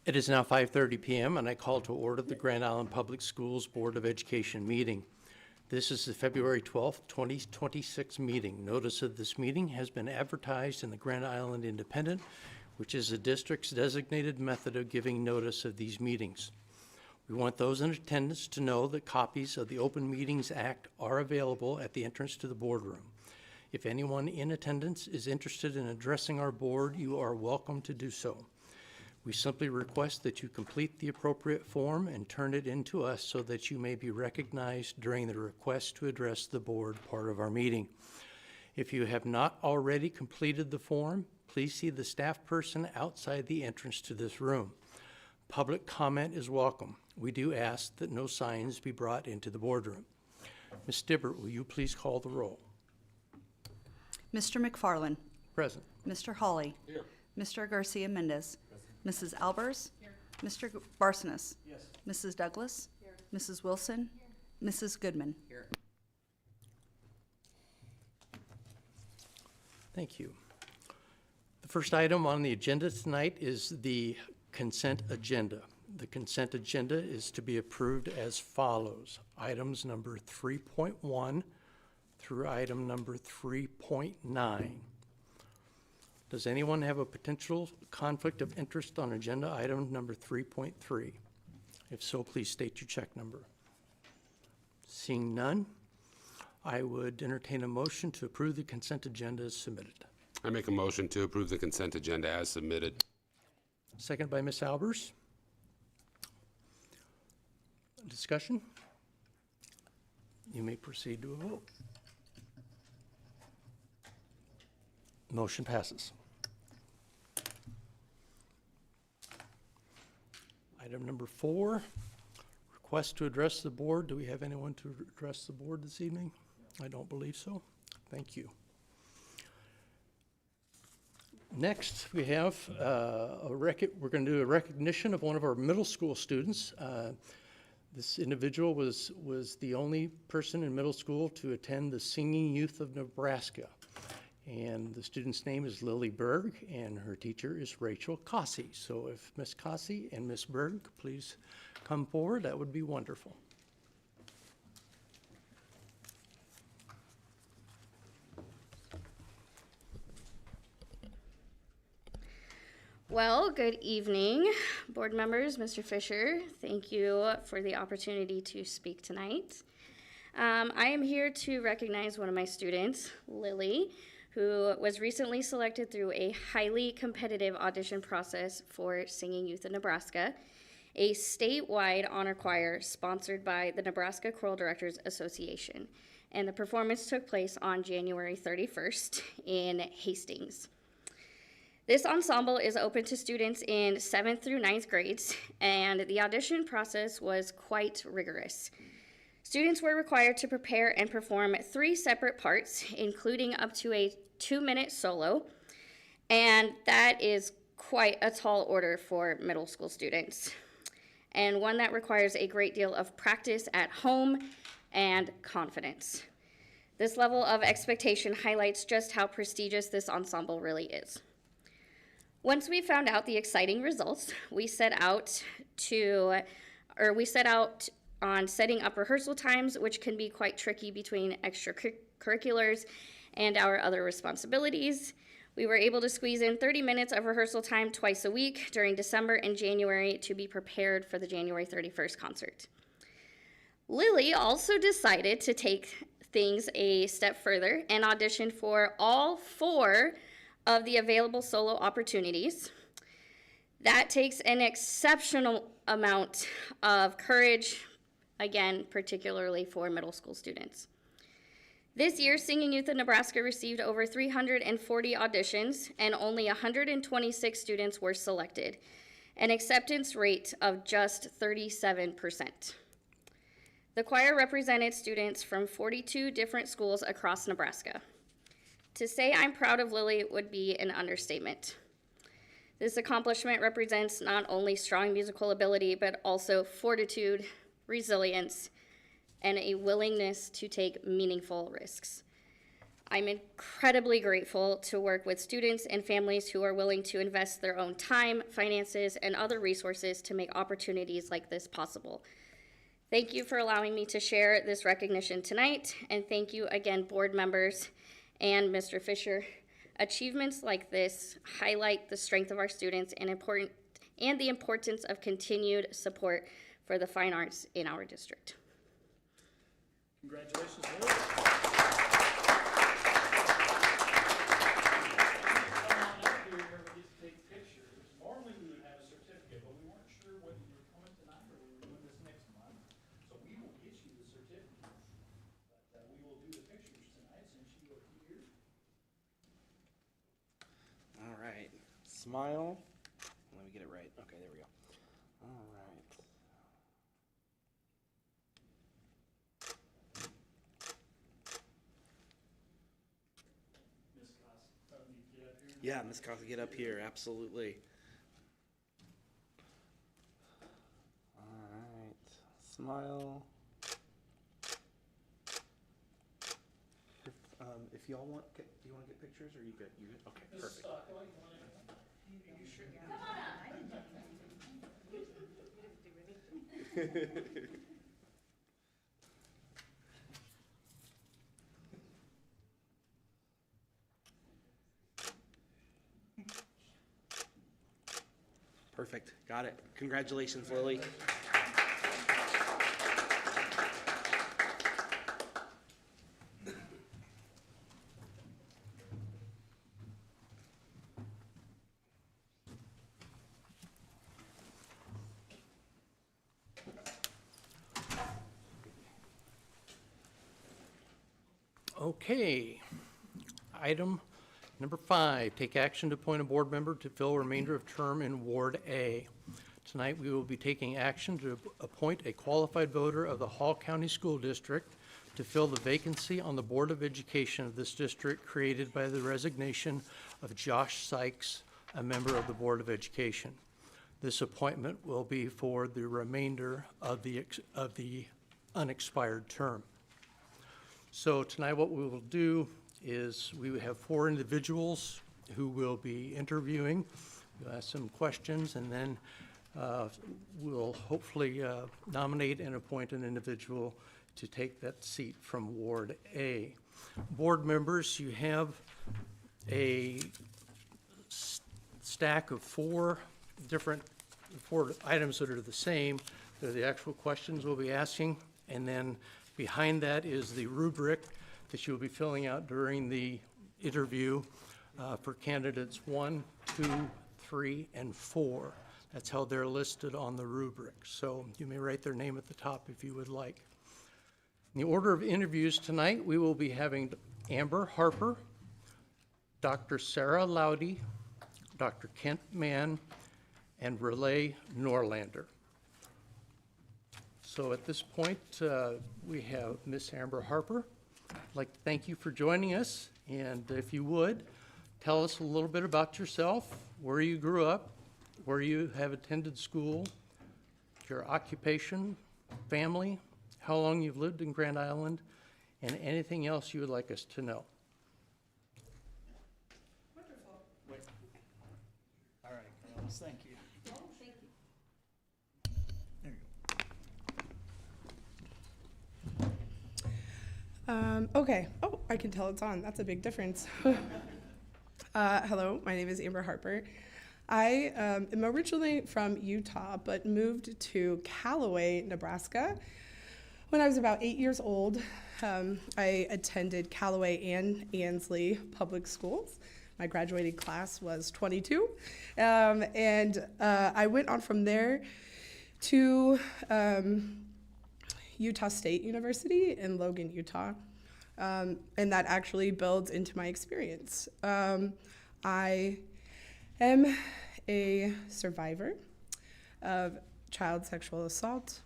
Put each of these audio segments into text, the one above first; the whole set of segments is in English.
It is now 5:30 p.m. and I call to order the Grand Island Public Schools Board of Education meeting. This is the February 12th, 2026 meeting. Notice of this meeting has been advertised in the Grand Island Independent, which is the district's designated method of giving notice of these meetings. We want those in attendance to know that copies of the Open Meetings Act are available at the entrance to the boardroom. If anyone in attendance is interested in addressing our board, you are welcome to do so. We simply request that you complete the appropriate form and turn it in to us so that you may be recognized during the request to address the board part of our meeting. If you have not already completed the form, please see the staff person outside the entrance to this room. Public comment is welcome. We do ask that no signs be brought into the boardroom. Ms. Dibbert, will you please call the roll? Mr. McFarland. Present. Mr. Hawley. Here. Mr. Garcia-Mendez. Mrs. Albers. Here. Mr. Barsonas. Yes. Mrs. Douglas. Here. Mrs. Wilson. Here. Mrs. Goodman. Here. Thank you. The first item on the agenda tonight is the consent agenda. The consent agenda is to be approved as follows. Items number 3.1 through item number 3.9. Does anyone have a potential conflict of interest on agenda item number 3.3? If so, please state your check number. Seeing none, I would entertain a motion to approve the consent agenda as submitted. I make a motion to approve the consent agenda as submitted. Second by Ms. Albers. Discussion? You may proceed to a vote. Motion passes. Item number 4, request to address the board. Do we have anyone to address the board this evening? I don't believe so. Thank you. Next, we have we're going to do a recognition of one of our middle school students. This individual was the only person in middle school to attend the Singing Youth of Nebraska. And the student's name is Lily Berg, and her teacher is Rachel Cossey. So if Ms. Cossey and Ms. Berg please come forward, that would be wonderful. Well, good evening, board members, Mr. Fisher. Thank you for the opportunity to speak tonight. I am here to recognize one of my students, Lily, who was recently selected through a highly competitive audition process for Singing Youth of Nebraska, a statewide honor choir sponsored by the Nebraska Choral Directors Association. And the performance took place on January 31st in Hastings. This ensemble is open to students in 7th through 9th grades, and the audition process was quite rigorous. Students were required to prepare and perform 3 separate parts, including up to a 2-minute solo, and that is quite a tall order for middle school students, and one that requires a great deal of practice at home and confidence. This level of expectation highlights just how prestigious this ensemble really is. Once we found out the exciting results, we set out on setting up rehearsal times, which can be quite tricky between extracurriculars and our other responsibilities. We were able to squeeze in 30 minutes of rehearsal time twice a week during December and January to be prepared for the January 31st concert. Lily also decided to take things a step further and auditioned for all 4 of the available solo opportunities. That takes an exceptional amount of courage, again, particularly for middle school students. This year, Singing Youth of Nebraska received over 340 auditions, and only 126 students were selected, an acceptance rate of just 37%. The choir represented students from 42 different schools across Nebraska. To say I'm proud of Lily would be an understatement. This accomplishment represents not only strong musical ability, but also fortitude, resilience, and a willingness to take meaningful risks. I'm incredibly grateful to work with students and families who are willing to invest their own time, finances, and other resources to make opportunities like this possible. Thank you for allowing me to share this recognition tonight, and thank you again, board members and Mr. Fisher. Achievements like this highlight the strength of our students and the importance of continued support for the fine arts in our district. Congratulations, Lily. Normally we would have a certificate, but we weren't sure whether you were coming tonight or we were doing this next month. So we will get you the certificate, but we will do the pictures tonight since you are here. All right, smile. Let me get it right. Okay, there we go. All right. Miss Cost, need to get up here. Yeah, Miss Costa, get up here. Absolutely. All right, smile. If y'all want, do you want to get pictures, or you good? You good? Okay, perfect. Perfect. Got it. Congratulations, Lily. Okay. Item number 5, take action to appoint a board member to fill remainder of term in Ward A. Tonight, we will be taking action to appoint a qualified voter of the Hall County School District to fill the vacancy on the Board of Education of this district created by the resignation of Josh Sykes, a member of the Board of Education. This appointment will be for the remainder of the unexpired term. So tonight what we will do is we have 4 individuals who will be interviewing. We'll ask some questions, and then we'll hopefully nominate and appoint an individual to take that seat from Ward A. Board members, you have a stack of 4 items that are the same. They're the actual questions we'll be asking, and then behind that is the rubric that you'll be filling out during the interview for candidates 1, 2, 3, and 4. That's how they're listed on the rubric. So you may write their name at the top if you would like. In the order of interviews tonight, we will be having Amber Harper, Dr. Sarah Laudy, Dr. Kent Mann, and Relay Norlander. So at this point, we have Miss Amber Harper. I'd like to thank you for joining us, and if you would, tell us a little bit about yourself, where you grew up, where you have attended school, your occupation, family, how long you've lived in Grand Island, and anything else you would like us to know. Wonderful. Wait. All right, girls, thank you. There you go. Okay. Oh, I can tell it's on. That's a big difference. Hello, my name is Amber Harper. I am originally from Utah, but moved to Callaway, Nebraska when I was about 8 years old. I attended Callaway and Ansley public schools. My graduating class was 22. And I went on from there to Utah State University in Logan, Utah. And that actually builds into my experience. I am a survivor of child sexual assault,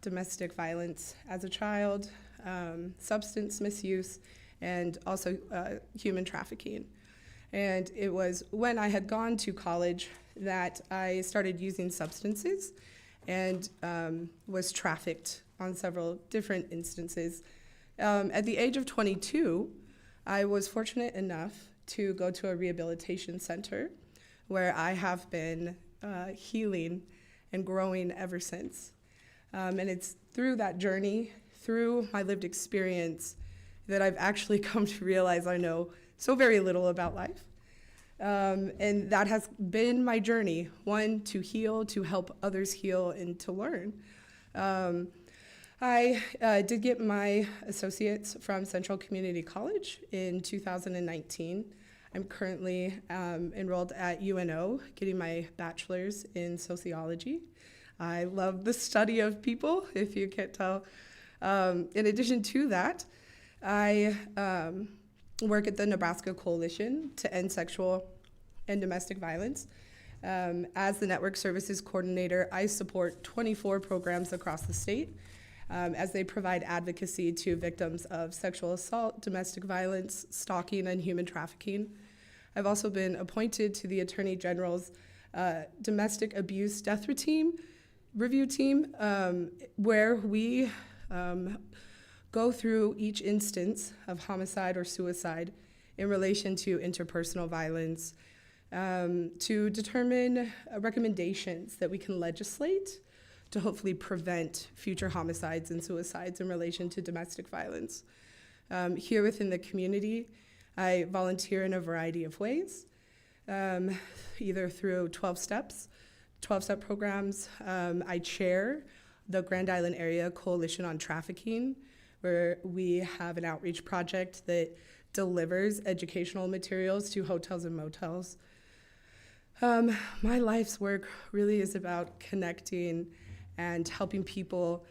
domestic violence as a child, substance misuse, and also human trafficking. And it was when I had gone to college that I started using substances and was trafficked on several different instances. At the age of 22, I was fortunate enough to go to a rehabilitation center where I have been healing and growing ever since. And it's through that journey, through my lived experience, that I've actually come to realize I know so very little about life. And that has been my journey, one, to heal, to help others heal, and to learn. I did get my associates from Central Community College in 2019. I'm currently enrolled at UNO, getting my bachelor's in sociology. I love the study of people, if you can't tell. In addition to that, I work at the Nebraska Coalition to End Sexual and Domestic Violence. As the Network Services Coordinator, I support 24 programs across the state as they provide advocacy to victims of sexual assault, domestic violence, stalking, and human trafficking. I've also been appointed to the Attorney General's Domestic Abuse Death Review Team, where we go through each instance of homicide or suicide in relation to interpersonal violence to determine recommendations that we can legislate to hopefully prevent future homicides and suicides in relation to domestic violence. Here within the community, I volunteer in a variety of ways, either through 12-step programs. I chair the Grand Island Area Coalition on Trafficking, where we have an outreach project that delivers educational materials to hotels and motels. My life's work really is about connecting and helping people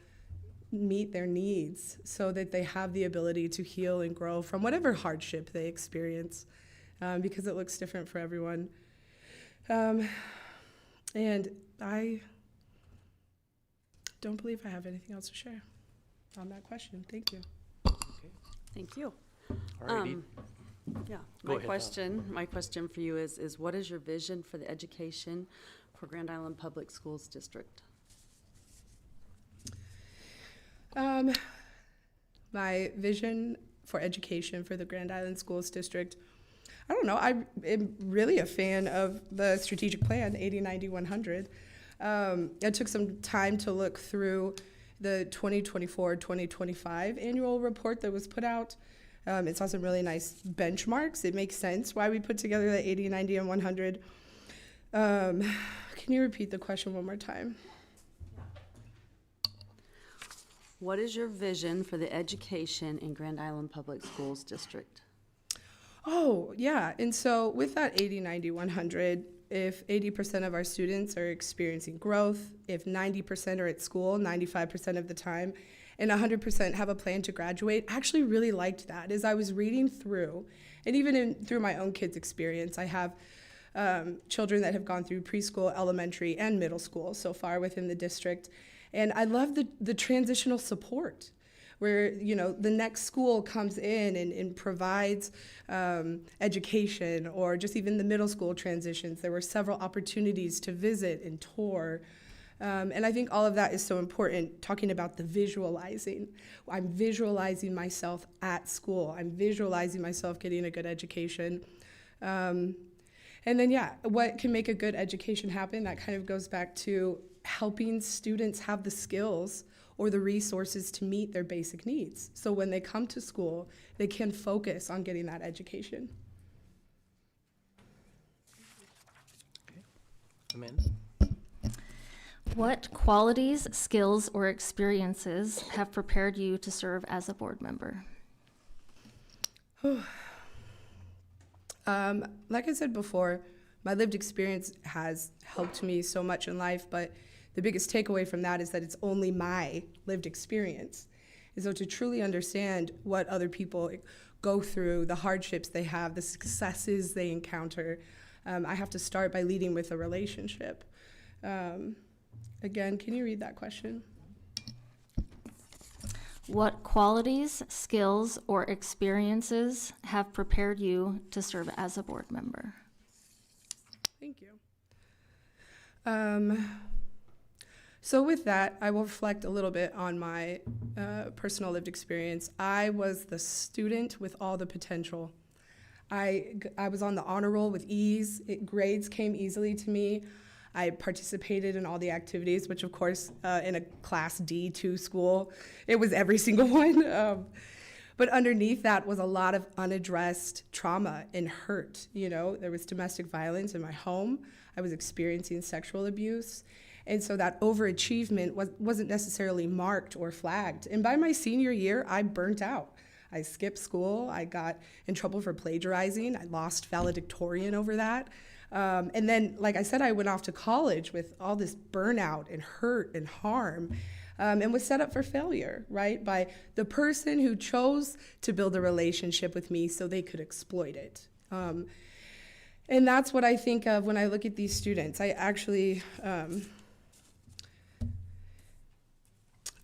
meet their needs so that they have the ability to heal and grow from whatever hardship they experience, because it looks different for everyone. And I don't believe I have anything else to share on that question. Thank you. Thank you. All righty. Yeah, Go my ahead, my question for you is what is your vision for the education for Grand Island Public Schools District? My vision for education for the Grand Island Schools District, I don't know, I am really a fan of the strategic plan, 80-90-100. I took some time to look through the 2024-2025 annual report that was put out. It saw some really nice benchmarks. It makes sense why we put together the 80, 90, and 100. Can you repeat the question one more time? What is your vision for the education in Grand Island Public Schools District? Oh, yeah. And so with that 80, 90, 100, if 80% of our students are experiencing growth, if 90% are at school 95% of the time, and 100% have a plan to graduate, I actually really liked that. As I was reading through, and even through my own kids' experience, I have children that have gone through preschool, elementary, and middle school so far within the district. And I love the transitional support where, you know, the next school comes in and provides education, or just even the middle school transitions. There were several opportunities to visit and tour. And I think all of that is so important, talking about the visualizing. I'm visualizing myself at school. I'm visualizing myself getting a good education. And then, yeah, what can make a good education happen? That kind of goes back to helping students have the skills or the resources to meet their basic needs. So when they come to school, they can focus on getting that education. Amanda? What qualities, skills, or experiences have prepared you to serve as a board member? Like I said before, my lived experience has helped me so much in life, but the biggest takeaway from that is that it's only my lived experience. And so to truly understand what other people go through, the hardships they have, the successes they encounter, I have to start by leading with a relationship. Again, can you read that question? What qualities, skills, or experiences have prepared you to serve as a board member? Thank you. So with that, I will reflect a little bit on my personal lived experience. I was the student with all the potential. I was on the honor roll with ease. Grades came easily to me. I participated in all the activities, which of course, in a class D2 school, it was every single one. But underneath that was a lot of unaddressed trauma and hurt. You know, there was domestic violence in my home. I was experiencing sexual abuse. And so that overachievement wasn't necessarily marked or flagged. And by my senior year, I burnt out. I skipped school. I got in trouble for plagiarizing. I lost valedictorian over that. And then, like I said, I went off to college with all this burnout and hurt and harm, and was set up for failure, right? By the person who chose to build a relationship with me so they could exploit it. And that's what I think of when I look at these students. I actually,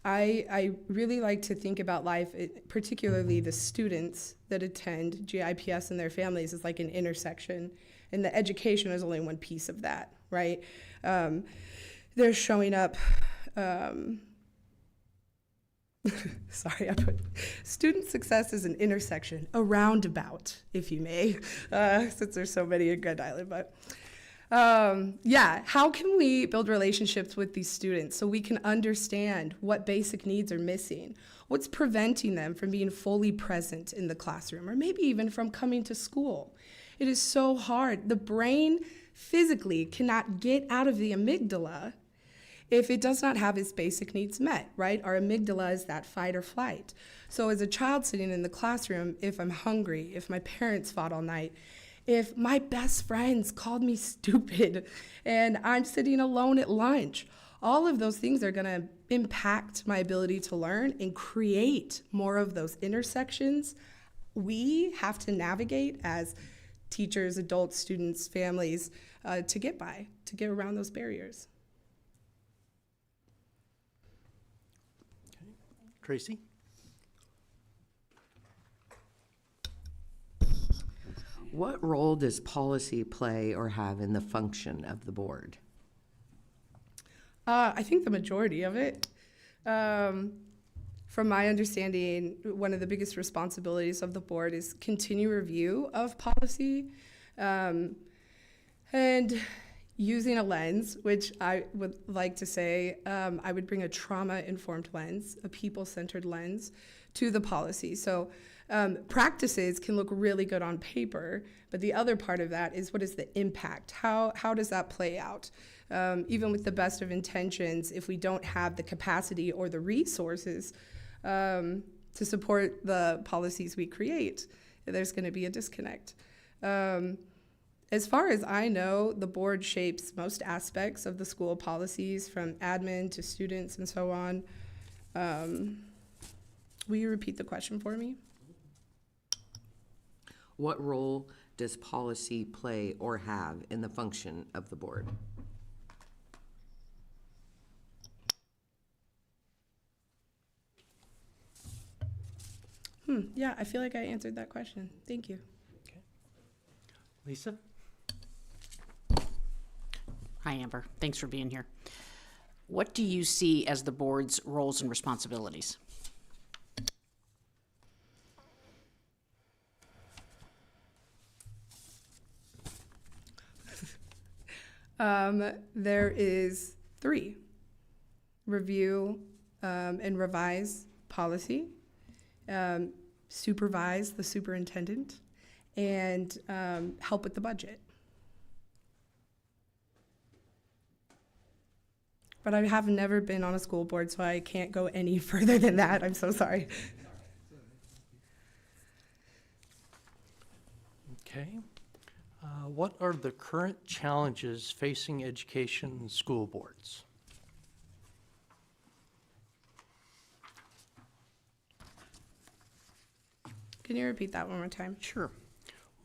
I really like to think about life, particularly the students that attend GIPS and their families, is like an intersection. And the education is only one piece of that, right? They're showing up, sorry, I put student success is an intersection, a roundabout, if you may, since there's so many in Grand Island, but yeah, how can we build relationships with these students so we can understand what basic needs are missing? What's preventing them from being fully present in the classroom, or maybe even from coming to school? It is so hard. The brain physically cannot get out of the amygdala if it does not have its basic needs met, right? Our amygdala is that fight or flight. So as a child sitting in the classroom, if I'm hungry, if my parents fought all night, if my best friends called me stupid and I'm sitting alone at lunch, all of those things are gonna impact my ability to learn and create more of those intersections we have to navigate as teachers, adults, students, families, to get around those barriers. Tracy? What role does policy play or have in the function of the board? I think the majority of it. From my understanding, one of the biggest responsibilities of the board is continue review of policy, and using a lens, which I would like to say, I would bring a trauma-informed lens, a people-centered lens to the policy. So practices can look really good on paper, but the other part of that is, what is the impact? How does that play out? Even with the best of intentions, if we don't have the capacity or the resources to support the policies we create, there's going to be a disconnect. As far as I know, the board shapes most aspects of the school policies, from admin to students and so on. Will you repeat the question for me? What role does policy play or have in the function of the board? Yeah, I feel like I answered that question. Thank you. Okay. Lisa? Hi, Amber. Thanks for being here. What do you see as the board's roles and responsibilities? There is 3: review and revise policy, supervise the superintendent, and help with the budget. But I have never been on a school board, so I can't go any further than that. I'm so sorry. Okay. What are the current challenges facing education and school boards? Can you repeat that one more time? Sure.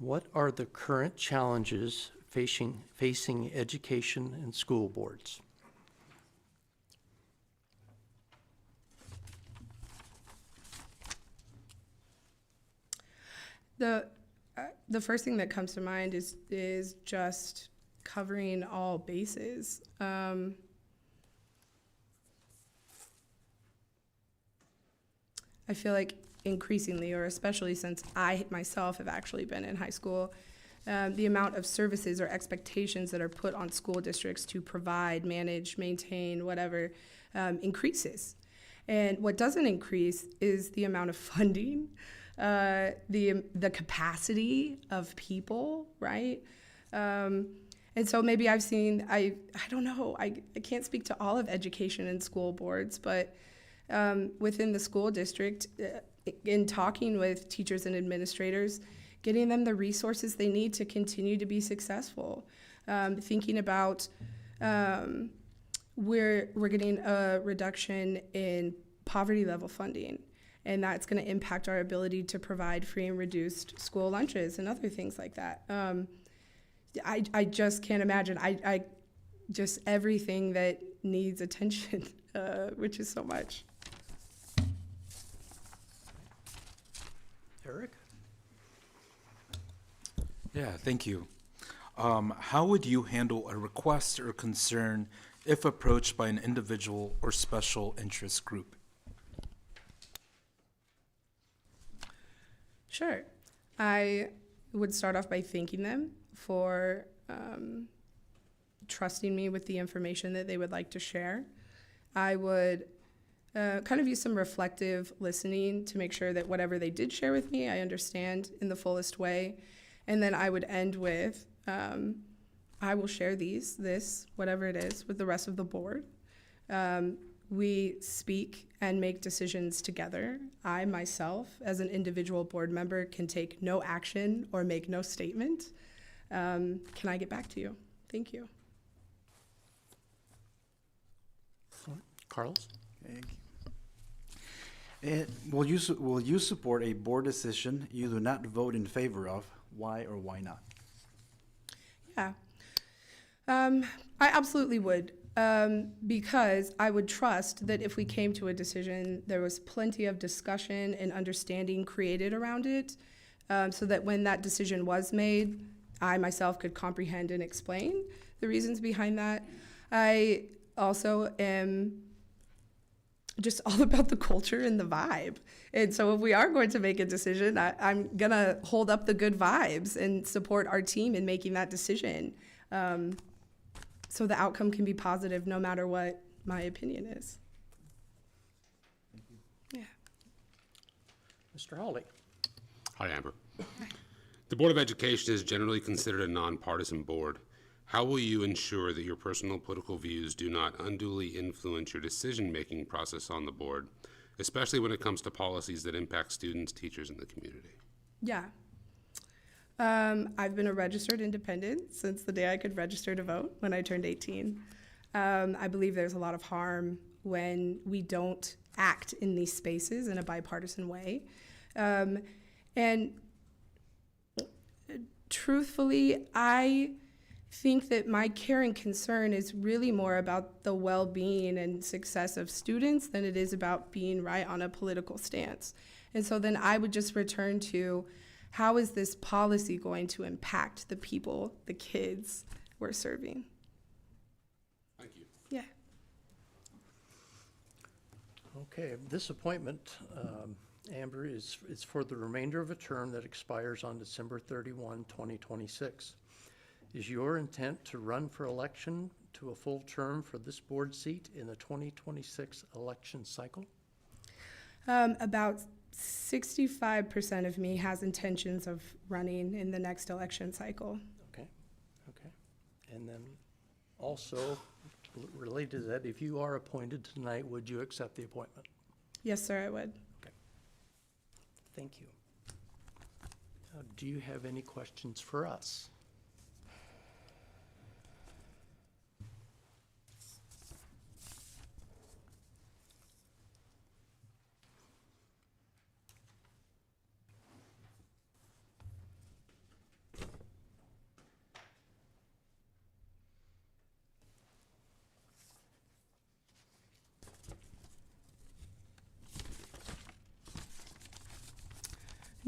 What are the current challenges facing education and school boards? The first thing that comes to mind is just covering all bases. I feel like increasingly, or especially since I myself have actually been in high school, the amount of services or expectations that are put on school districts to provide, manage, maintain, whatever, increases. And what doesn't increase is the amount of funding, the capacity of people, right? And so maybe I've seen, I don't know, I can't speak to all of education and school boards, but within the school district, in talking with teachers and administrators, getting them the resources they need to continue to be successful. Thinking about we're getting a reduction in poverty level funding, and that's going to impact our ability to provide free and reduced school lunches and other things like that. I just can't imagine. I just everything that needs attention, which is so much. Eric? Yeah, thank you. How would you handle a request or concern if approached by an individual or special interest group? Sure. I would start off by thanking them for trusting me with the information that they would like to share. I would kind of use some reflective listening to make sure that whatever they did share with me, I understand in the fullest way. And then I would end with, I will share this, whatever it is, with the rest of the board. We speak and make decisions together. I, myself, as an individual board member, can take no action or make no statement. Can I get back to you? Thank you. Carlos? Thank you. And will you support a board decision you do not vote in favor of? Why or why not? Yeah. I absolutely would, because I would trust that if we came to a decision, there was plenty of discussion and understanding created around it, so that when that decision was made, I myself could comprehend and explain the reasons behind that. I also am just all about the culture and the vibe. And so if we are going to make a decision, I'm going to hold up the good vibes and support our team in making that decision, so the outcome can be positive no matter what my opinion is. Yeah. Mr. Hawley? Hi, Amber. The Board of Education is generally considered a nonpartisan board. How will you ensure that your personal political views do not unduly influence your decision-making process on the board, especially when it comes to policies that impact students, teachers, and the community? Yeah. I've been a registered independent since the day I could register to vote when I turned 18. I believe there's a lot of harm when we don't act in these spaces in a bipartisan way. And truthfully, I think that my care and concern is really more about the well-being and success of students than it is about being right on a political stance. And so then I would just return to, how is this policy going to impact the people, the kids we're serving? Thank you. Yeah. Okay, this appointment, Amber, is for the remainder of a term that expires on December 31, 2026. Is your intent to run for election to a full term for this board seat in the 2026 election cycle? About 65% of me has intentions of running in the next election cycle. Okay. And then also, related to that, if you are appointed tonight, would you accept the appointment? Yes, sir, I would. Okay. Thank you. Do you have any questions for us?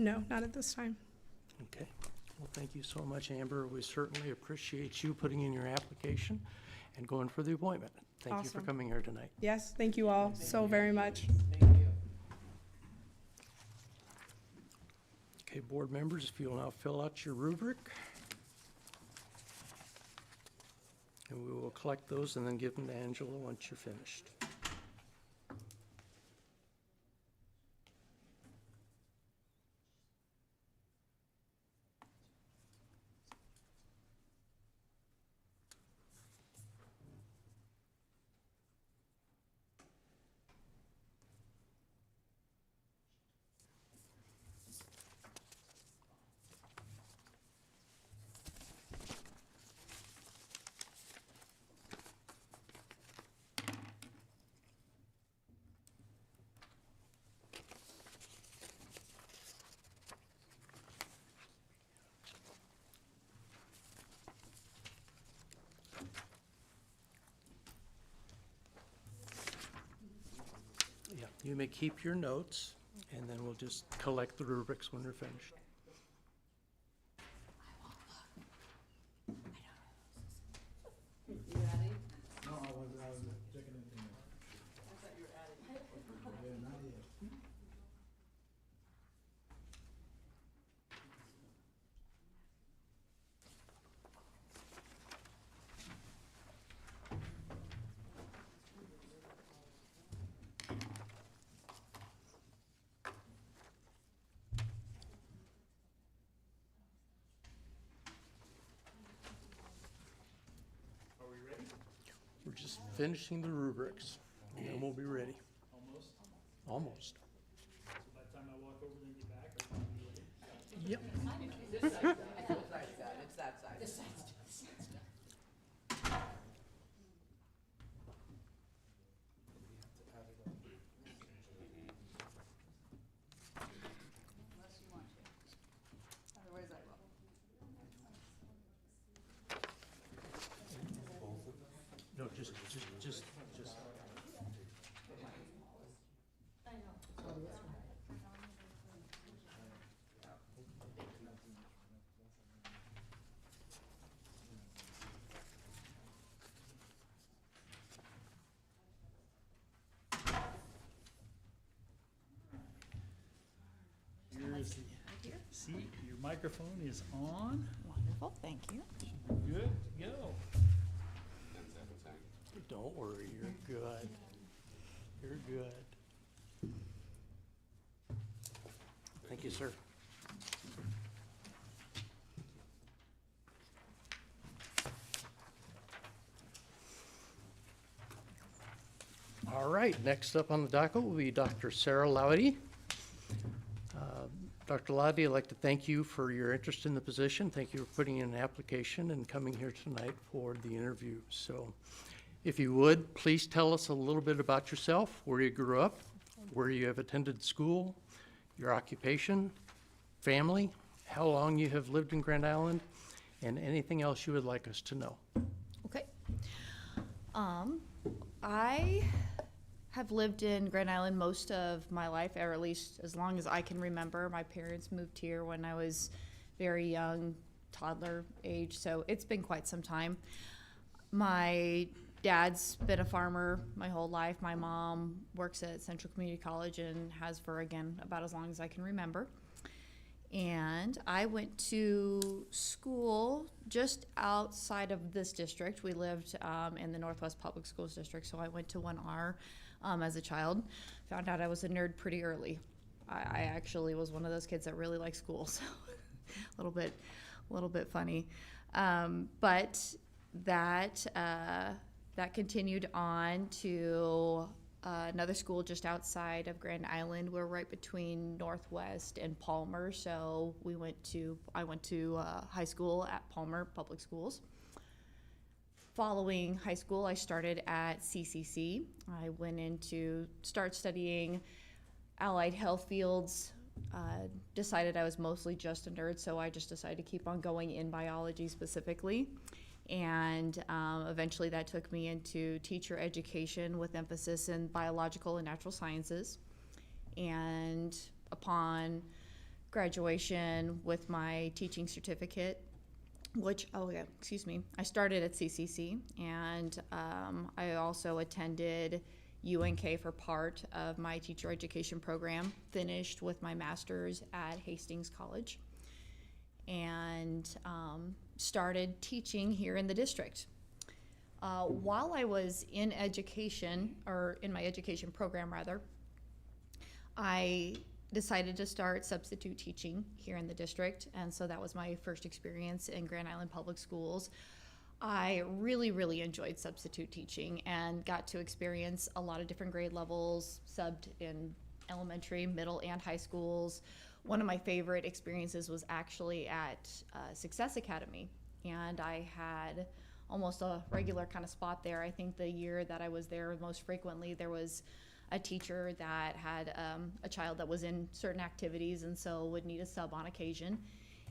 No, not at this time. Okay. Well, thank you so much, Amber. We certainly appreciate you putting in your application and going for the appointment. Thank you for Awesome. coming here tonight. Yes, thank you all so very much. Okay, board members, if you'll now fill out your rubric. And we will collect those and then give them to Angela once you're finished. Yeah, you may keep your notes, and then we'll just collect the rubrics when they're finished. Are we ready? We're just finishing the rubrics, and then we'll be ready. Almost? Almost. So by the time I walk over there and get back, are we ready? Yep. It's that side. Unless you want to. Otherwise, I will. No, just. Here's the, see, your microphone is on. Wonderful, thank you. Good to go. Don't worry, you're good. You're good. Thank you, sir. All right, next up on the docket will be Dr. Sarah Lowdy. Dr. Lowdy, I'd like to thank you for your interest in the position. Thank you for putting in an application and coming here tonight for the interview. So if you would, please tell us a little bit about yourself, where you grew up, where you have attended school, your occupation, family, how long you have lived in Grand Island, and anything else you would like us to know. Okay. I have lived in Grand Island most of my life, or at least as long as I can remember. My parents moved here when I was very young, toddler age, so it's been quite some time. My dad's been a farmer my whole life. My mom works at Central Community College and has for, again, about as long as I can remember. And I went to school just outside of this district. We lived in the Northwest Public Schools District, so I went to 1R as a child. Found out I was a nerd pretty early. I actually was one of those kids that really liked school, so a little bit funny. But that continued on to another school just outside of Grand Island. We're right between Northwest and Palmer, so I went to high school at Palmer Public Schools. Following high school, I started at CCC. I went in to start studying allied health fields. Decided I was mostly just a nerd, so I just decided to keep on going in biology specifically. And eventually that took me into teacher education with emphasis in biological and natural sciences. And upon graduation with my teaching certificate, I started at CCC, and I also attended UNK for part of my teacher education program, finished with my master's at Hastings College, and started teaching here in the district. While I was in education, or in my education program rather, I decided to start substitute teaching here in the district, and so that was my first experience in Grand Island Public Schools. I really, really enjoyed substitute teaching and got to experience a lot of different grade levels, subbed in elementary, middle, and high schools. One of my favorite experiences was actually at Success Academy, and I had almost a regular kind of spot there. I think the year that I was there most frequently, there was a teacher that had a child that was in certain activities and so would need a sub on occasion.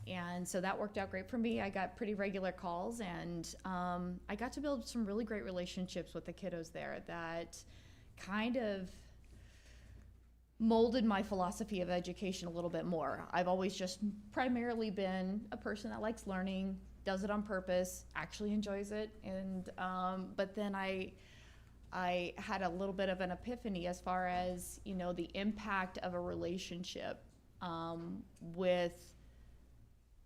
And so that worked out great for me. I got pretty regular calls, and I got to build some really great relationships with the kiddos there that kind of molded my philosophy of education a little bit more. I've always just primarily been a person that likes learning, does it on purpose, actually enjoys it, and but then I had a little bit of an epiphany as far as, you know, the impact of a relationship with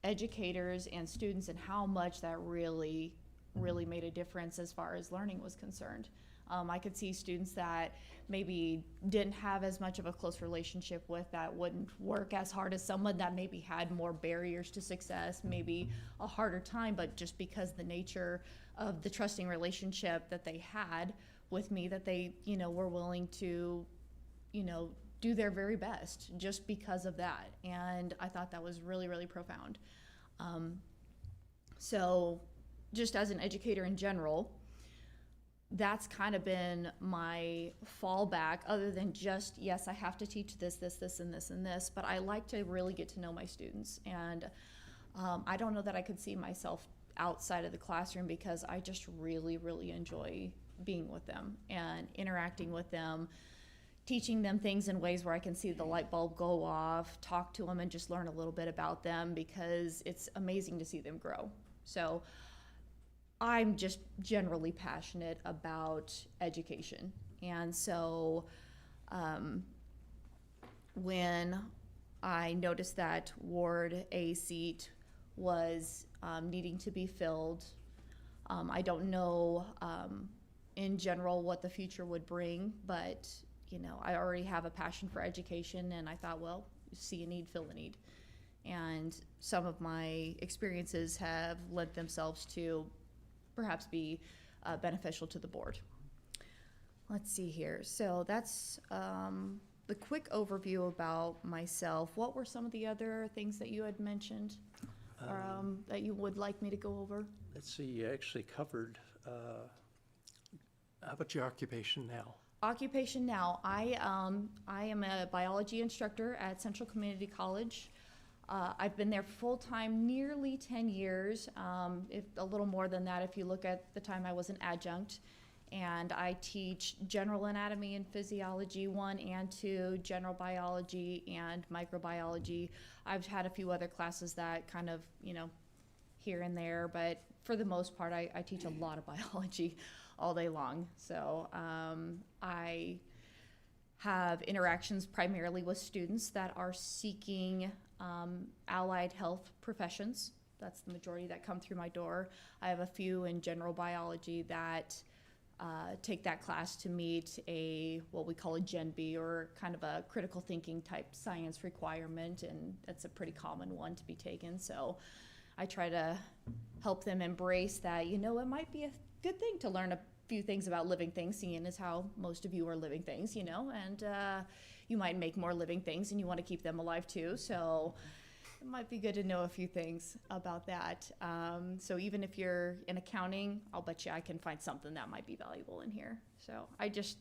educators and students, and how much that really made a difference as far as learning was concerned. I could see students that maybe didn't have as much of a close relationship with, that wouldn't work as hard as someone that maybe had more barriers to success, maybe a harder time, but just because the nature of the trusting relationship that they had with me, that they, you know, were willing to, you know, do their very best just because of that. And I thought that was really, really profound. So just as an educator in general, that's kind of been my fallback, other than just, yes, I have to teach this, and this, but I like to really get to know my students. And I don't know that I could see myself outside of the classroom, because I just really, really enjoy being with them and interacting with them, teaching them things in ways where I can see the light bulb go off, talk to them, and just learn a little bit about them, because it's amazing to see them grow. So I'm just generally passionate about education. And so when I noticed that Ward A seat was needing to be filled, I don't know in general what the future would bring, but you know, I already have a passion for education, and I thought, well, see a need, fill a need. And some of my experiences have lent themselves to perhaps be beneficial to the board. Let's see here. So that's the quick overview about myself. What were some of the other things that you had mentioned that you would like me to go over? Let's see, you actually covered, how about your occupation now? Occupation now. I am a biology instructor at Central Community College. I've been there full-time nearly 10 years, if a little more than that if you look at the time I was an adjunct. And I teach general anatomy and physiology 1 and 2, general biology and microbiology. I've had a few other classes that kind of, you know, here and there, but for the most part, I teach a lot of biology all day long. So I have interactions primarily with students that are seeking allied health professions. That's the majority that come through my door. I have a few in general biology that take that class to meet what we call a Gen B, or kind of a critical thinking type science requirement, and that's a pretty common one to be taken. So I try to help them embrace that, you know, it might be a good thing to learn a few things about living things, seeing as how most of you are living things, you know, and you might make more living things and you want to keep them alive too. So it might be good to know a few things about that. So even if you're in accounting, I'll bet you I can find something that might be valuable in here. So I just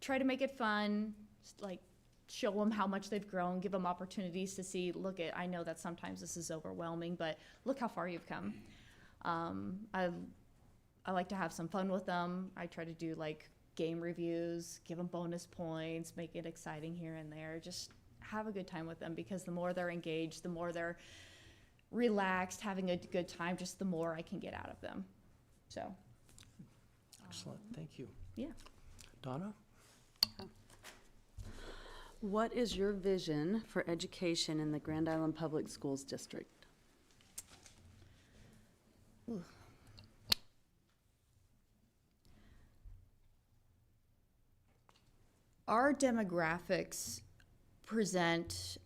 try to make it fun, like show them how much they've grown, give them opportunities to see, I know that sometimes this is overwhelming, but look how far you've come. I like to have some fun with them. I try to do like game reviews, give them bonus points, make it exciting here and there. Just have a good time with them, because the more they're engaged, the more they're relaxed, having a good time, just the more I can get out of them. So. Excellent, thank you. Yeah. Donna? What is your vision for education in the Grand Island Public Schools District? Our demographics present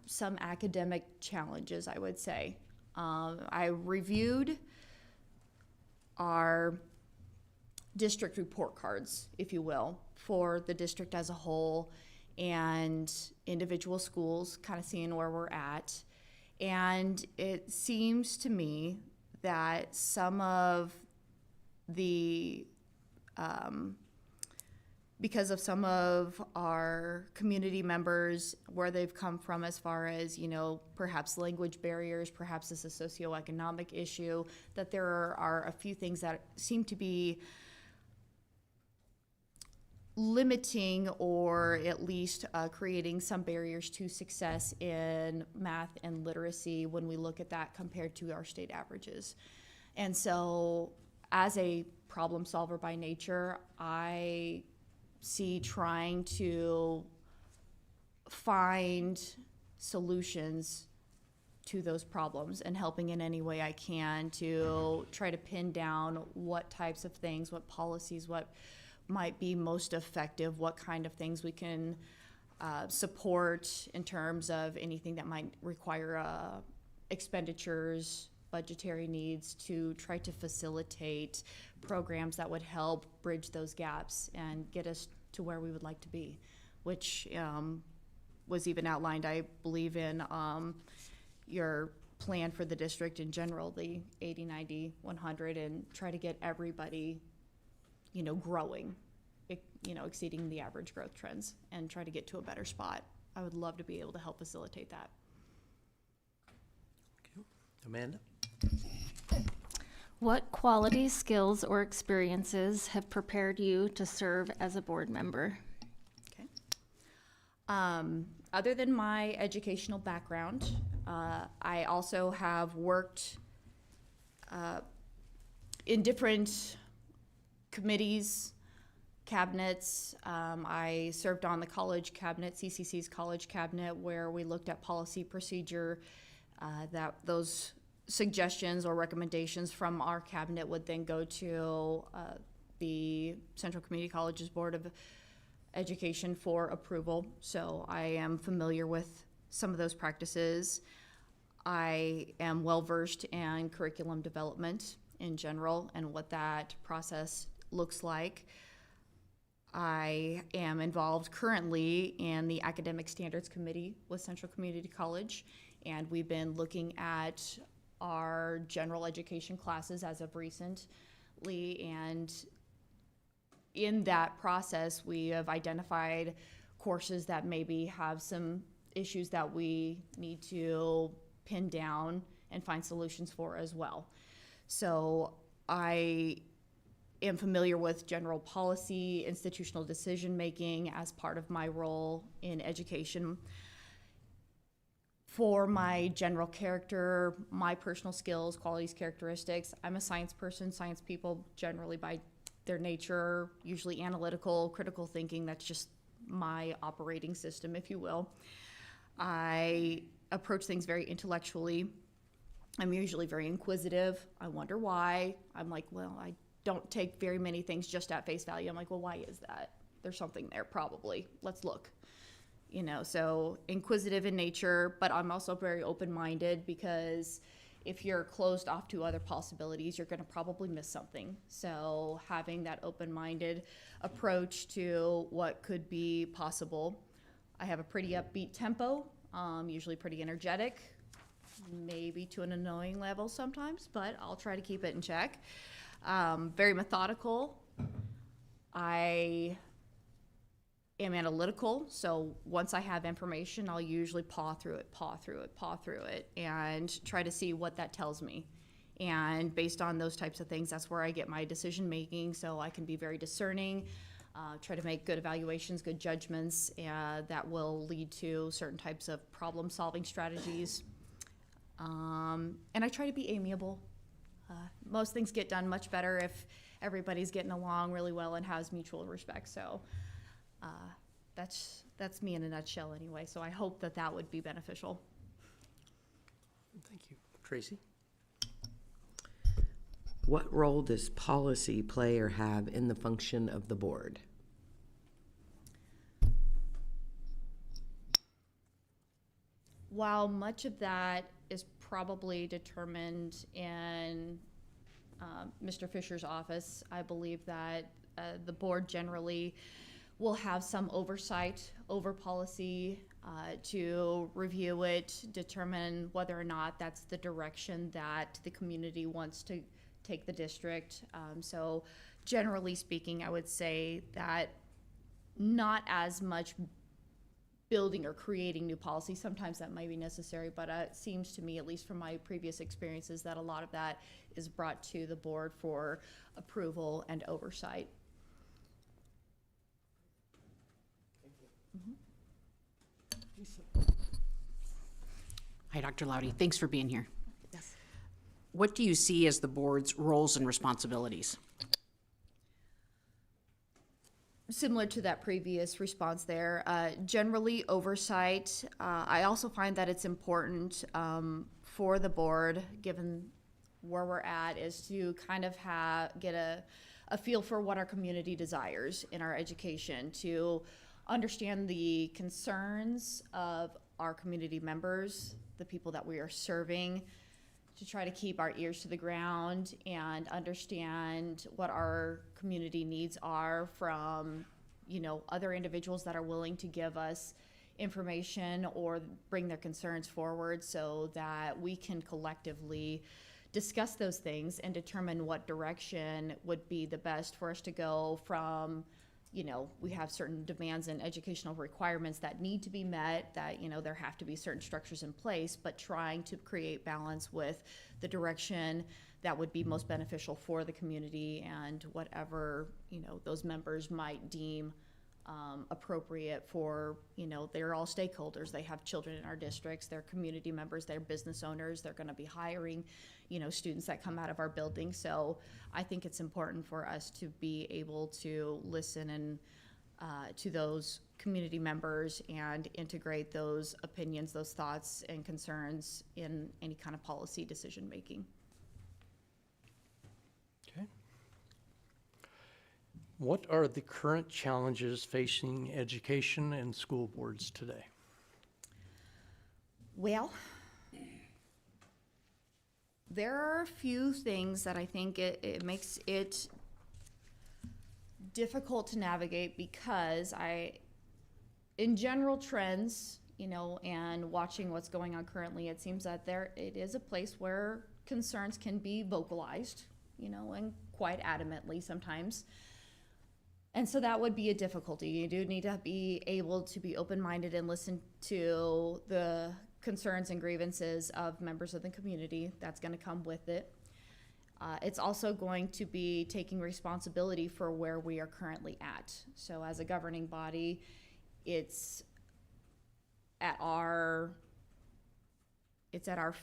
some academic challenges, I would say. I reviewed our district report cards, if you will, for the district as a whole and individual schools, kind of seeing where we're at. And it seems to me that some of the because of some of our community members, where they've come from as far as, you know, perhaps language barriers, perhaps it's a socioeconomic issue, that there are a few things that seem to be limiting or at least creating some barriers to success in math and literacy when we look at that compared to our state averages. And so as a problem solver by nature, I see trying to find solutions to those problems and helping in any way I can to try to pin down what types of things, what policies, what might be most effective, what kind of things we can support in terms of anything that might require expenditures, budgetary needs, to try to facilitate programs that would help bridge those gaps and get us to where we would like to be, which was even outlined, I believe, in your plan for the district in general, the 80, 90, 100, and try to get everybody, you know, growing, you know, exceeding the average growth trends and try to get to a better spot. I would love to be able to help facilitate that. Amanda? What qualities, skills, or experiences have prepared you to serve as a board member? Okay. Other than my educational background, I also have worked in different committees, cabinets. I served on the college cabinet, CCC's college cabinet, where we looked at policy procedure, that those suggestions or recommendations from our cabinet would then go to the Central Community College's Board of Education for approval. So I am familiar with some of those practices. I am well-versed in curriculum development in general and what that process looks like. I am involved currently in the Academic Standards Committee with Central Community College, and we've been looking at our general education classes as of recently, and in that process we have identified courses that maybe have some issues that we need to pin down and find solutions for as well. So I am familiar with general policy, institutional decision making as part of my role in education. For my general character, my personal skills, qualities, characteristics, I'm a science person. Science people generally by their nature, usually analytical, critical thinking. That's just my operating system, if you will. I approach things very intellectually. I'm usually very inquisitive. I wonder why. I'm like, well, I don't take very many things just at face value. I'm like, well, why is that? There's something there probably. Let's look. You know, so inquisitive in nature, but I'm also very open-minded, because if you're closed off to other possibilities, you're going to probably miss something. So having that open-minded approach to what could be possible. I have a pretty upbeat tempo, usually pretty energetic, maybe to an annoying level sometimes, but I'll try to keep it in check. Very methodical. I am analytical, so once I have information, I'll usually paw through it, and try to see what that tells me. And based on those types of things, that's where I get my decision making, so I can be very discerning, try to make good evaluations, good judgments, that will lead to certain types of problem solving strategies. And I try to be amiable. Most things get done much better if everybody's getting along really well and has mutual respect. So That's me in a nutshell anyway, so I hope that that would be beneficial. Thank you. Tracy? What role does policy play or have in the function of the board? While much of that is probably determined in Mr. Fisher's office, I believe that the board generally will have some oversight over policy to review it, determine whether or not that's the direction that the community wants to take the district. So generally speaking, I would say that not as much building or creating new policy. Sometimes that might be necessary, but it seems to me, at least from my previous experiences, that a lot of that is brought to the board for approval and oversight. Hi, Dr. Loudy. Thanks for being here. Yes. What do you see as the board's roles and responsibilities? Similar to that previous response there, generally oversight. I also find that it's important for the board, given where we're at, is to kind of get a feel for what our community desires in our education, to understand the concerns of our community members, the people that we are serving, to try to keep our ears to the ground and understand what our community needs are from, other individuals that are willing to give us information or bring their concerns forward, so that we can collectively discuss those things and determine what direction would be the best for us to go from. We have certain demands and educational requirements that need to be met, that, there have to be certain structures in place, but trying to create balance with the direction that would be most beneficial for the community and whatever, those members might deem appropriate for, they're all stakeholders. They have children in our districts, they're community members, they're business owners, they're gonna be hiring, students that come out of our building. So I think it's important for us to be able to listen and to those community members and integrate those opinions, those thoughts and concerns in any kind of policy decision making. Okay. What are the current challenges facing education and school boards today? Well, there are a few things that I think it makes it difficult to navigate, because in general trends, and watching what's going on currently, it seems that it is a place where concerns can be vocalized, and quite adamantly sometimes. And so that would be a difficulty. You do need to be able to be open-minded and listen to the concerns and grievances of members of the community. That's going to come with it. It's also going to be taking responsibility for where we are currently at. So as a governing body, it's at our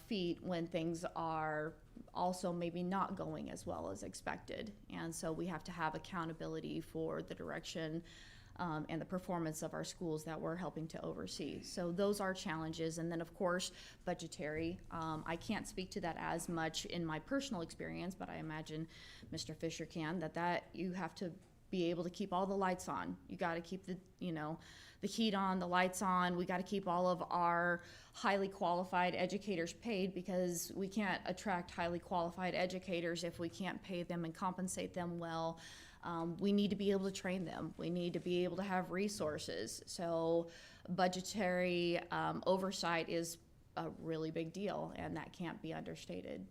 feet when things are also maybe not going as well as expected. And so we have to have accountability for the direction and the performance of our schools that we're helping to oversee. So those are challenges. And then of course, budgetary. I can't speak to that as much in my personal experience, but I imagine Mr. Fisher can, that you have to be able to keep all the lights on. You got to keep the heat on, the lights on. We got to keep all of our highly qualified educators paid, because we can't attract highly qualified educators if we can't pay them and compensate them well. We need to be able to train them. We need to be able to have resources. So budgetary oversight is a really big deal, and that can't be understated.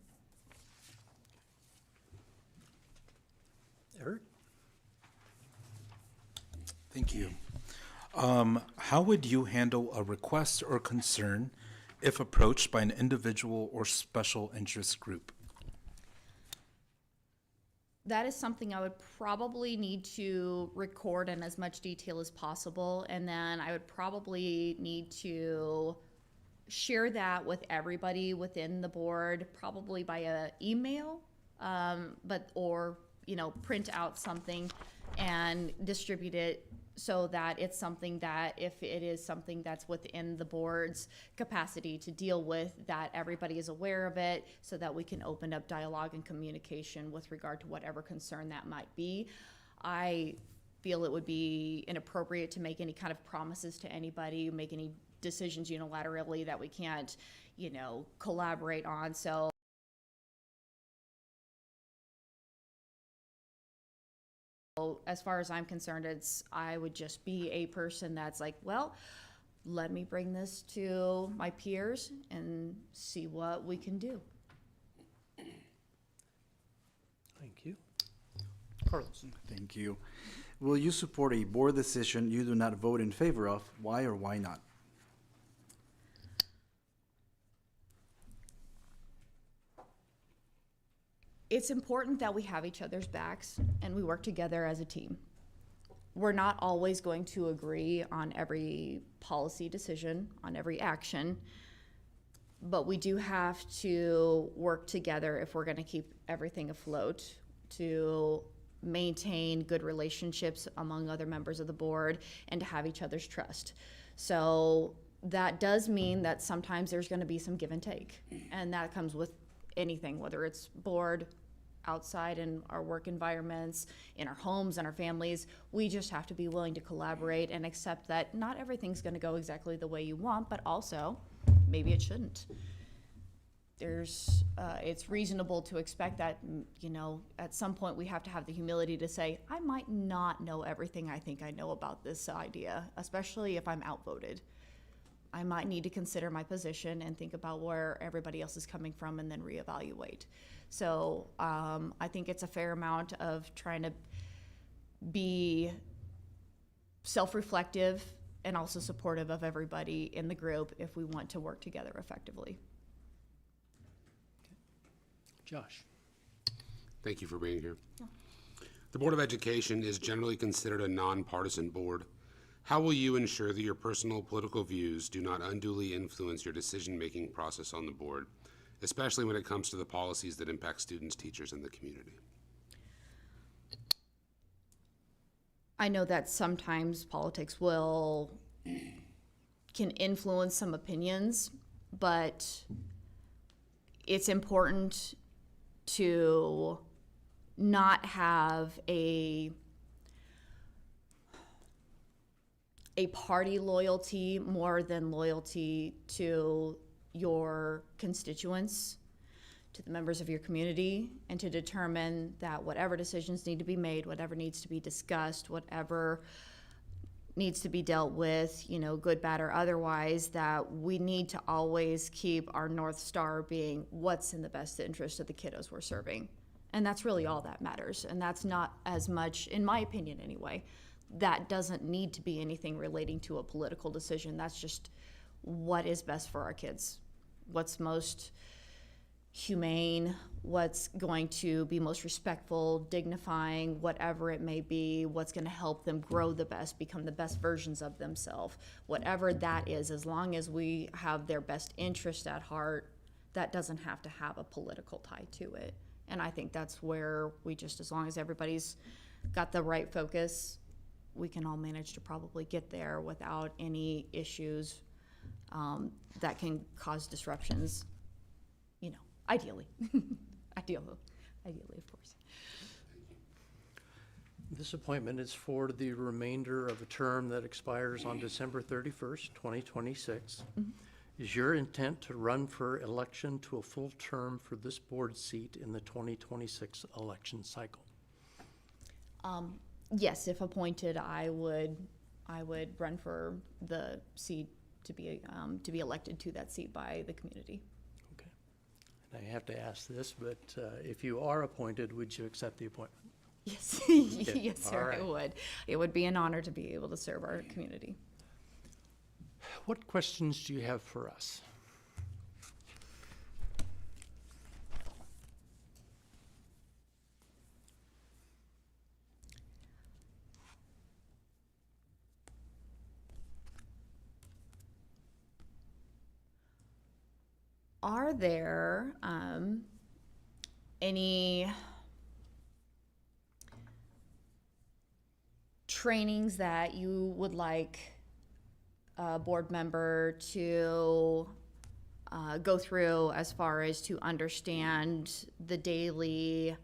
Eric? Thank you. How would you handle a request or concern if approached by an individual or special interest group? That is something I would probably need to record in as much detail as possible, and then I would probably need to share that with everybody within the board, probably via email, or print out something and distribute it so that it's something that if it is something that's within the board's capacity to deal with, that everybody is aware of it so that we can open up dialogue and communication with regard to whatever concern that might be. I feel it would be inappropriate to make any kind of promises to anybody, make any decisions unilaterally that we can't, collaborate on. So as far as I'm concerned, I would just be a person that's like, well, let me bring this to my peers and see what we can do. Thank you. Carlos? Thank you. Will you support a board decision you do not vote in favor of? Why or why not? It's important that we have each other's backs and we work together as a team. We're not always going to agree on every policy decision, on every action, but we do have to work together if we're going to keep everything afloat, to maintain good relationships among other members of the board and to have each other's trust. So that does mean that sometimes there's going to be some give and take, and that comes with anything, whether it's board, outside in our work environments, in our homes and our families. We just have to be willing to collaborate and accept that not everything's going to go exactly the way you want, but also maybe it shouldn't. It's reasonable to expect that, at some point we have to have the humility to say, I might not know everything I think I know about this idea, especially if I'm outvoted. I might need to consider my position and think about where everybody else is coming from and then reevaluate. So I think it's a fair amount of trying to be self-reflective and also supportive of everybody in the group if we want to work together effectively. Josh? Thank you for being here. The Board of Education is generally considered a nonpartisan board. How will you ensure that your personal political views do not unduly influence your decision-making process on the board, especially when it comes to the policies that impact students, teachers, and the community? I know that sometimes politics can influence some opinions, but it's important to not have a party loyalty more than loyalty to your constituents, to the members of your community, and to determine that whatever decisions need to be made, whatever needs to be discussed, whatever needs to be dealt with, good, bad, or otherwise, that we need to always keep our North Star being what's in the best interest of the kiddos we're serving. And that's really all that matters. And that's not as much, in my opinion anyway, that doesn't need to be anything relating to a political decision. That's just what is best for our kids, what's most humane, what's going to be most respectful, dignifying, whatever it may be, what's going to help them grow the best, become the best versions of themselves. Whatever that is, as long as we have their best interest at heart, that doesn't have to have a political tie to it. And I think that's where we just, as long as everybody's got the right focus, we can all manage to probably get there without any issues that can cause disruptions, ideally. Ideally, of course. This appointment is for the remainder of a term that expires on December 31st, 2026. Mm-hmm. Is your intent to run for election to a full term for this board seat in the 2026 election cycle? Yes, if appointed, I would run for the seat to be elected to that seat by the community. Okay. And I have to ask this, but if you are appointed, would you accept the appointment? Yes, Okay. yes, sir, All right. I would. It would be an honor to be able to serve our community. What questions do you have for us? Are there any trainings that you would like a board member to go through as far as to understand the daily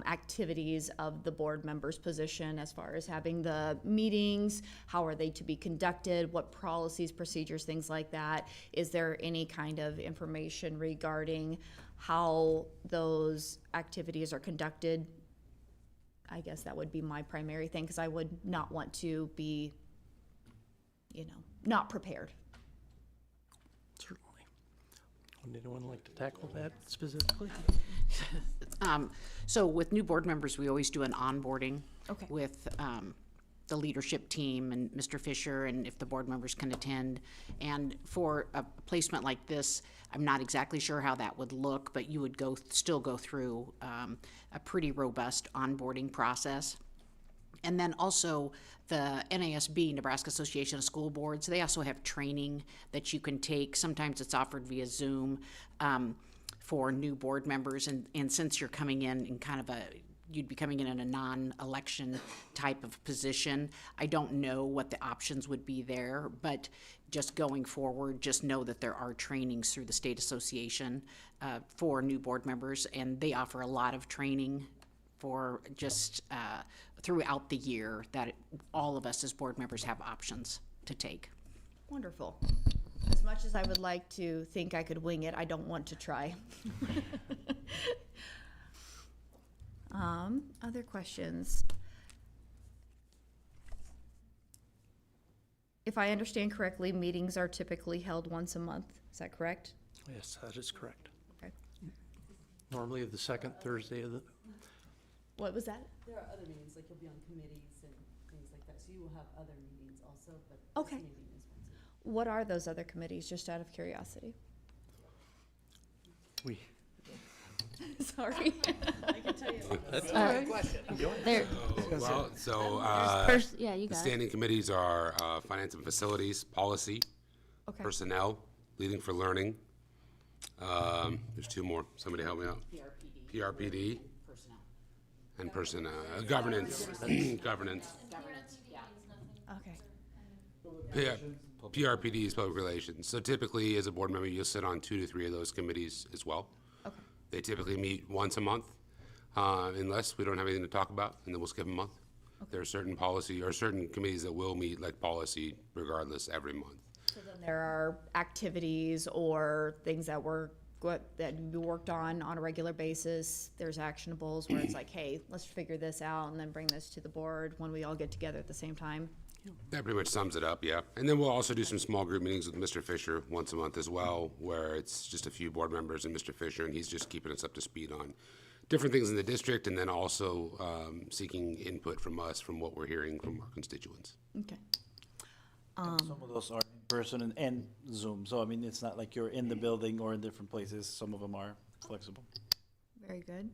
activities of the board member's position, as far as having the meetings, how are they to be conducted, what policies, procedures, things like that. Is there any kind of information regarding how those activities are conducted? I guess that would be my primary thing, because I would not want to be, not prepared. Certainly. Would anyone like to tackle that specifically? So with new board members, we always do an onboarding Okay. with the leadership team and Mr. Fisher, and if the board members can attend. And for a placement like this, I'm not exactly sure how that would look, but you would still go through a pretty robust onboarding process. And then also the NASB, Nebraska Association of School Boards, they also have training that you can take. Sometimes it's offered via Zoom for new board members. And since you're coming in kind of you'd be coming in a non-election type of position, I don't know what the options would be there, but just going forward, just know that there are trainings through the state association for new board members, and they offer a lot of training for just throughout the year that all of us as board members have options to take. Wonderful. As much as I would like to think I could wing it, I don't want to try. Other questions? If I understand correctly, meetings are typically held once a month. Is that correct? Yes, that is correct. Okay. Normally the second Thursday of the, What was that? There are other meetings, like you'll be on committees and things like that, so you will have other meetings also, but Okay. this meeting is once a month. What are those other committees, just out of curiosity? we, Sorry. that's all right. There, yeah, you the got it. standing committees are finance and facilities, policy, Okay. personnel, leading for learning. There's two more. Somebody help me out. PRPD. Personnel. And governance. Governance. Okay. PRPD is public relations. So typically, as a board member, you'll sit on 2 to 3 of those committees as well. Okay. They typically meet once a month, unless we don't have anything to talk about, and then we'll skip a month. There are certain policy or certain committees that will meet, like policy, regardless, every month. So then there are activities or things that you worked on a regular basis. There's actionables where it's like, hey, let's figure this out and then bring this to the board when we all get together at the same time. That pretty much sums it up, yeah. And then we'll also do some small group meetings with Mr. Fisher once a month as well, where it's just a few board members and Mr. Fisher, and he's just keeping us up to speed on different things in the district, and then also seeking input from us from what we're hearing from our constituents. Okay. Some of those are in person and Zoom, so I mean, it's not like you're in the building or in different places. Some of them are flexible. Very good.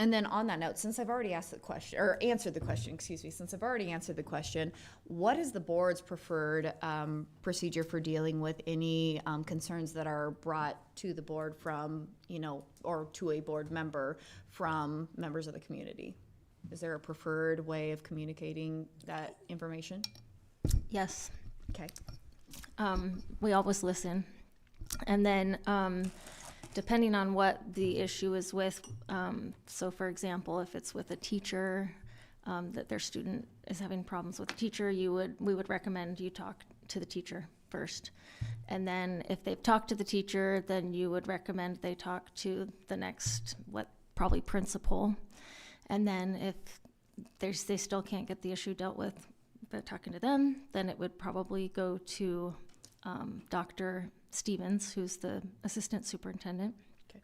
And then on that note, since I've already asked the question, or answered the question, since I've already answered the question, what is the board's preferred procedure for dealing with any concerns that are brought to the board from, or to a board member from members of the community? Is there a preferred way of communicating that information? Yes. Okay. We always listen. And then, depending on what the issue is with, so for example, if it's with a teacher, that their student is having problems with the teacher, we would recommend you talk to the teacher first. And then if they've talked to the teacher, then you would recommend they talk to the next, probably principal. And then if they still can't get the issue dealt with by talking to them, then it would probably go to Dr. Stevens, who's the assistant superintendent. Okay.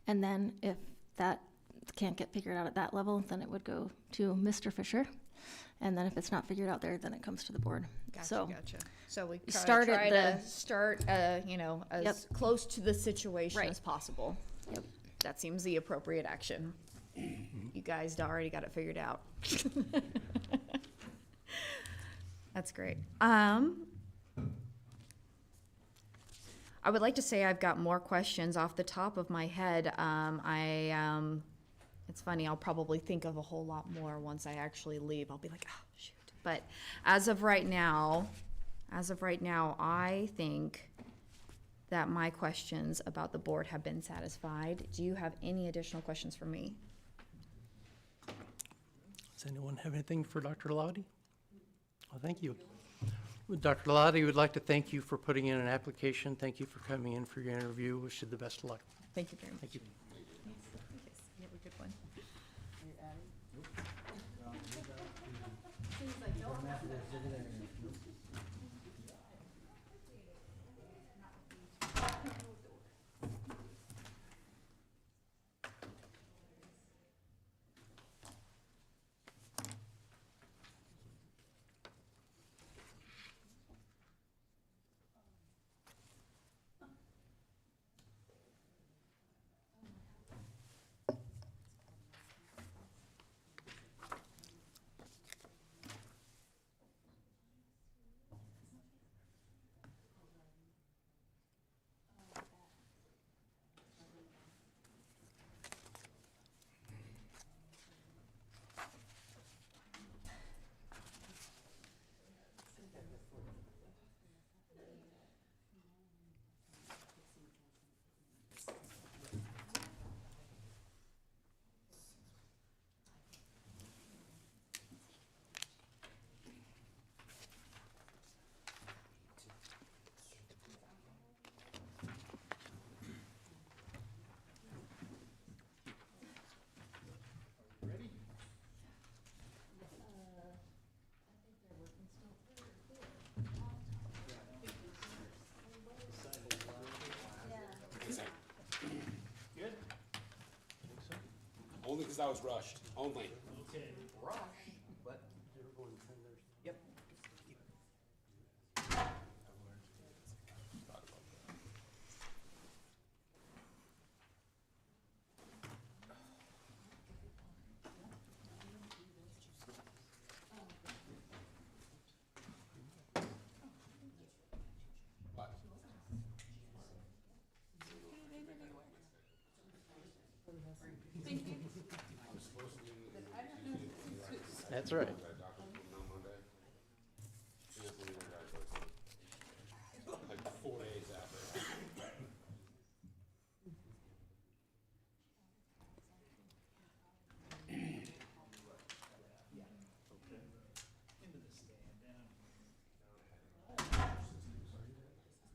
And then if that can't get figured out at that level, then it would go to Mr. Fisher. And then if it's not figured out there, then it comes to the board. Gotcha. So we start try at to start, as close to the situation Right. as possible. Yep. That seems the appropriate action. You guys already got it figured out. That's great. I would like to say I've got more questions off the top of my head. I it's funny, I'll probably think of a whole lot more once I actually leave. I'll be like, oh, shoot. But as of right now, I think that my questions about the board have been satisfied. Do you have any additional questions for me? Does anyone have anything for Dr. Lowdy? Well, thank you. Dr. Lowdy, would like to thank you for putting in an application. Thank you for coming in for your interview. Wish you the best of luck. Thank you very much. Thank you. You have a good one. Only because I was rushed, only. Okay. Yep. That's right. Like 4 days after. Into the stand down.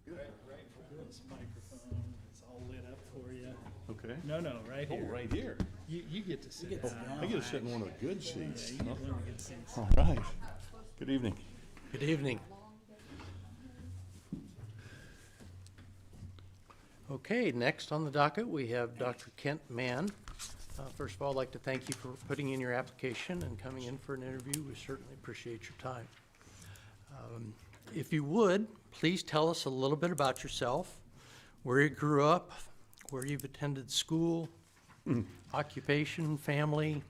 Right for this microphone. It's all lit up for you. Okay. No, right here. Oh, right here. You get to sit down. I get to sit in one of the good seats. Yeah, you get one of the good seats. All right. Good evening. Good evening. Okay, next on the docket, we have Dr. Kent Mann. First of all, I'd like to thank you for putting in your application and coming in for an interview. We certainly appreciate your time. If you would, please tell us a little bit about yourself, where you grew up, where you've attended school, occupation, family,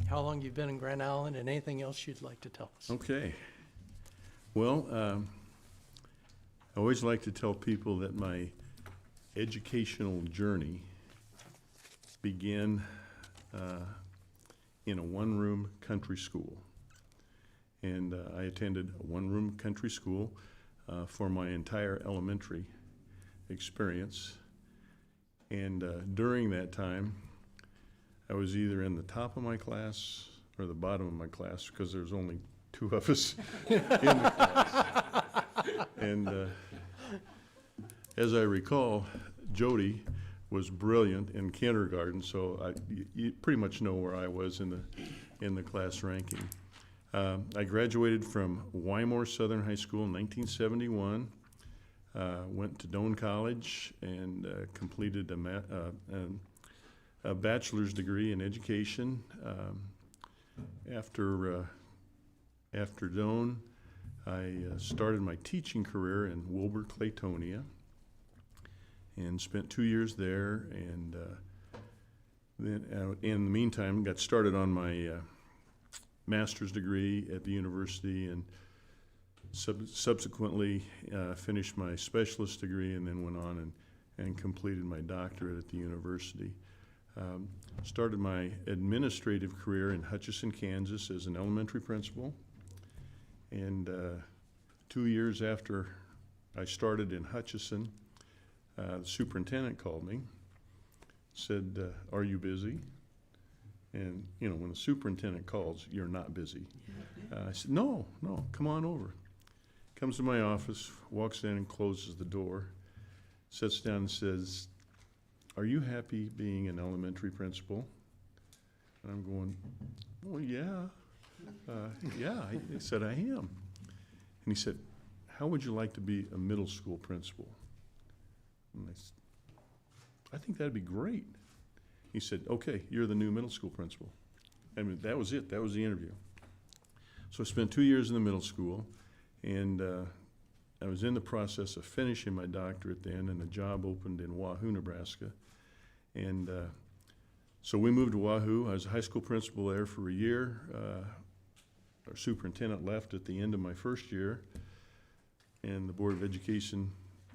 how long you've been in Grand Island, and anything else you'd like to tell us. Okay. Well, I always like to tell people that my educational journey began in a one-room country school. And I attended a one-room country school for my entire elementary experience. And during that time, I was either in the top of my class or the bottom of my class because there's only two of us in the class. And as I recall, Jody was brilliant in kindergarten, so you pretty much know where I was in the class ranking. I graduated from Wymore Southern High School in 1971. Went to Doane College and completed a bachelor's degree in education. After Doane, I started my teaching career in Wilbur, Claytonia, and spent 2 years there. And then, in the meantime, got started on my master's degree at the university, and subsequently finished my specialist degree, and then went on and completed my doctorate at the university. Started my administrative career in Hutchinson, Kansas as an elementary principal. And 2 years after I started in Hutchinson, the superintendent called me, said, are you busy? And, you know, when the superintendent calls, you're not busy. I said, no, come on over. Comes to my office, walks in and closes the door, sits down and says, are you happy being an elementary principal? And I'm going, well, yeah. He said, I am. And he said, how would you like to be a middle school principal? And I said, I think that'd be great. He said, okay, you're the new middle school principal. I mean, that was it. That was the interview. So I spent 2 years in the middle school, and I was in the process of finishing my doctorate then, and a job opened in Wahoo, Nebraska. And so we moved to Wahoo. I was a high school principal there for a year. Our superintendent left at the end of my first year, and the Board of Education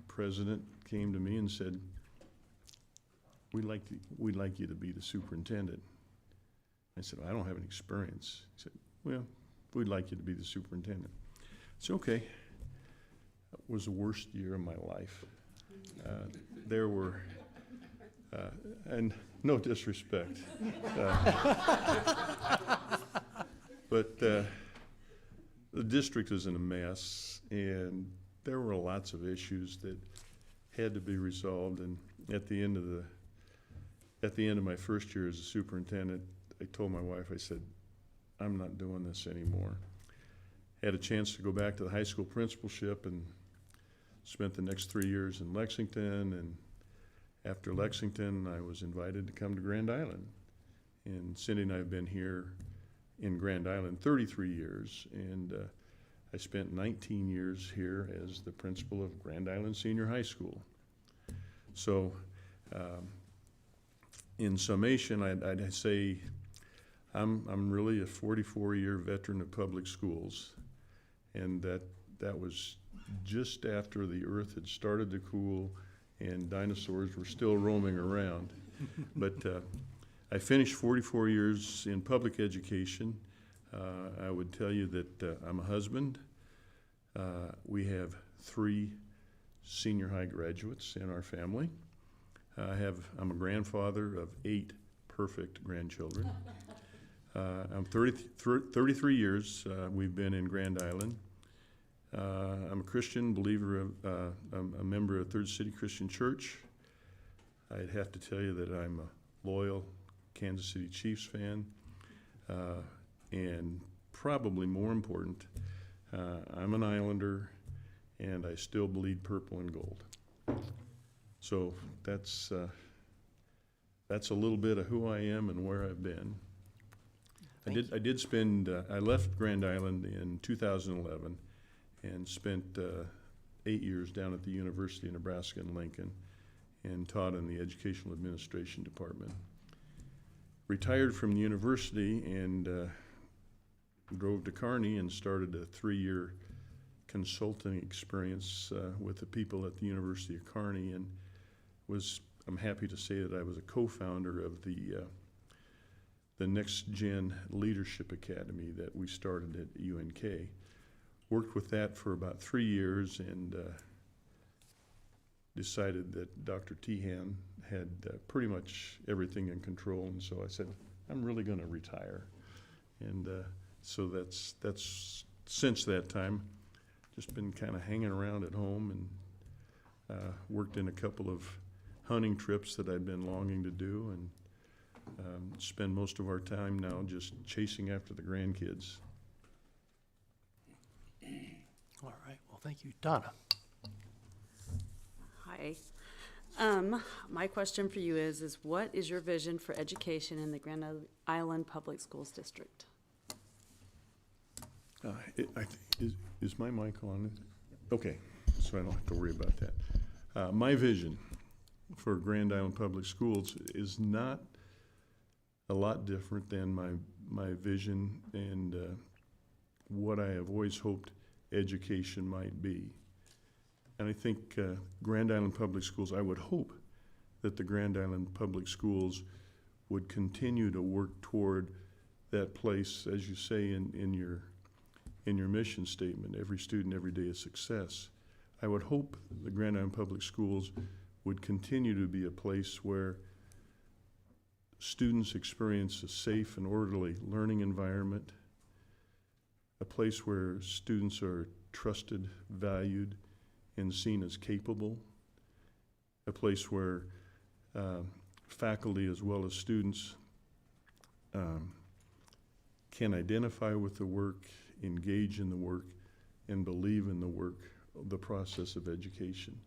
president came to me and said, we'd like you to be the superintendent. I said, I don't have any experience. He said, well, we'd like you to be the superintendent. I said, okay. That was the worst year of my life. There were, and no disrespect, but the district was in a mess, and there were lots of issues that had to be resolved. And at the end of my first year as a superintendent, I told my wife, I said, I'm not doing this anymore. Had a chance to go back to the high school principalship and spent the next 3 years in Lexington. And after Lexington, I was invited to come to Grand Island. And Cindy and I have been here in Grand Island 33 years. And I spent 19 years here as the principal of Grand Island Senior High School. So in summation, I'd say I'm really a 44-year veteran of public schools, and that was just after the earth had started to cool and dinosaurs were still roaming around. But I finished 44 years in public education. I would tell you that I'm a husband. We have 3 senior high graduates in our family. I'm a grandfather of 8 perfect grandchildren. I'm 33 years we've been in Grand Island. I'm a Christian believer, I'm a member of Third City Christian Church. I'd have to tell you that I'm a loyal Kansas City Chiefs fan. And probably more important, I'm an Islander, and I still bleed purple and gold. So that's a little bit of who I am and where I've been. I left Grand Island in 2011 and spent 8 years down at the University of Nebraska in Lincoln and taught in the Educational Administration Department. Retired from the university and drove to Kearney and started a 3-year consulting experience with the people at the University of Kearney, and I'm happy to say that I was a co-founder of the Next Gen Leadership Academy that we started at UNK. Worked with that for about 3 years and decided that Dr. Tehan had pretty much everything in control, and so I said, I'm really going to retire. And so that's since that time, just been kind of hanging around at home and worked in a couple of hunting trips that I'd been longing to do, and spend most of our time now just chasing after the grandkids. All right, well, thank you. Donna? Hi. My question for you is what is your vision for education in the Grand Island Public Schools District? Is my mic on? Okay, so I don't have to worry about that. My vision for Grand Island Public Schools is not a lot different than my vision and what I have always hoped education might be. And I think Grand Island Public Schools, I would hope that the Grand Island Public Schools would continue to work toward that place, as you say in your mission statement, every student, every day is success. I would hope the Grand Island Public Schools would continue to be a place where students experience a safe and orderly learning environment, a place where students are trusted, valued, and seen as capable, a place where faculty as well as students can identify with the work, engage in the work, and believe in the work, the process of education.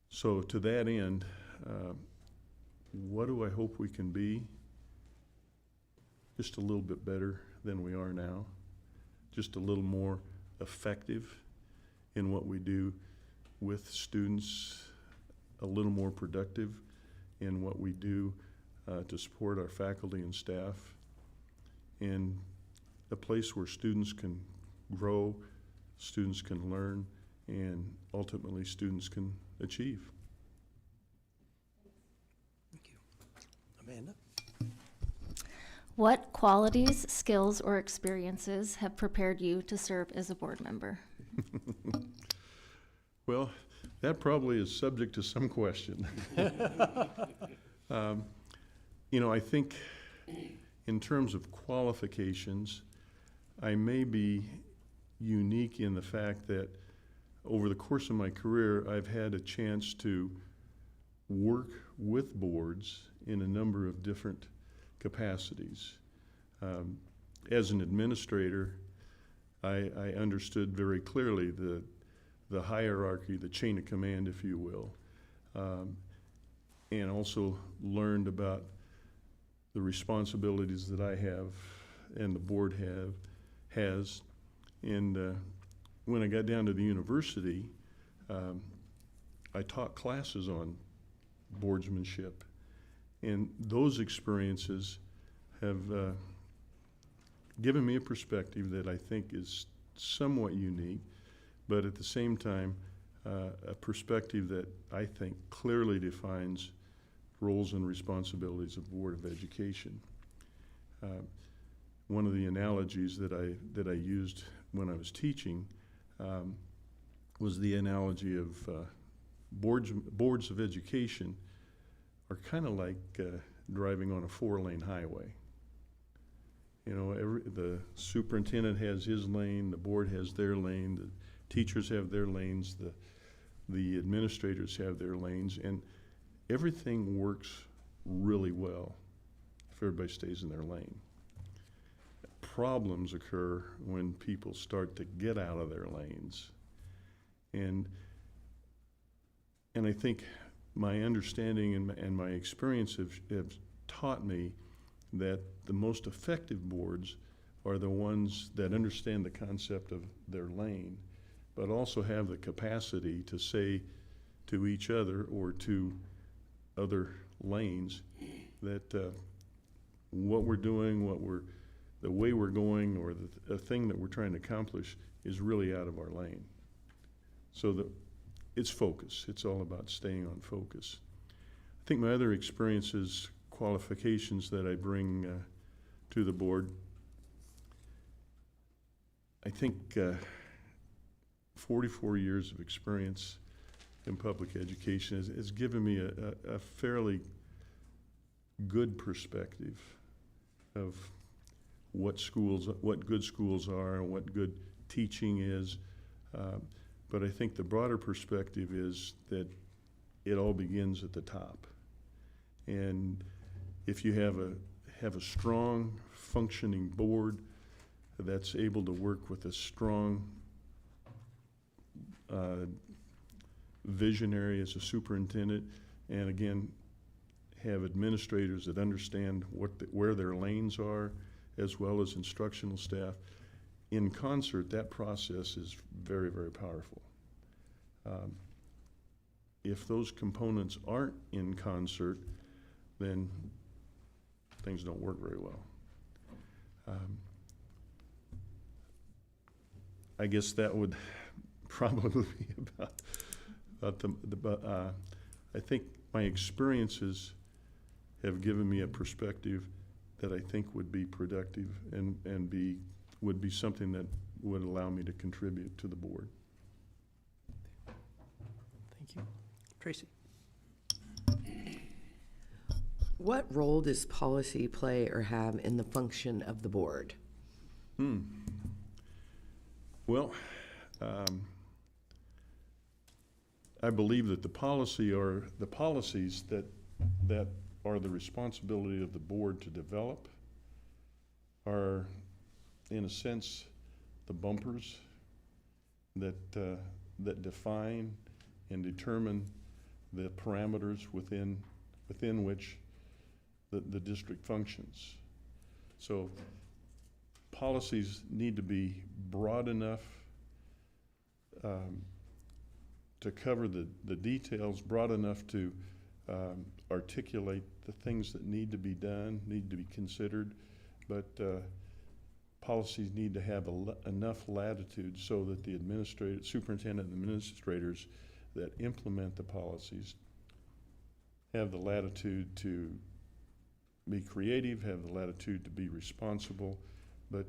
So to that end, what do I hope we can be? Just a little bit better than we are now, just a little more effective in what we do with students, a little more productive in what we do to support our faculty and staff, and a place where students can grow, students can learn, and ultimately students can achieve. Thank you. Amanda? What qualities, skills, or experiences have prepared you to serve as a board member? Well, that probably is subject to some question. You know, I think in terms of qualifications, I may be unique in the fact that over the course of my career, I've had a chance to work with boards in a number of different capacities. As an administrator, I understood very clearly the hierarchy, the chain of command, if you will, and also learned about the responsibilities that I have and the board has. And when I got down to the university, I taught classes on boardsmanship. And those experiences have given me a perspective that I think is somewhat unique, but at the same time, a perspective that I think clearly defines roles and responsibilities of Board of Education. One of the analogies that I used when I was teaching was the analogy of boards of education are kind of like driving on a 4-lane highway. You know, the superintendent has his lane, the board has their lane, the teachers have their lanes, the administrators have their lanes, and everything works really well if everybody stays in their lane. Problems occur when people start to get out of their lanes. And I think my understanding and my experience have taught me that the most effective boards are the ones that understand the concept of their lane, but also have the capacity to say to each other or to other lanes that what we're doing, the way we're going, or the thing that we're trying to accomplish is really out of our lane. So it's focus. It's all about staying on focus. I think my other experiences, qualifications that I bring to the board, I think 44 years of experience in public education has given me a fairly good perspective of what good schools are and what good teaching is. But I think the broader perspective is that it all begins at the top. And if you have a strong, functioning board that's able to work with a strong visionary as a superintendent, and again, have administrators that understand where their lanes are, as well as instructional staff, in concert, that process is very, very powerful. If those components aren't in concert, then things don't work very well. I guess that would probably be about I think my experiences have given me a perspective that I think would be productive and would be something that would allow me to contribute to the board. Thank you. Tracy? What role does policy play or have in the function of the board? Well, I believe that the policies that are the responsibility of the board to develop are, in a sense, the bumpers that define and determine the parameters within which the district functions. So policies need to be broad enough to cover the details, broad enough to articulate the things that need to be done, need to be considered, but policies need to have enough latitude so that the superintendent and administrators that implement the policies have the latitude to be creative, have the latitude to be responsible, but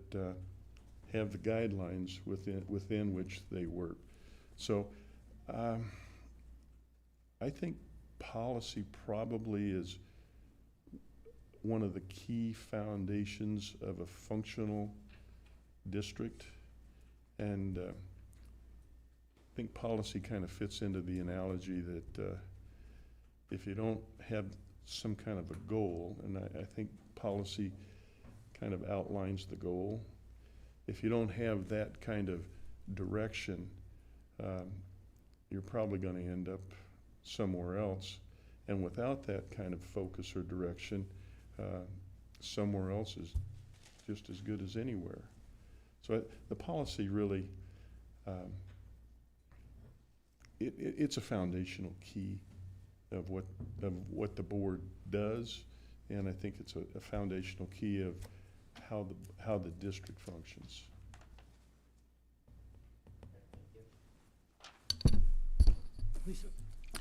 have the guidelines within which they work. So I think policy probably is one of the key foundations of a functional district, and I think policy kind of fits into the analogy that if you don't have some kind of a goal, and I think policy kind of outlines the goal, if you don't have that kind of direction, you're probably going to end up somewhere else. And without that kind of focus or direction, somewhere else is just as good as anywhere. So the policy really, it's a foundational key of what the board does, and I think it's a foundational key of how the district functions.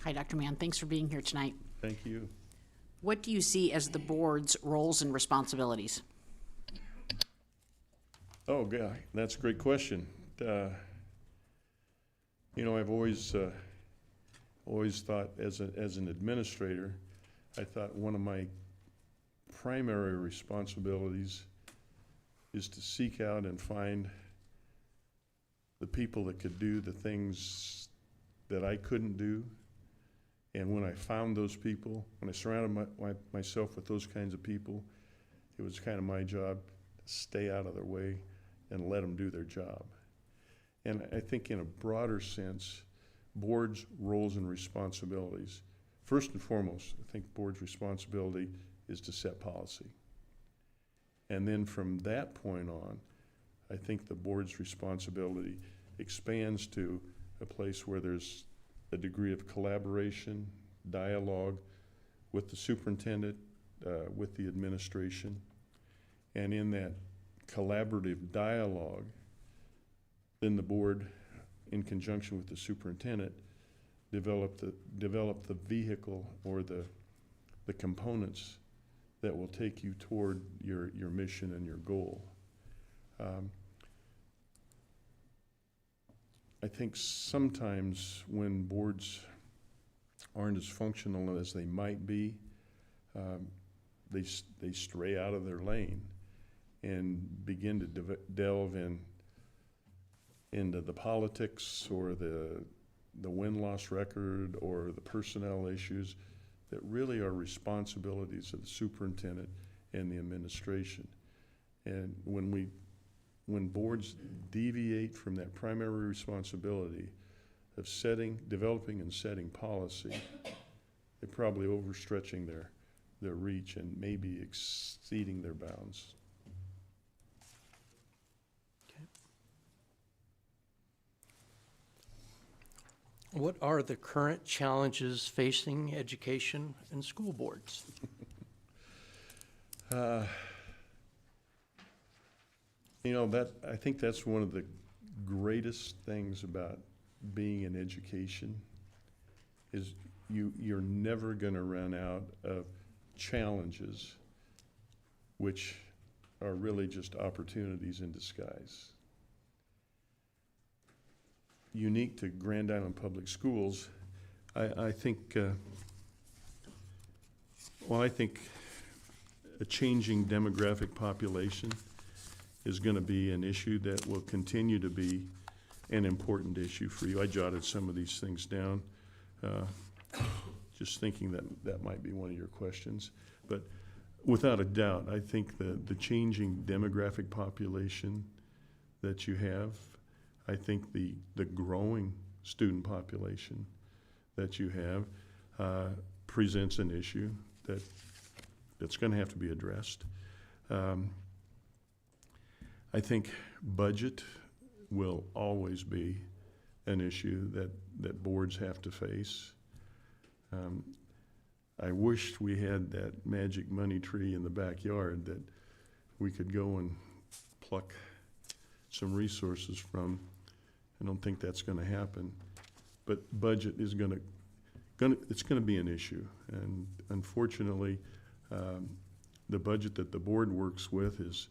Hi, Dr. Mann. Thanks for being here tonight. Thank you. What do you see as the board's roles and responsibilities? Oh, God, that's a great question. You know, I've always thought as an administrator, I thought one of my primary responsibilities is to seek out and find the people that could do the things that I couldn't do. And when I found those people, when I surrounded myself with those kinds of people, it was kind of my job to stay out of their way and let them do their job. And I think in a broader sense, boards' roles and responsibilities, first and foremost, I think board's responsibility is to set policy. And then from that point on, I think the board's responsibility expands to a place where there's a degree of collaboration, dialogue with the superintendent, with the administration. And in that collaborative dialogue, then the board, in conjunction with the superintendent, develop the vehicle or the components that will take you toward your mission and your goal. I think sometimes when boards aren't as functional as they might be, they stray out of their lane and begin to delve into the politics or the win-loss record or the personnel issues that really are responsibilities of the superintendent and the administration. And when boards deviate from that primary responsibility of developing and setting policy, they're probably overstretching their reach and maybe exceeding their bounds. What are the current challenges facing education and school boards? You know, I think that's one of the greatest things about being in education is you're never gonna run out of challenges, which are really just opportunities in disguise. Unique to Grand Island Public Schools, I think, I think a changing demographic population is gonna be an issue that will continue to be an important issue for you. I jotted some of these things down, just thinking that that might be one of your questions. But without a doubt, I think the changing demographic population that you have, I think the growing student population that you have presents an issue that's going to have to be addressed. I think budget will always be an issue that boards have to face. I wished we had that magic money tree in the backyard that we could go and pluck some resources from. I don't think that's going to happen, but budget is it's going to be an issue, and unfortunately, the budget that the board works with is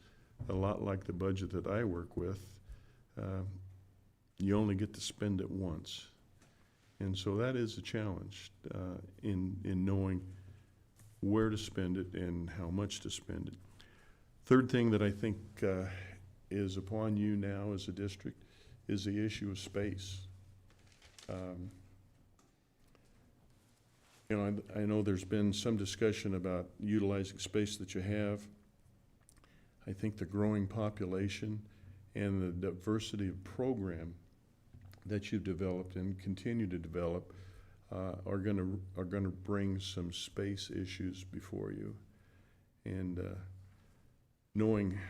a lot like the budget that I work with. You only get to spend it once, and so that is a challenge in knowing where to spend it and how much to spend it. Third thing that I think is upon you now as a district is the issue of space. You know, I know there's been some discussion about utilizing space that you have. I think the growing population and the diversity of program that you've developed and continue to develop are gonna bring some space issues before you. And knowing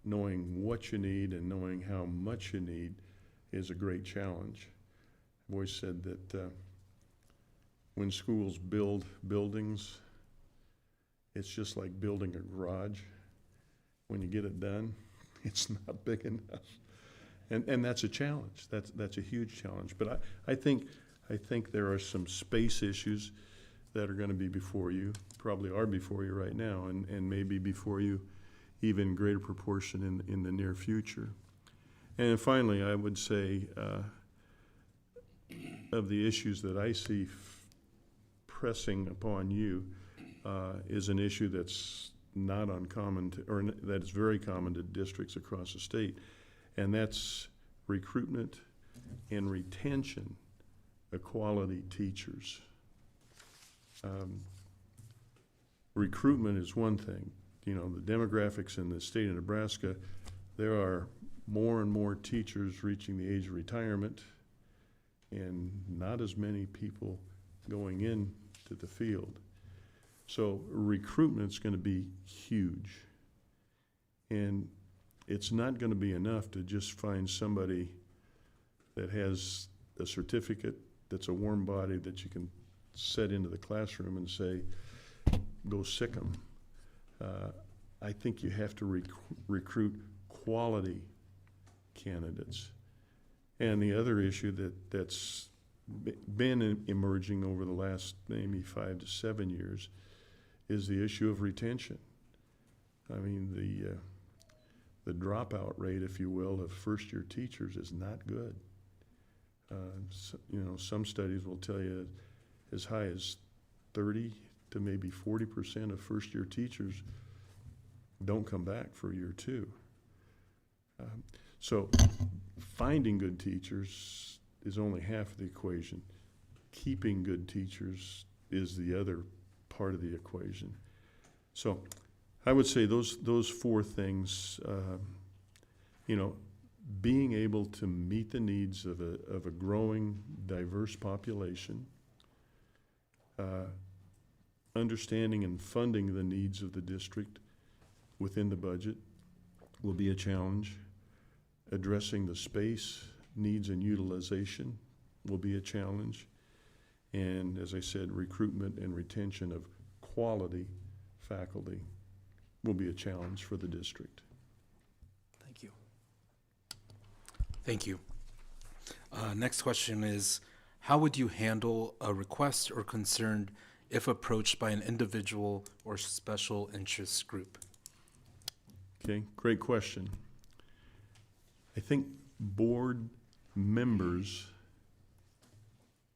what you need and knowing how much you need is a great challenge. I've always said that when schools build buildings, it's just like building a garage. When you get it done, it's not big enough. And that's a challenge. That's a huge challenge. But I think there are some space issues that are going to be before you, probably are before you right now, and maybe before you even greater proportion in the near future. And finally, I would say of the issues that I see pressing upon you is an issue that's not uncommon or that is very common to districts across the state, and that's recruitment and retention of quality teachers. Recruitment is one thing. You know, the demographics in the state of Nebraska, there are more and more teachers reaching the age of retirement and not as many people going into the field. So recruitment's going to be huge. And it's not going to be enough to just find somebody that has a certificate that's a warm body that you can set into the classroom and say, go sick 'em. I think you have to recruit quality candidates. And the other issue that's been emerging over the last maybe 5 to 7 years is the issue of retention. I mean, the dropout rate, if you will, of first-year teachers is not good. You know, some studies will tell you as high as 30 to maybe 40% of first-year teachers don't come back for year 2. So finding good teachers is only half of the equation. Keeping good teachers is the other part of the equation. So I would say those 4 things, you know, being able to meet the needs of a growing, diverse population, understanding and funding the needs of the district within the budget will be a challenge. Addressing the space needs and utilization will be a challenge. And as I said, recruitment and retention of quality faculty will be a challenge for the district. Thank you. Thank you. Next question is, how would you handle a request or concern if approached by an individual or special interest group? Okay, great question. I think board members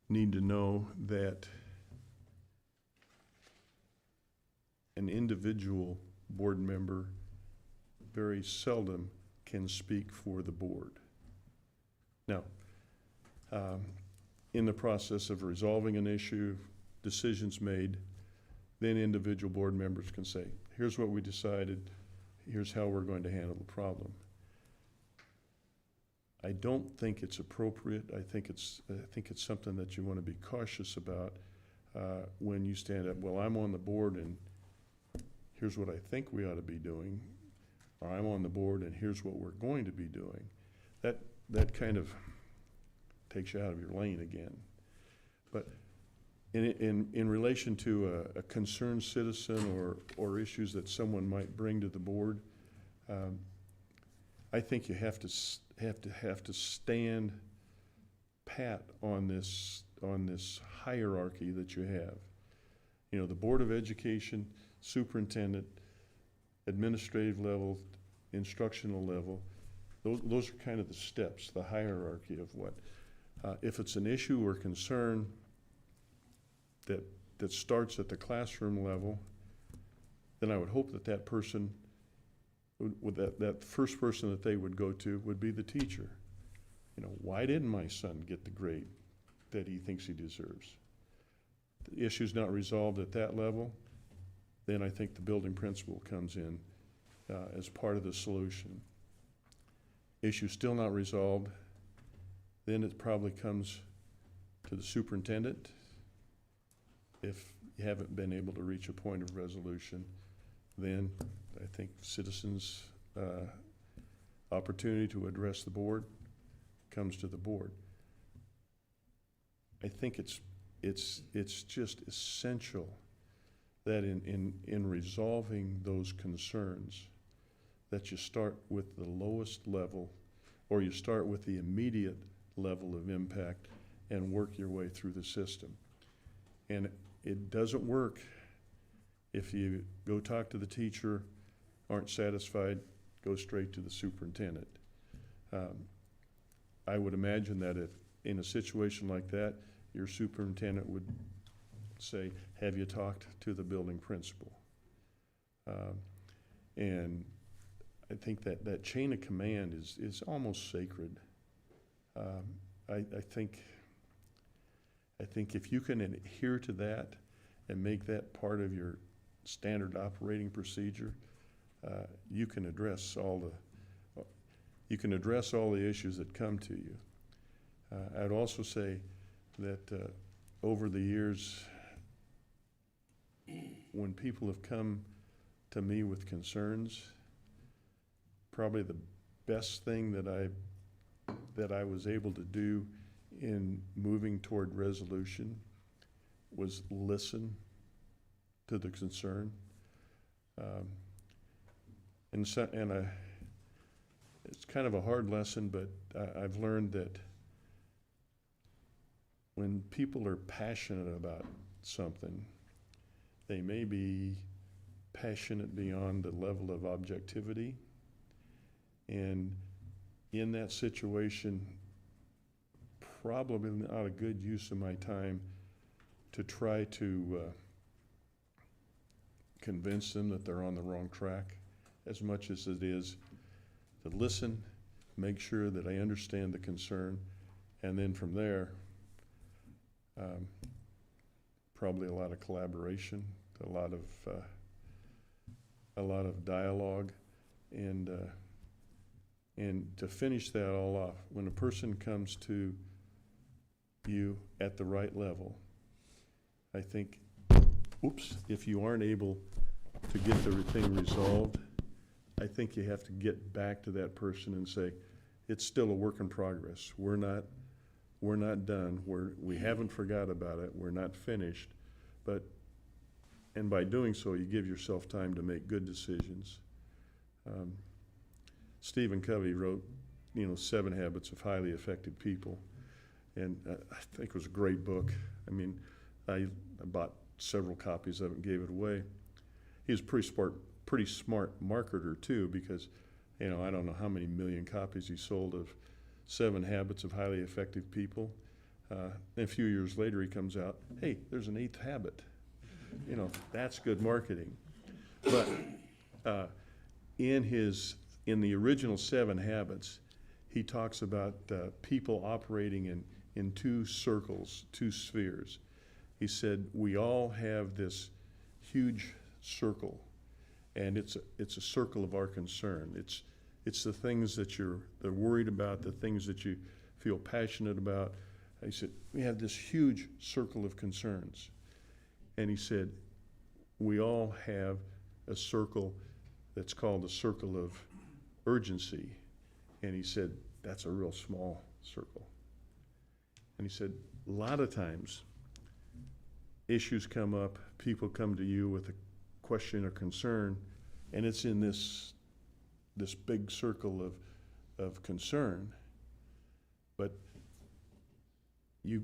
need to know that an individual board member very seldom can speak for the board. Now, in the process of resolving an issue, decisions made, then individual board members can say, here's what we decided, here's how we're going to handle the problem. I don't think it's appropriate. I think it's something that you want to be cautious about when you stand up. Well, I'm on the board, and here's what I think we ought to be doing, or I'm on the board, and here's what we're going to be doing. That kind of takes you out of your lane again. But in relation to a concerned citizen or issues that someone might bring to the board, I think you have to stand pat on this hierarchy that you have. You know, the Board of Education, superintendent, administrative level, instructional level, those are kind of the steps, the hierarchy of what. If it's an issue or concern that starts at the classroom level, then I would hope that person, that first person that they would go to would be the teacher. You know, why didn't my son get the grade that he thinks he deserves? The issue's not resolved at that level, then I think the building principal comes in as part of the solution. Issue still not resolved, then it probably comes to the superintendent if you haven't been able to reach a point of resolution. Then I think citizens' opportunity to address the board comes to the board. I think it's just essential that in resolving those concerns, that you start with the lowest level, or you start with the immediate level of impact and work your way through the system. And it doesn't work if you go talk to the teacher, aren't satisfied, go straight to the superintendent. I would imagine that if in a situation like that, your superintendent would say, have you talked to the building principal? And I think that chain of command is almost sacred. I think if you can adhere to that and make that part of your standard operating procedure, you can address all the issues that come to you. I'd also say that over the years, when people have come to me with concerns, probably the best thing that I was able to do in moving toward resolution was listen to the concern. It's kind of a hard lesson, but I've learned that when people are passionate about something, they may be passionate beyond the level of objectivity. And in that situation, probably not a good use of my time to try to convince them that they're on the wrong track, as much as it is to listen, make sure that I understand the concern, and then from there, probably a lot of collaboration, a lot of dialogue, and to finish that all off, when a person comes to you at the right level, I think, if you aren't able to get the thing resolved, I think you have to get back to that person and say, it's still a work in progress. We're not done. We haven't forgot about it. We're not finished. And by doing so, you give yourself time to make good decisions. Stephen Covey wrote, 7 Habits of Highly Effective People. And I think it was a great book. I mean, I bought several copies of it and gave it away. He was pretty smart marketer too, because, you know, I don't know how many million copies he sold of 7 Habits of Highly Effective People. And a few years later, he comes out, hey, there's an 8th habit. You know, that's good marketing. But in the original 7 Habits, he talks about people operating in 2 circles, 2 spheres. He said, we all have this huge circle, and it's a circle of our concern. It's the things that they're worried about, the things that you feel passionate about. He said, we have this huge circle of concerns. And he said, we all have a circle that's called the circle of urgency. And he said, that's a real small circle. And he said, a lot of times, issues come up, people come to you with a question or concern, and it's in this big circle of concern. But you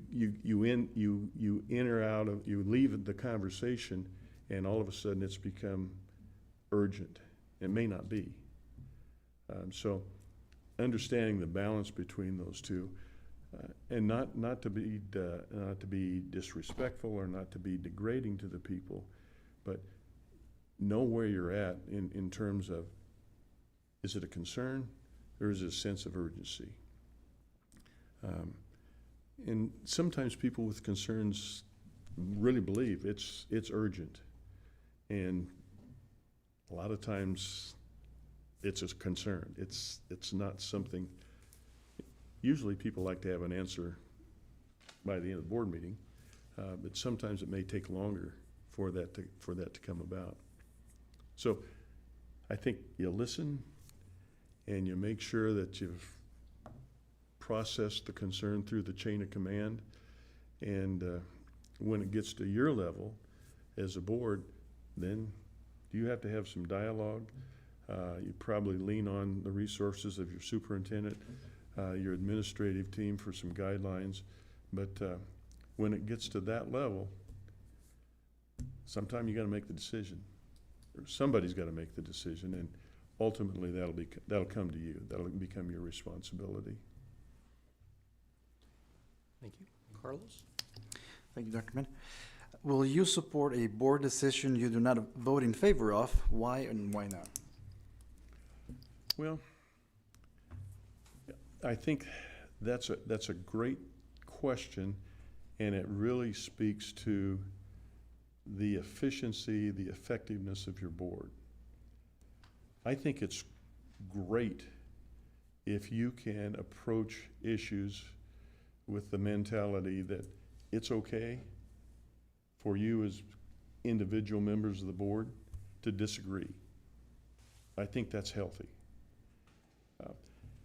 leave the conversation, and all of a sudden it's become urgent. It may not be. So understanding the balance between those two, and not to be disrespectful or not to be degrading to the people, but know where you're at in terms of, is it a concern or is it a sense of urgency? And sometimes people with concerns really believe it's urgent, and a lot of times it's a concern. It's not something. Usually people like to have an answer by the end of the board meeting, but sometimes it may take longer for that to come about. So I think you listen and you make sure that you've processed the concern through the chain of command, and when it gets to your level as a board, then you have to have some dialogue. You probably lean on the resources of your superintendent, your administrative team for some guidelines. But when it gets to that level, sometime you got to make the decision, or somebody's got to make the decision, and ultimately that'll come to you. That'll become your responsibility. Thank you. Carlos? Thank you, Dr. Mann. Will you support a board decision you do not vote in favor of? Why and why not? Well, I think that's a great question, and it really speaks to the efficiency, the effectiveness of your board. I think it's great if you can approach issues with the mentality that it's okay for you as individual members of the board to disagree. I think that's healthy.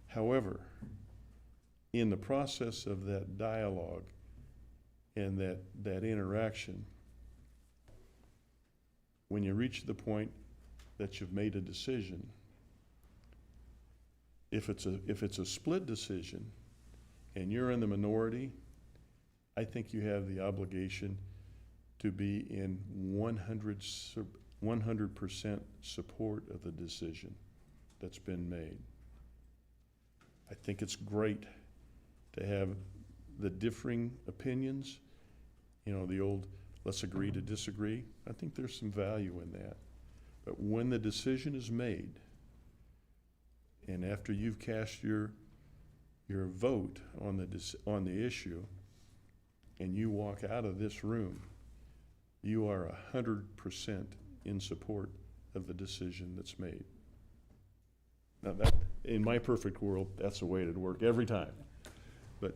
However, in the process of that dialogue and that interaction, when you reach the point that you've made a decision, if it's a split decision and you're in the minority, I think you have the obligation to be in 100% support of the decision that's been made. I think it's great to have the differing opinions, the old let's agree to disagree. I think there's some value in that. But when the decision is made, and after you've cast your vote on the issue, and you walk out of this room, you are 100% in support of the decision that's made. Now that, in my perfect world, that's the way it'd work every time. But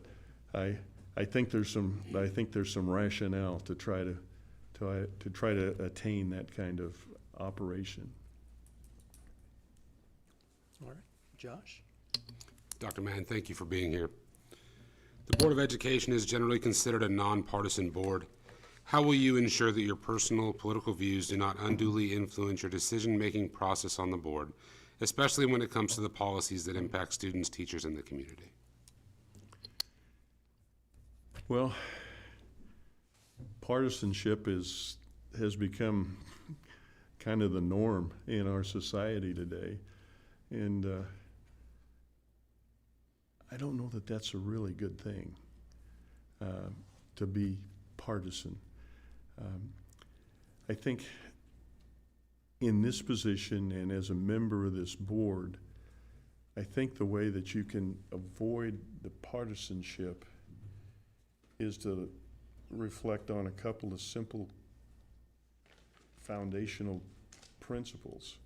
I think there's some rationale to try to attain that kind of operation. All right, Josh? Dr. Mann, thank you for being here. The Board of Education is generally considered a nonpartisan board. How will you ensure that your personal political views do not unduly influence your decision-making process on the board, especially when it comes to the policies that impact students, teachers, and the community? Well, partisanship has become kind of the norm in our society today. And I don't know that that's a really good thing, to be partisan. I think in this position and as a member of this board, I think the way that you can avoid the partisanship is to reflect on a couple of simple foundational principles.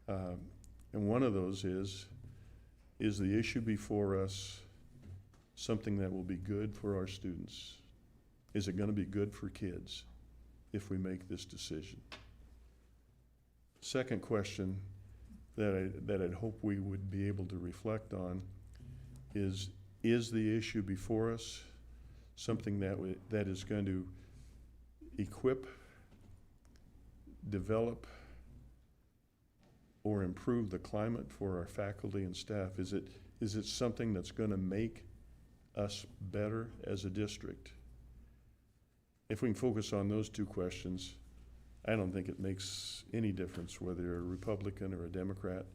And one of those is the issue before us something that will be good for our students? Is it going to be good for kids if we make this decision? Second question that I'd hope we would be able to reflect on is the issue before us something that is going to equip, develop, or improve the climate for our faculty and staff? Is it something that's going to make us better as a district? If we can focus on those two questions, I don't think it makes any difference whether you're a Republican or a Democrat.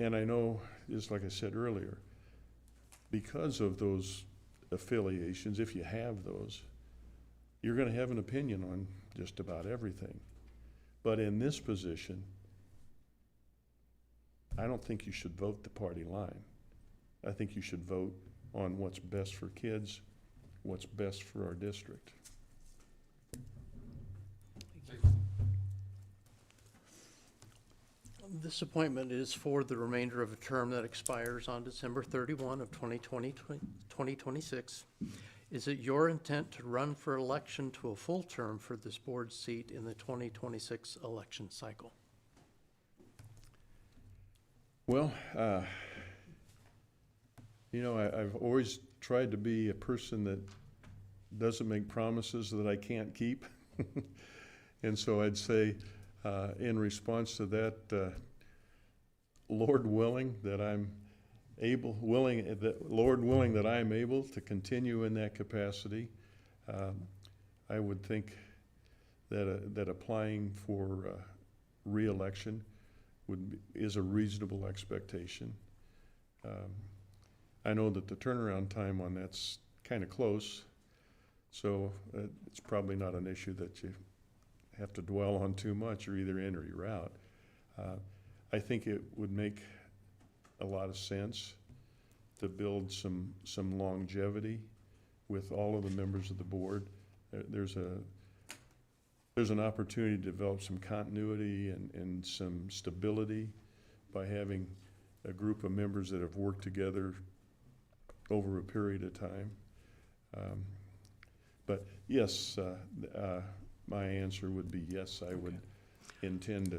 And I know, just like I said earlier, because of those affiliations, if you have those, you're going to have an opinion on just about everything. But in this position, I don't think you should vote the party line. I think you should vote on what's best for kids, what's best for our district. This appointment is for the remainder of a term that expires on December 31 of 2026. Is it your intent to run for election to a full term for this board seat in the 2026 election cycle? Well, I've always tried to be a person that doesn't make promises that I can't keep. And so I'd say, in response to that, Lord willing that I'm able to continue in that capacity, I would think that applying for re-election is a reasonable expectation. I know that the turnaround time on that's kind of close, so it's probably not an issue that you have to dwell on too much. You're either in or you're out. I think it would make a lot of sense to build some longevity with all of the members of the board. There's an opportunity to develop some continuity and some stability by having a group of members that have worked together over a period of time. But yes, my answer would be yes, I would intend to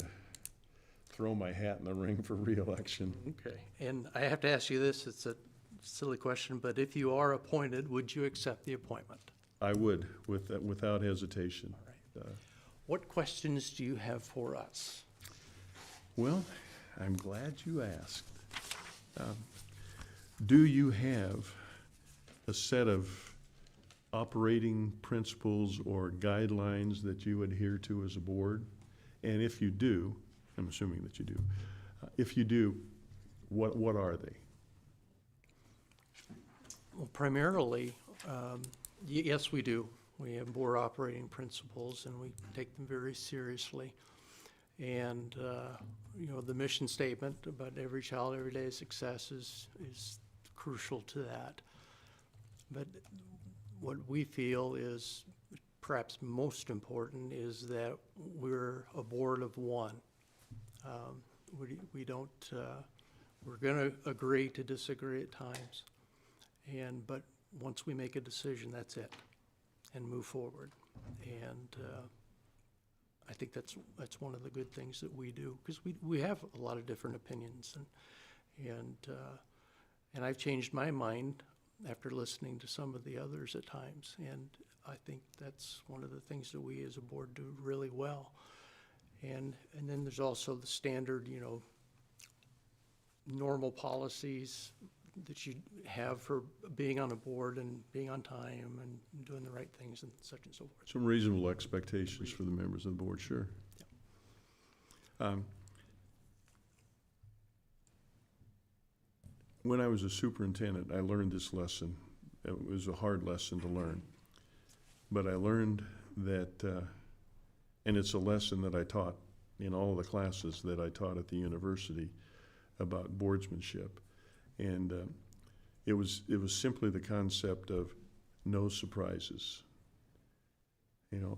throw my hat in the ring for re-election. Okay, and I have to ask you this, it's a silly question, but if you are appointed, would you accept the appointment? I would, without hesitation. All right. What questions do you have for us? Well, I'm glad you asked. Do you have a set of operating principles or guidelines that you adhere to as a board? And if you do, I'm assuming that you do, if you do, what are they? Well, primarily, yes, we do. We have board operating principles, and we take them very seriously. And, the mission statement about every child, every day success is crucial to that. But what we feel is perhaps most important is that we're a board of one. We don't, we're going to agree to disagree at times. But once we make a decision, that's it, and move forward. And I think that's one of the good things that we do, because we have a lot of different opinions, and I've changed my mind after listening to some of the others at times, and I think that's one of the things that we as a board do really well. And then there's also the standard, normal policies, that you have for being on a board and being on time and doing the right things and such and so forth. Some reasonable expectations for the members of the board, sure. When I was a superintendent, I learned this lesson. It was a hard lesson to learn. But I learned that, and it's a lesson that I taught in all the classes that I taught at the university about boardsmanship. And it was simply the concept of no surprises. You know,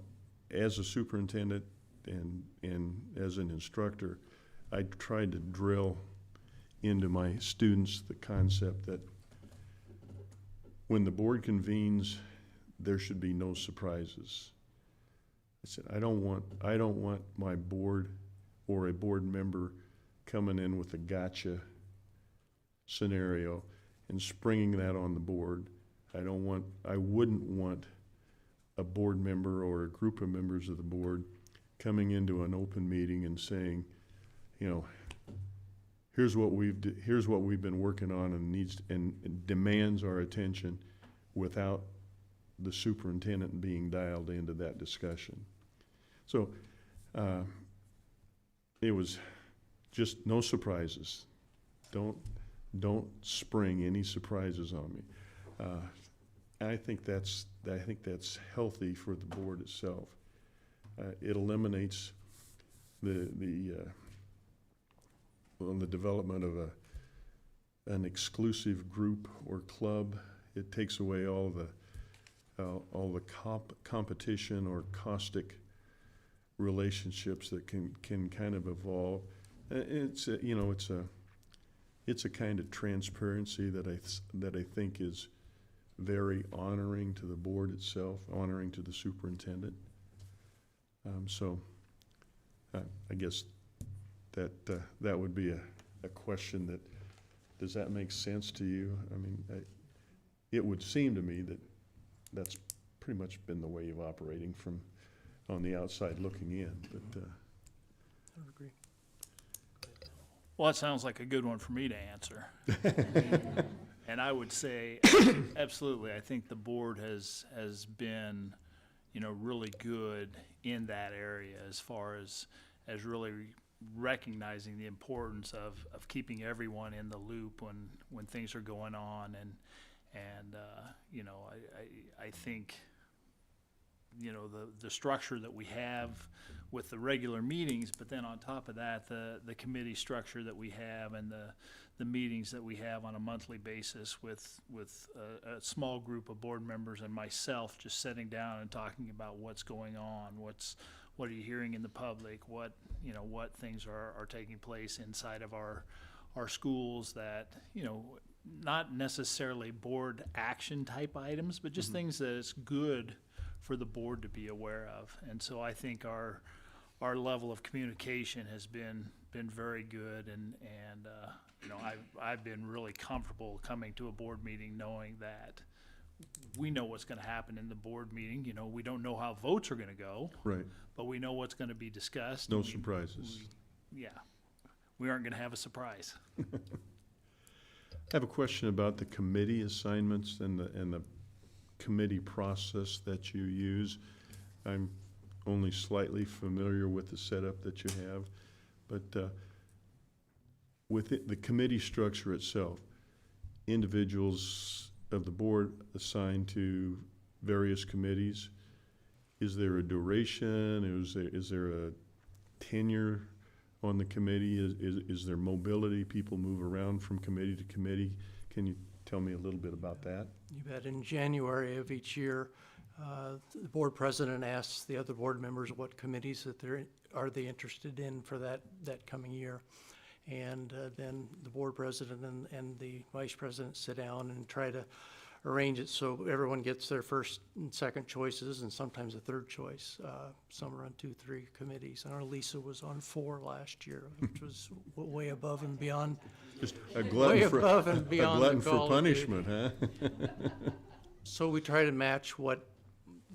as a superintendent and as an instructor, I tried to drill into my students the concept that when the board convenes, there should be no surprises. I said, I don't want my board or a board member coming in with a gotcha scenario and springing that on the board. I wouldn't want a board member or a group of members of the board coming into an open meeting and saying, you know, here's what we've been working on and demands our attention without the superintendent being dialed into that discussion. So it was just no surprises. Don't spring any surprises on me. I think that's healthy for the board itself. It eliminates the development of an exclusive group or club. It takes away all the competition or caustic relationships that can kind of evolve. It's a kind of transparency that I think is very honoring to the board itself, honoring to the superintendent. I guess that would be a question that, does that make sense to you? I mean, it would seem to me that that's pretty much been the way of operating from on the outside looking in, but I would agree. Well, that sounds like a good one for me to answer. And I would say, absolutely, I think the board has been, really good in that area as far as really recognizing the importance of keeping everyone in the loop when things are going on. And I think, the structure that we have with the regular meetings, but then on top of that, the committee structure that we have and the meetings that we have on a monthly basis with a small group of board members and myself just sitting down and talking about what's going on, what are you hearing in the public, what things are taking place inside of our schools that, not necessarily board action type items, but just things that it's good for the board to be aware of. And so I think our level of communication has been very good, and I've been really comfortable coming to a board meeting knowing that we know what's going to happen in the board meeting. We don't know how votes are going to go, right. But we know what's going to be discussed. No surprises. We aren't going to have a surprise. I have a question about the committee assignments and the committee process that you use. I'm only slightly familiar with the setup that you have, but with the committee structure itself, individuals of the board assigned to various committees, is there a duration? Is there a tenure on the committee? Is there mobility? People move around from committee to committee. Can you tell me a little bit about that? You bet. In January of each year, the board president asks the other board members what committees that are they interested in for that coming year. And then the board president and the vice president sit down and try to arrange it so everyone gets their first and second choices and sometimes a third choice. Some are on 2, 3 committees. I know Lisa was on 4 last year, which was way above and beyond. Just a glutton for, above and beyond a glutton the for call of punishment, duty. huh? So we try to match what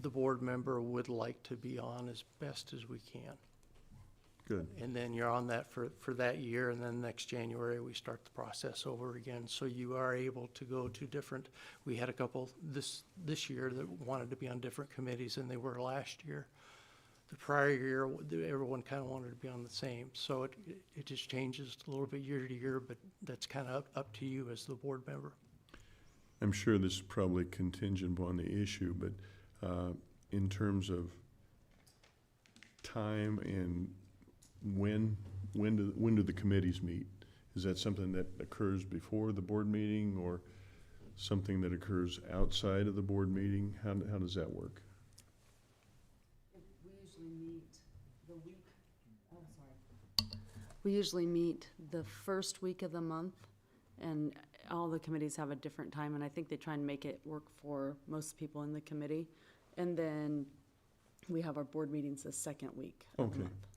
the board member would like to be on as best as we can. Good. And then you're on that for that year, and then next January, we start the process over again. So you are able to go to different, we had a couple this year that wanted to be on different committees than they were last year. The prior year, everyone kind of wanted to be on the same. So it just changes a little bit year to year, but that's kind of up to you as the board member. I'm sure this is probably contingent upon the issue, but in terms of time and when do the committees meet? Is that something that occurs before the board meeting or something that occurs outside of the board meeting? How does that work? We usually meet the week, we usually meet the first week of the month, and all the committees have a different time, and I think they try and make it work for most people in the committee. And then we have our board meetings the second week of the Okay. month.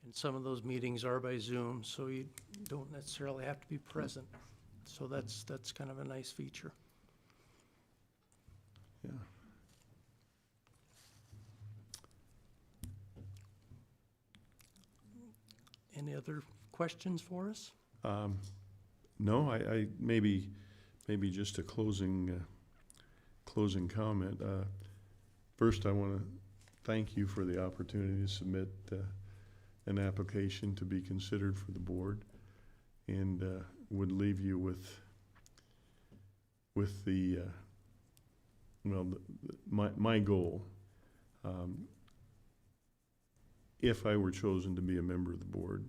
And some of those meetings are by Zoom, so you don't necessarily have to be present. So that's kind of a nice feature. Yeah. Any other questions for us? No, I maybe just a closing comment. First, I want to thank you for the opportunity to submit an application to be considered for the board, and would leave you with the my goal. If I were chosen to be a member of the board,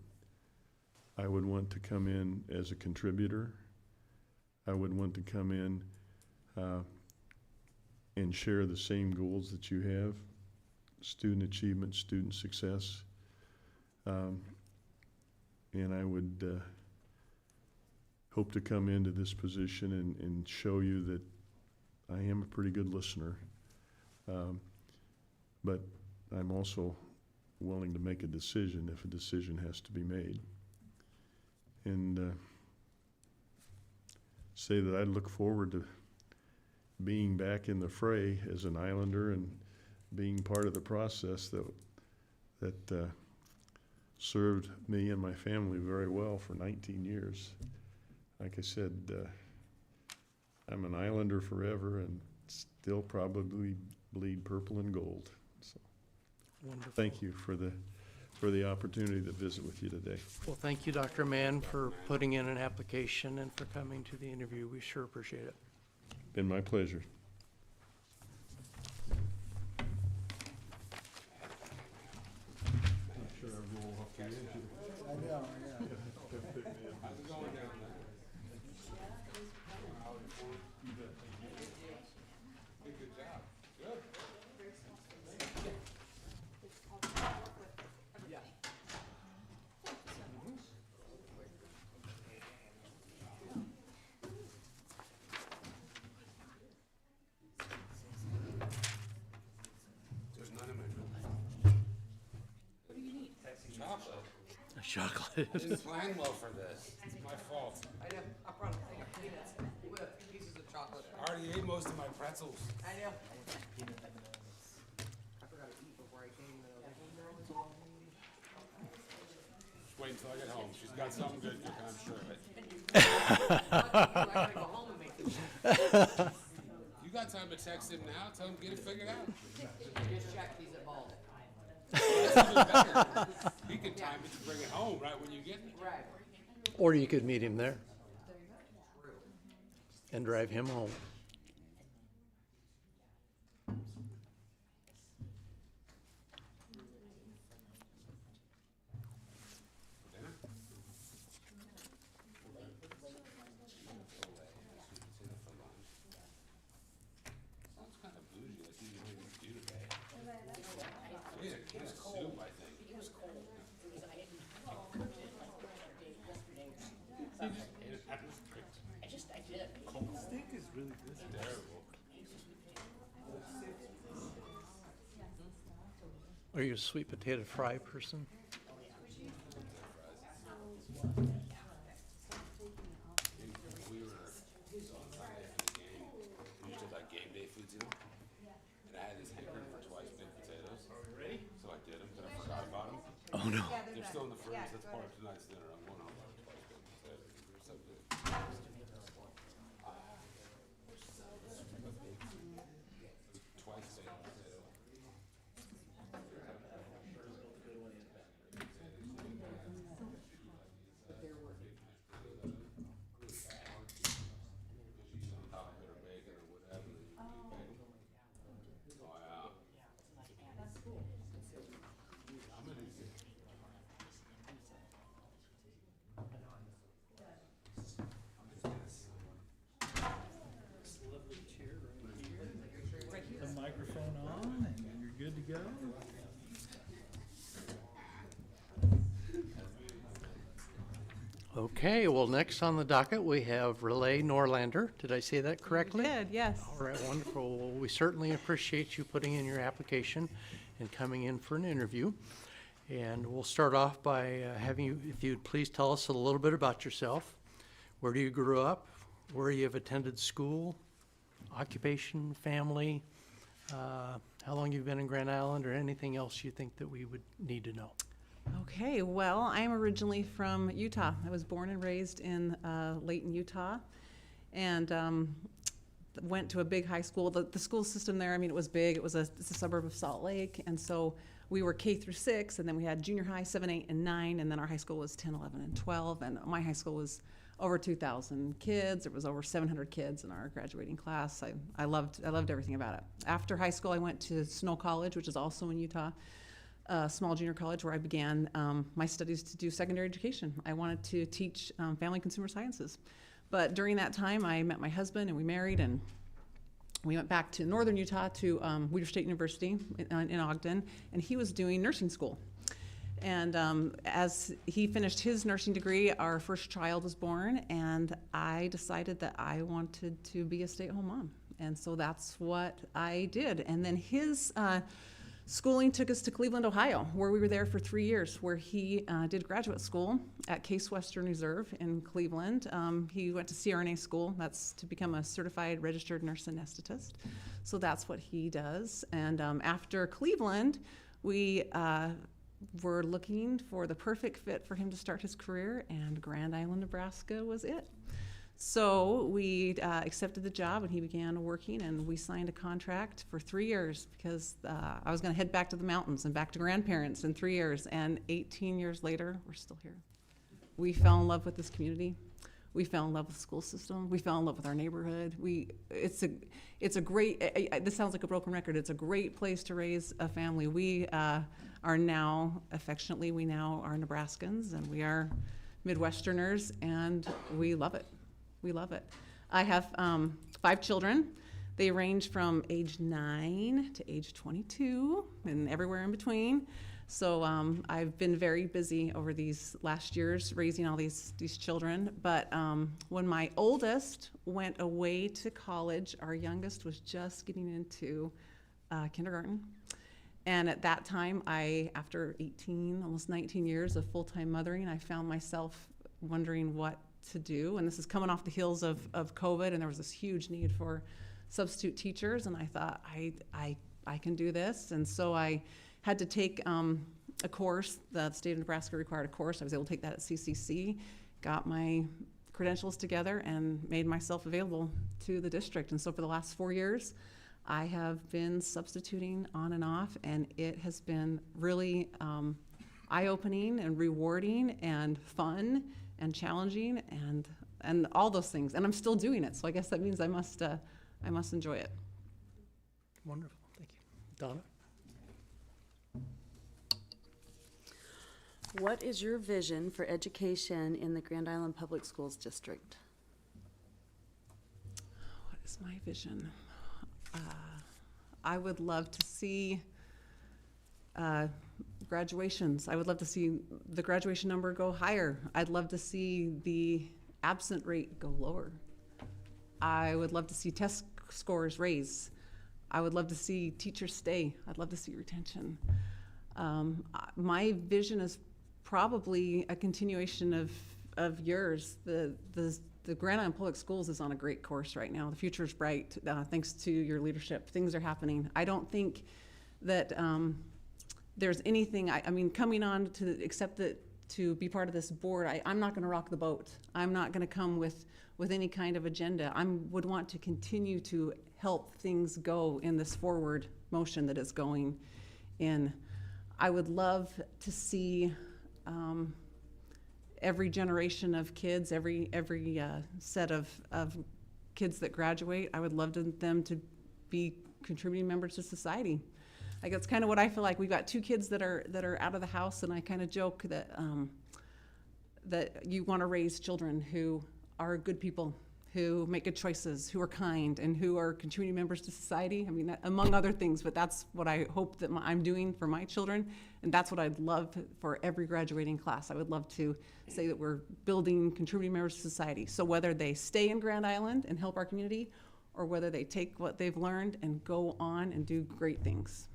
I would want to come in as a contributor. I would want to come in and share the same goals that you have: student achievement, student success. And I would hope to come into this position and show you that I am a pretty good listener. But I'm also willing to make a decision if a decision has to be made. And say that I look forward to being back in the fray as an Islander and being part of the process that served me and my family very well for 19 years. Like I said, I'm an Islander forever and still probably bleed purple and gold. So, Wonderful. thank you for the opportunity to visit with you today. Well, thank you, Dr. Mann, for putting in an application and for coming to the interview. We sure appreciate it. Been my pleasure. There's none in my room. What do you need? Chocolate. Chocolate. I didn't plan well for this. It's my fault. I know, I brought a thing of peanuts with a few pieces of chocolate. I already ate most of my pretzels. I know. I forgot to eat before I came. Just wait until I get home. She's got something good cooking, I'm sure of it. I gotta go home and make this. You got time to text him now? Tell him to get it figured out. Just check, he's at Bald. That's even better. He can time it to bring it home right when you get it. Right. Or you could meet him there and drive him home. Sounds kind of bougie, like you know what you do today. Yeah, it was cold, I think. It was cold. I did. Steak is really good. Terrible. Are you a sweet potato fry person? We were on Sunday after the game. We used to like game day foods, you know? And I had this hankering for twice baked potatoes. So I did them. Okay, well, next on the docket, we have Relay Norlander. Did I say that correctly? You did, yes. All right, wonderful. Well, we certainly appreciate you putting in your application and coming in for an interview. And we'll start off by having you, if you'd please tell us a little bit about yourself. Where do you grow up? Where you have attended school? Occupation, family? How long you've been in Grand Island, or anything else you think that we would need to know? Okay, well, I'm originally from Utah. I was born and raised in Layton, Utah, and went to a big high school. The school system there, I mean, it was big. It's a suburb of Salt Lake, and so we were K through 6, and then we had junior high, 7, 8, and 9, and then our high school was 10, 11, and 12, and my high school was over 2,000 kids. It was over 700 kids in our graduating class. I loved everything about it. After high school, I went to Snow College, which is also in Utah, a small junior college where I began my studies to do secondary education. I wanted to teach family consumer sciences. But during that time, I met my husband and we married, and we went back to northern Utah to Weeder State University in Ogden, and he was doing nursing school. And as he finished his nursing degree, our first child was born, and I decided that I wanted to be a stay-at-home mom. And so that's what I did. And then his schooling took us to Cleveland, Ohio, where we were there for 3 years, where he did graduate school at Case Western Reserve in Cleveland. He went to CRNA school. That's to become a certified registered nurse anesthetist. So that's what he does. And after Cleveland, we were looking for the perfect fit for him to start his career, and Grand Island, Nebraska was it. So we accepted the job, and he began working, and we signed a contract for 3 years because I was going to head back to the mountains and back to grandparents in 3 years, and 18 years later, we're still here. We fell in love with this community. We fell in love with the school system. We fell in love with our neighborhood. It's a great, this sounds like a broken record, it's a great place to raise a family. We are now, affectionately, we now are Nebraskans, and we are Midwesterners, and we love it. We love it. I have 5 children. They range from age 9 to age 22 and everywhere in between. So I've been very busy over these last years raising all these children. But when my oldest went away to college, our youngest was just getting into kindergarten. And at that time, after 18, almost 19 years of full-time mothering, I found myself wondering what to do. And this is coming off the heels of COVID, and there was this huge need for substitute teachers. And I thought, I can do this. And so I had to take a course. The state of Nebraska required a course. I was able to take that at CCC, got my credentials together, and made myself available to the district. And so for the last 4 years, I have been substituting on and off, and it has been really eye-opening and rewarding and fun and challenging and all those things. And I'm still doing it, so I guess that means I must enjoy it. Wonderful, thank you. Donna? What is your vision for education in the Grand Island Public Schools District? What is my vision? I would love to see graduations. I would love to see the graduation number go higher. I'd love to see the absent rate go lower. I would love to see test scores raise. I would love to see teachers stay. I'd love to see retention. My vision is probably a continuation of yours. The Grand Island Public Schools is on a great course right now. The future is bright thanks to your leadership. Things are happening. I don't think that there's anything, I mean, coming on to accept that to be part of this board, I'm not going to rock the boat. I'm not going to come with any kind of agenda. I would want to continue to help things go in this forward motion that is going in. I would love to see every generation of kids, every set of kids that graduate, I would love them to be contributing members to society. Like, that's kind of what I feel like. We've got 2 kids that are out of the house, and I kind of joke that that you want to raise children who are good people, who make good choices, who are kind, and who are contributing members to society. I mean, that, among other things, but that's what I hope that I'm doing for my children, and that's what I'd love for every graduating class. I would love to say that we're building contributing members to society. So whether they stay in Grand Island and help our community, or whether they take what they've learned and go on and do great things.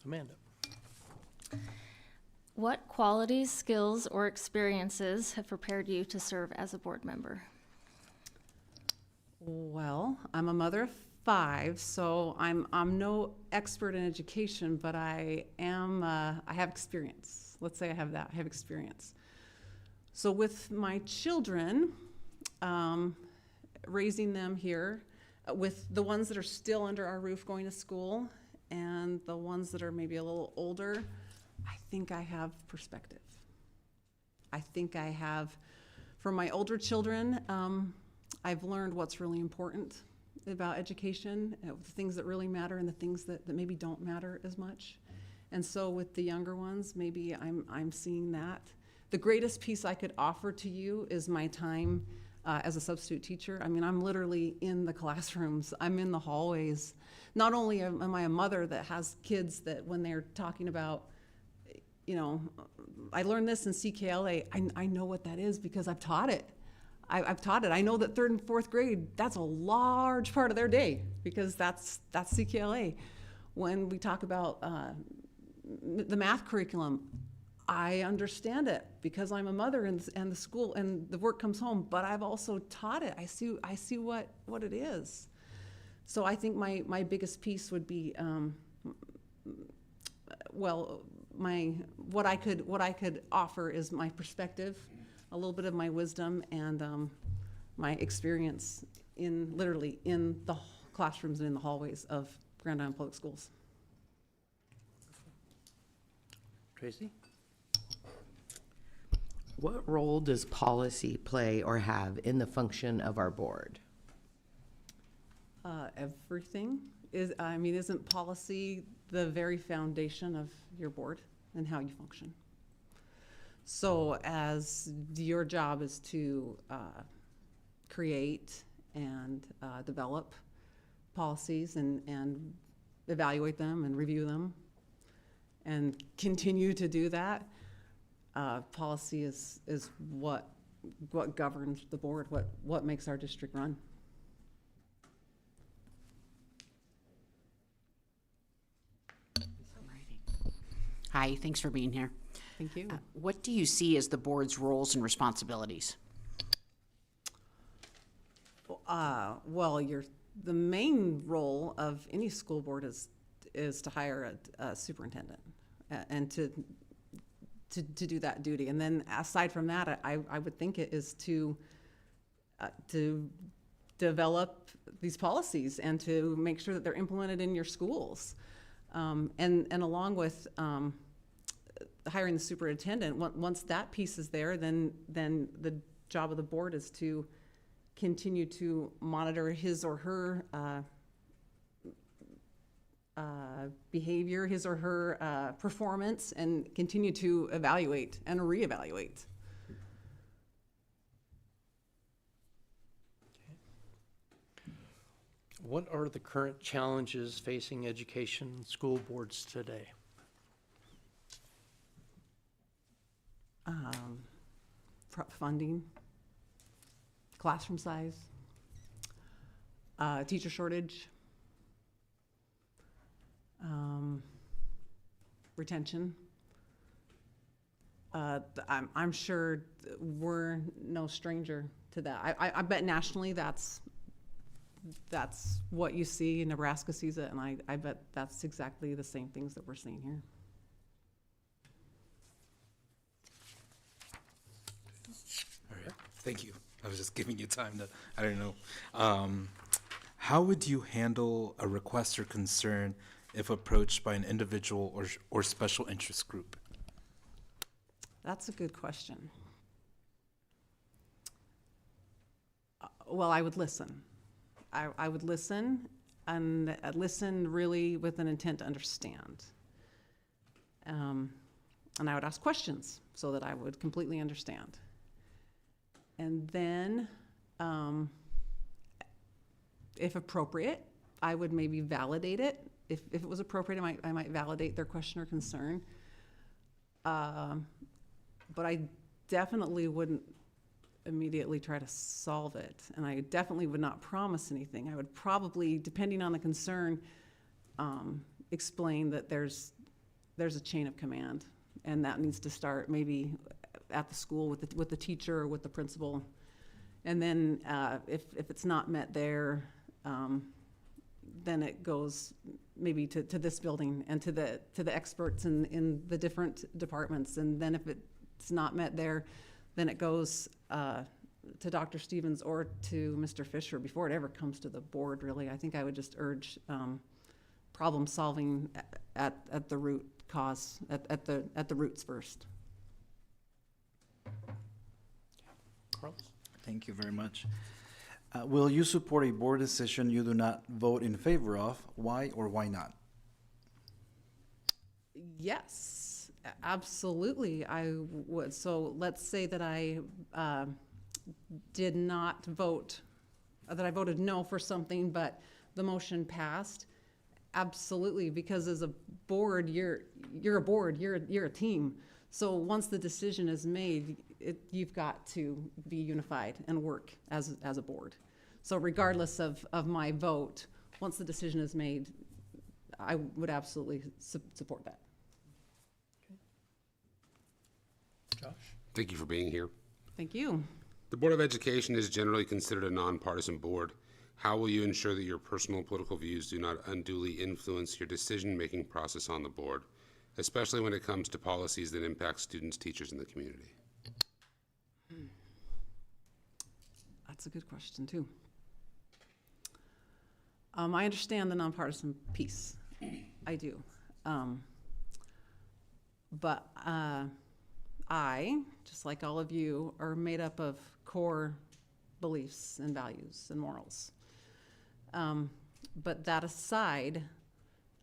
Amanda. What qualities, skills, or experiences have prepared you to serve as a board member? Well, I'm a mother of 5, so I'm no expert in education, but I am, I have experience. Let's say I have that, I have experience. So with my children, raising them here, with the ones that are still under our roof going to school, and the ones that are maybe a little older, I think I have perspective. I think I have, for my older children, I've learned what's really important about education, the things that really matter and the things that maybe don't matter as much. And so with the younger ones, maybe I'm seeing that. The greatest piece I could offer to you is my time as a substitute teacher. I mean, I'm literally in the classrooms. I'm in the hallways. Not only am I a mother that has kids that when they're talking about, you know, I learned this in CKLA, I know what that is because I've taught it. I've taught it. I know that 3rd and 4th grade, that's a large part of their day because that's CKLA. When we talk about the math curriculum, I understand it because I'm a mother and the school and the work comes home, but I've also taught it. I see what it is. So I think my biggest piece would be, what I could offer is my perspective, a little bit of my wisdom, and my experience literally in the classrooms and in the hallways of Grand Island Public Schools. Tracy? What role does policy play or have in the function of our board? Everything isn't policy the very foundation of your board and how you function? So as your job is to create and develop policies and evaluate them and review them and continue to do that, policy is what governs the board, what makes our district run. Hi, thanks for being here. Thank you. What do you see as the board's roles and responsibilities? Well, the main role of any school board is to hire a superintendent and to do that duty. And then aside from that, I would think it is to develop these policies and to make sure that they're implemented in your schools. And along with hiring the superintendent, once that piece is there, then the job of the board is to continue to monitor his or her behavior, his or her performance, and continue to evaluate and reevaluate. What are the current challenges facing education school boards today? Funding, classroom size, teacher shortage, retention. I'm sure we're no stranger to that. I bet nationally that's what you see. Nebraska sees it, and I bet that's exactly the same things that we're seeing here. All right, thank you. I was just giving you time to, I don't know. How would you handle a request or concern if approached by an individual or special interest group? That's a good question. Well, I would listen. I would listen, and listen really with an intent to understand. And I would ask questions so that I would completely understand. And then, if appropriate, I would maybe validate it. If it was appropriate, I might validate their question or concern. But I definitely wouldn't immediately try to solve it. And I definitely would not promise anything. I would probably, depending on the concern, explain that there's a chain of command, and that needs to start maybe at the school with the teacher or with the principal. And then if it's not met there, then it goes maybe to this building and to the experts in the different departments. And then if it's not met there, then it goes to Dr. Stevens or to Mr. Fisher before it ever comes to the board, really. I think I would just urge problem solving at the root cause, at the roots first. Carlos? Thank you very much. Will you support a board decision you do not vote in favor of? Why or why not? Yes, absolutely, I would. So let's say that I did not vote, that I voted no for something, but the motion passed. Absolutely, because as a board, you're a board, you're a team. So once the decision is made, you've got to be unified and work as a board. So regardless of my vote, once the decision is made, I would absolutely support that. Josh? Thank you for being here. Thank you. The Board of Education is generally considered a nonpartisan board. How will you ensure that your personal political views do not unduly influence your decision-making process on the board, especially when it comes to policies that impact students, teachers, and the community? That's a good question, too. I understand the nonpartisan piece. I do. But I, just like all of you, are made up of core beliefs and values and morals. But that aside,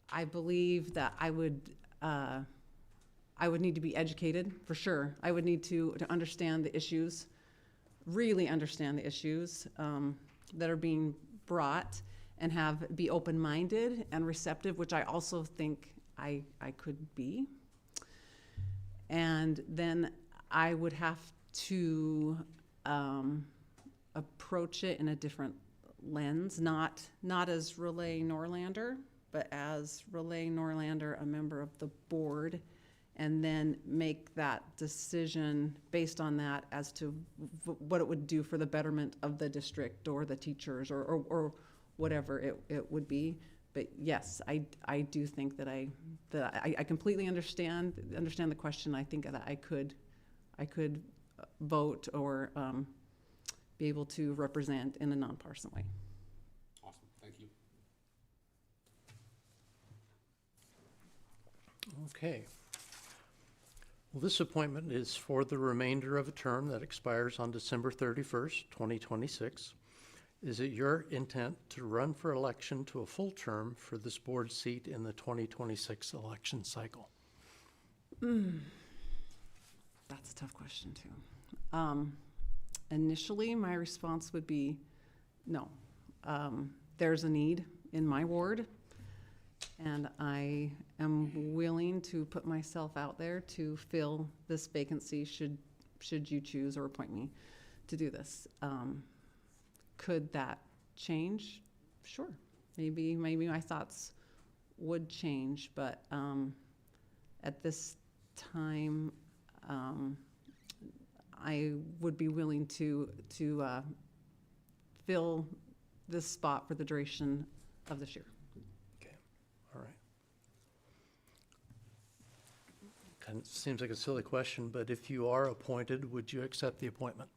I believe that I would need to be educated, for sure. I would need to understand the issues, really understand the issues that are being brought, and be open-minded and receptive, which I also think I could be. And then I would have to approach it in a different lens, not as Relay Norlander, but as Relay Norlander, a member of the board, and then make that decision based on that as to what it would do for the betterment of the district or the teachers or whatever it would be. But yes, I do think that I completely understand the question. I think that I could vote or be able to represent in a nonpartisan way. Awesome, thank you. Okay. Well, this appointment is for the remainder of a term that expires on December 31st, 2026. Is it your intent to run for election to a full term for this board seat in the 2026 election cycle? That's a tough question, too. Initially, my response would be no. There's a need in my ward, and I am willing to put myself out there to fill this vacancy should you choose or appoint me to do this. Could that change? Sure. Maybe my thoughts would change, but at this time, I would be willing to fill this spot for the duration of this year. Okay, all right. Kind of seems like a silly question, but if you are appointed, would you accept the appointment?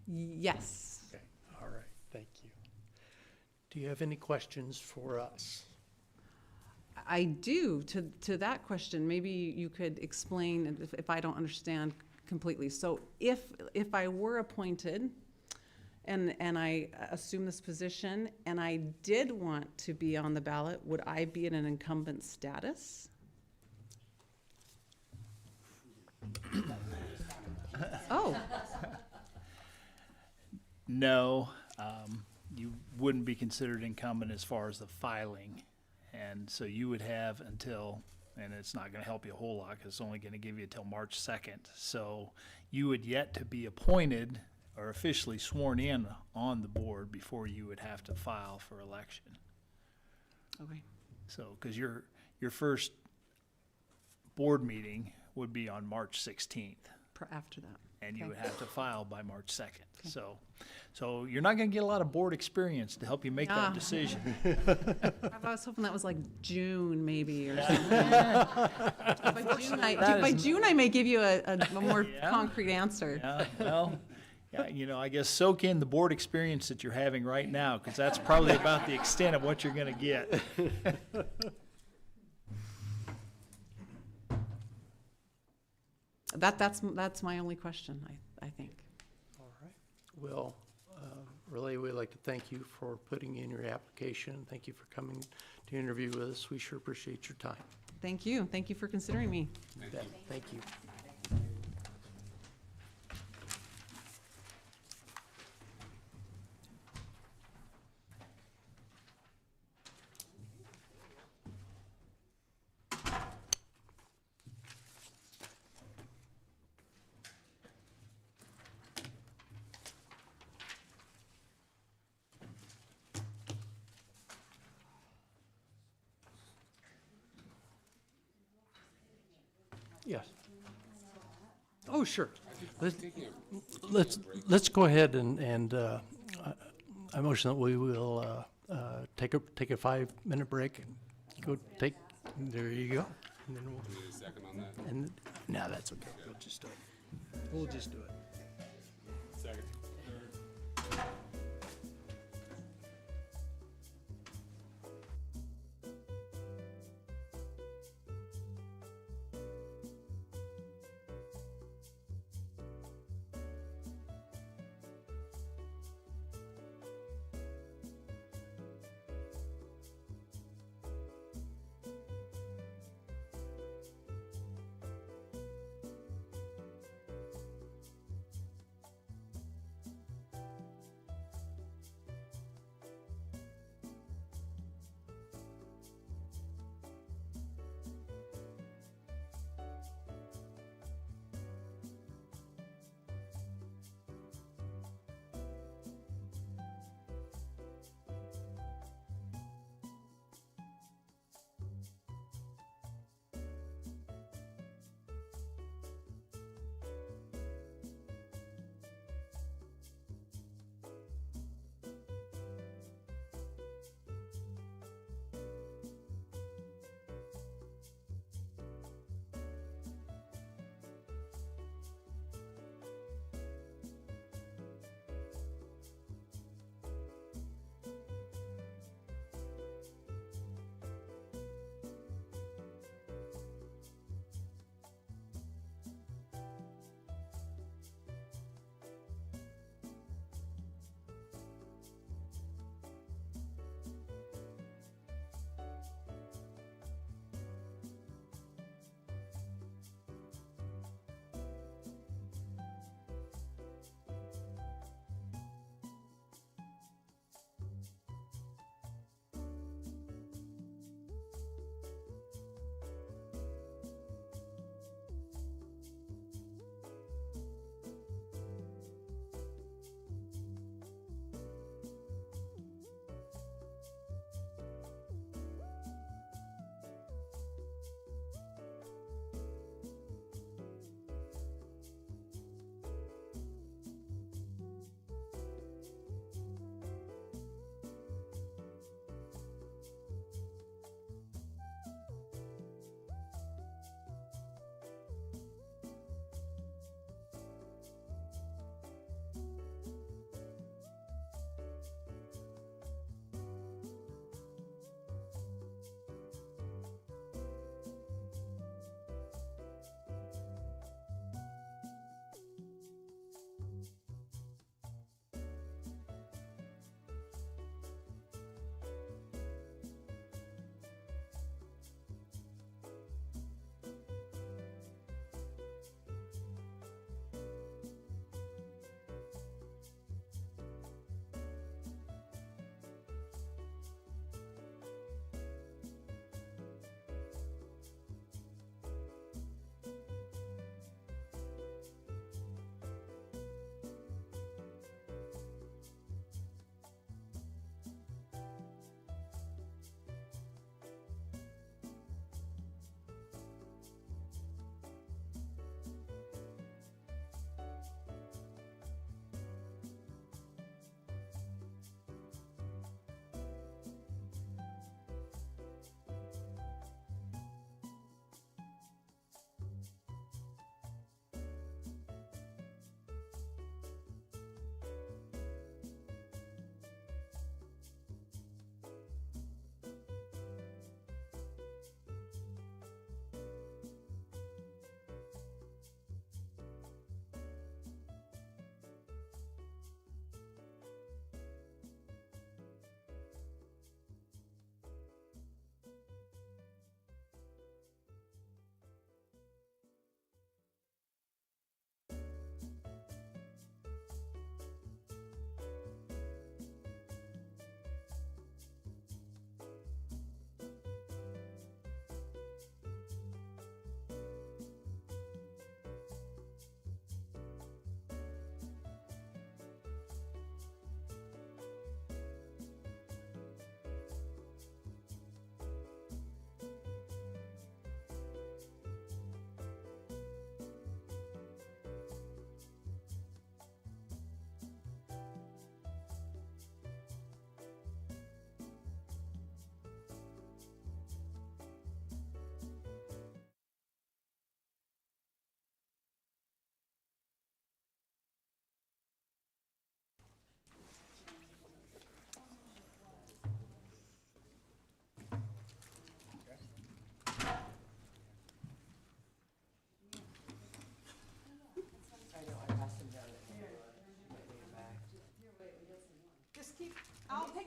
Yes. Okay, all right, thank you. Do you have any questions for us? I do. To that question, maybe you could explain if I don't understand completely. So if I were appointed and I assume this position and I did want to be on the ballot, would I be in an incumbent status? Oh. No, you wouldn't be considered incumbent as far as the filing. And so you would have until, and it's not gonna help you a whole lot, 'cause it's only gonna give you until March 2nd. So you would yet to be appointed or officially sworn in on the board before you would have to file for election. Okay. So, 'cause your first board meeting would be on March 16th. After that. And you Okay. would have to file by March 2nd. So you're not gonna get a lot of board experience to help you make that decision. I was hoping that was like June maybe or something. By June, I may give you a more Yeah. concrete answer. Yeah, well, yeah, you know, I guess soak in the board experience that you're having right now, because that's probably about the extent of what you're gonna get. That's my only question, I think. All right. Well, really, we'd like to thank you for putting in your application. Thank you for coming to interview with us. We sure appreciate your time. Thank you. Thank you for considering me. Thank you. Yes. Oh, sure. Let's go ahead and I motion that we will take a 5-minute break and go take, there you go. And then we'll, Need a second on that? and, no, that's okay. We'll just do it. We'll just do it. Second.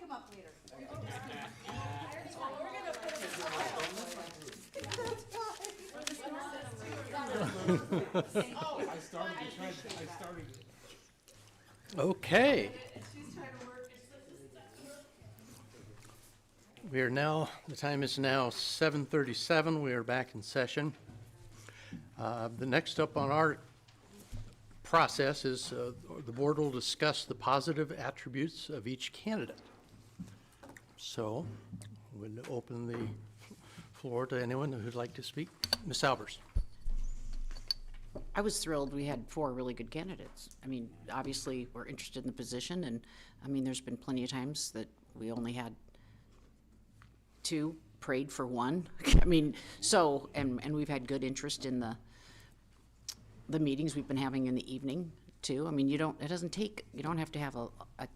come up later. Okay. We are now, the time is now 7:37. We are back in session. The next up on our process is the board will discuss the positive attributes of each candidate. So, we'll open the floor to anyone who'd like to speak. Ms. Albers. I was thrilled we had 4 really good candidates. I mean, obviously, we're interested in the position, and, I mean, there's been plenty of times that we only had 2, prayed for 1. I mean, so, and we've had good interest in the meetings we've been having in the evening, too. I mean, you don't have to have a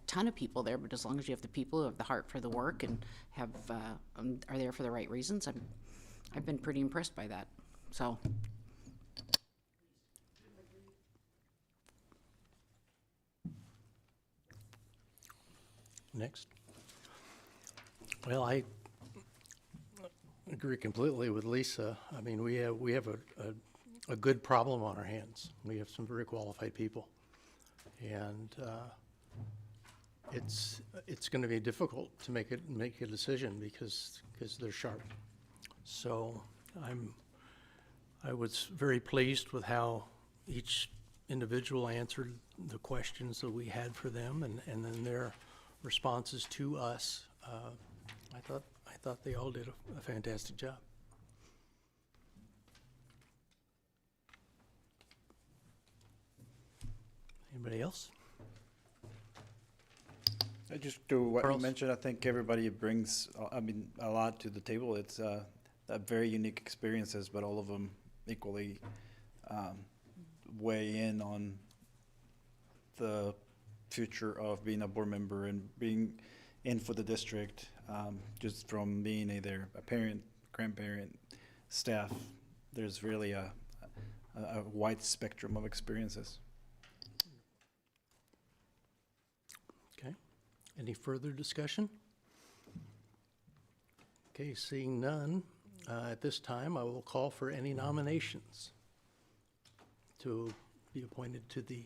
ton of people there, but as long as you have the people who have the heart for the work and have, are there for the right reasons, I've been pretty impressed by that, so. Next. Well, I agree completely with Lisa. I mean, we have a good problem on our hands. We have some very qualified people, and it's going to be difficult to make a decision because they're sharp. So I was very pleased with how each individual answered the questions that we had for them, and then their responses to us. I thought they all did a fantastic job. Anybody else? I just to what Carlos? you mentioned, I think everybody brings, a lot to the table. It's very unique experiences, but all of them equally weigh in on the future of being a board member and being in for the district, just from being either a parent, grandparent, staff. There's really a wide spectrum of experiences. Okay. Any further discussion? Okay, seeing none, at this time, I will call for any nominations to be appointed to the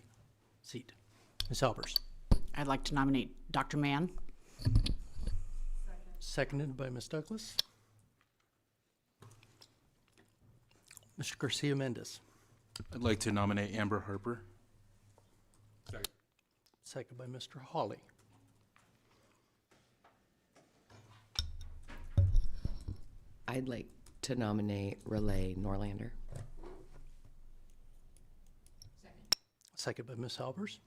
seat. Ms. Albers. I'd like to nominate Dr. Mann. Seconded by Ms. Douglas. Mr. Garcia Mendez. I'd like to nominate Amber Harper. Second by Mr. Hawley. I'd like to nominate Relay Norlander. Second by Ms. Albers.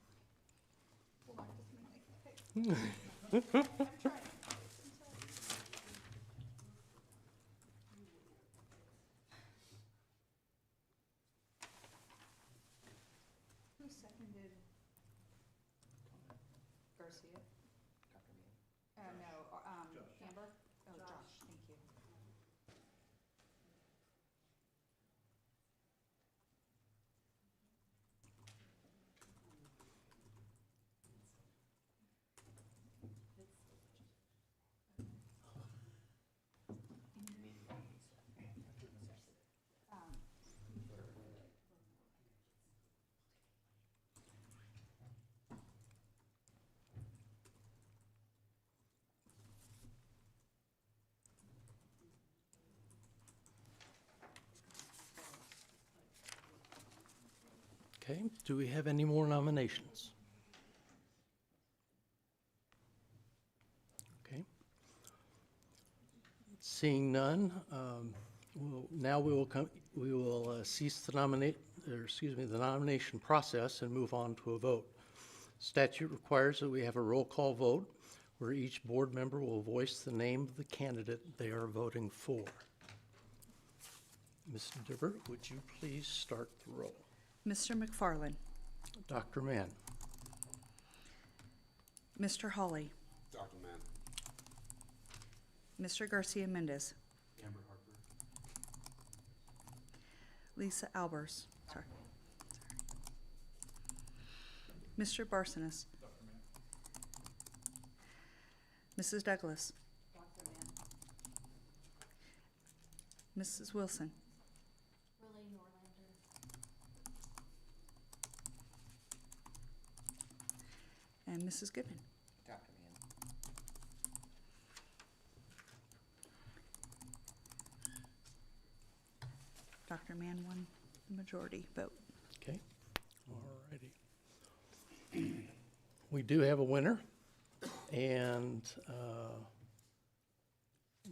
Who seconded Garcia? No, Amber? Oh, Josh, thank you. Okay, do we have any more nominations? Okay. Seeing none, now we will cease the the nomination process and move on to a vote. Statute requires that we have a roll call vote where each board member will voice the name of the candidate they are voting for. Ms. Dibber, would you please start the roll? Mr. McFarland, Dr. Mann. Mr. Hawley, Dr. Mann. Mr. Garcia Mendez, Amber Harper. Lisa Albers, sorry. Mr. Barsonas, Mrs. Douglas. Mrs. Wilson. And Mrs. Goodman. Dr. Mann. Dr. Mann won the majority vote. Okay, all righty. We do have a winner, and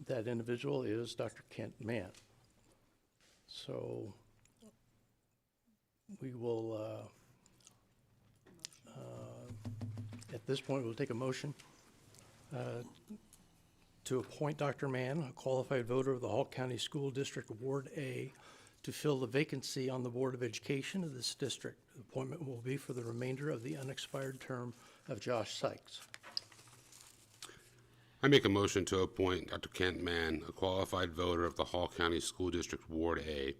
that individual is Dr. Kent Mann. So we will, at this point, we'll take a motion to appoint Dr. Mann, a qualified voter of the Hall County School District Ward A, to fill the vacancy on the Board of Education of this district. The appointment will be for the remainder of the unexpired term of Josh Sykes. I make a motion to appoint Dr. Kent Mann, a qualified voter of the Hall County School District Ward A,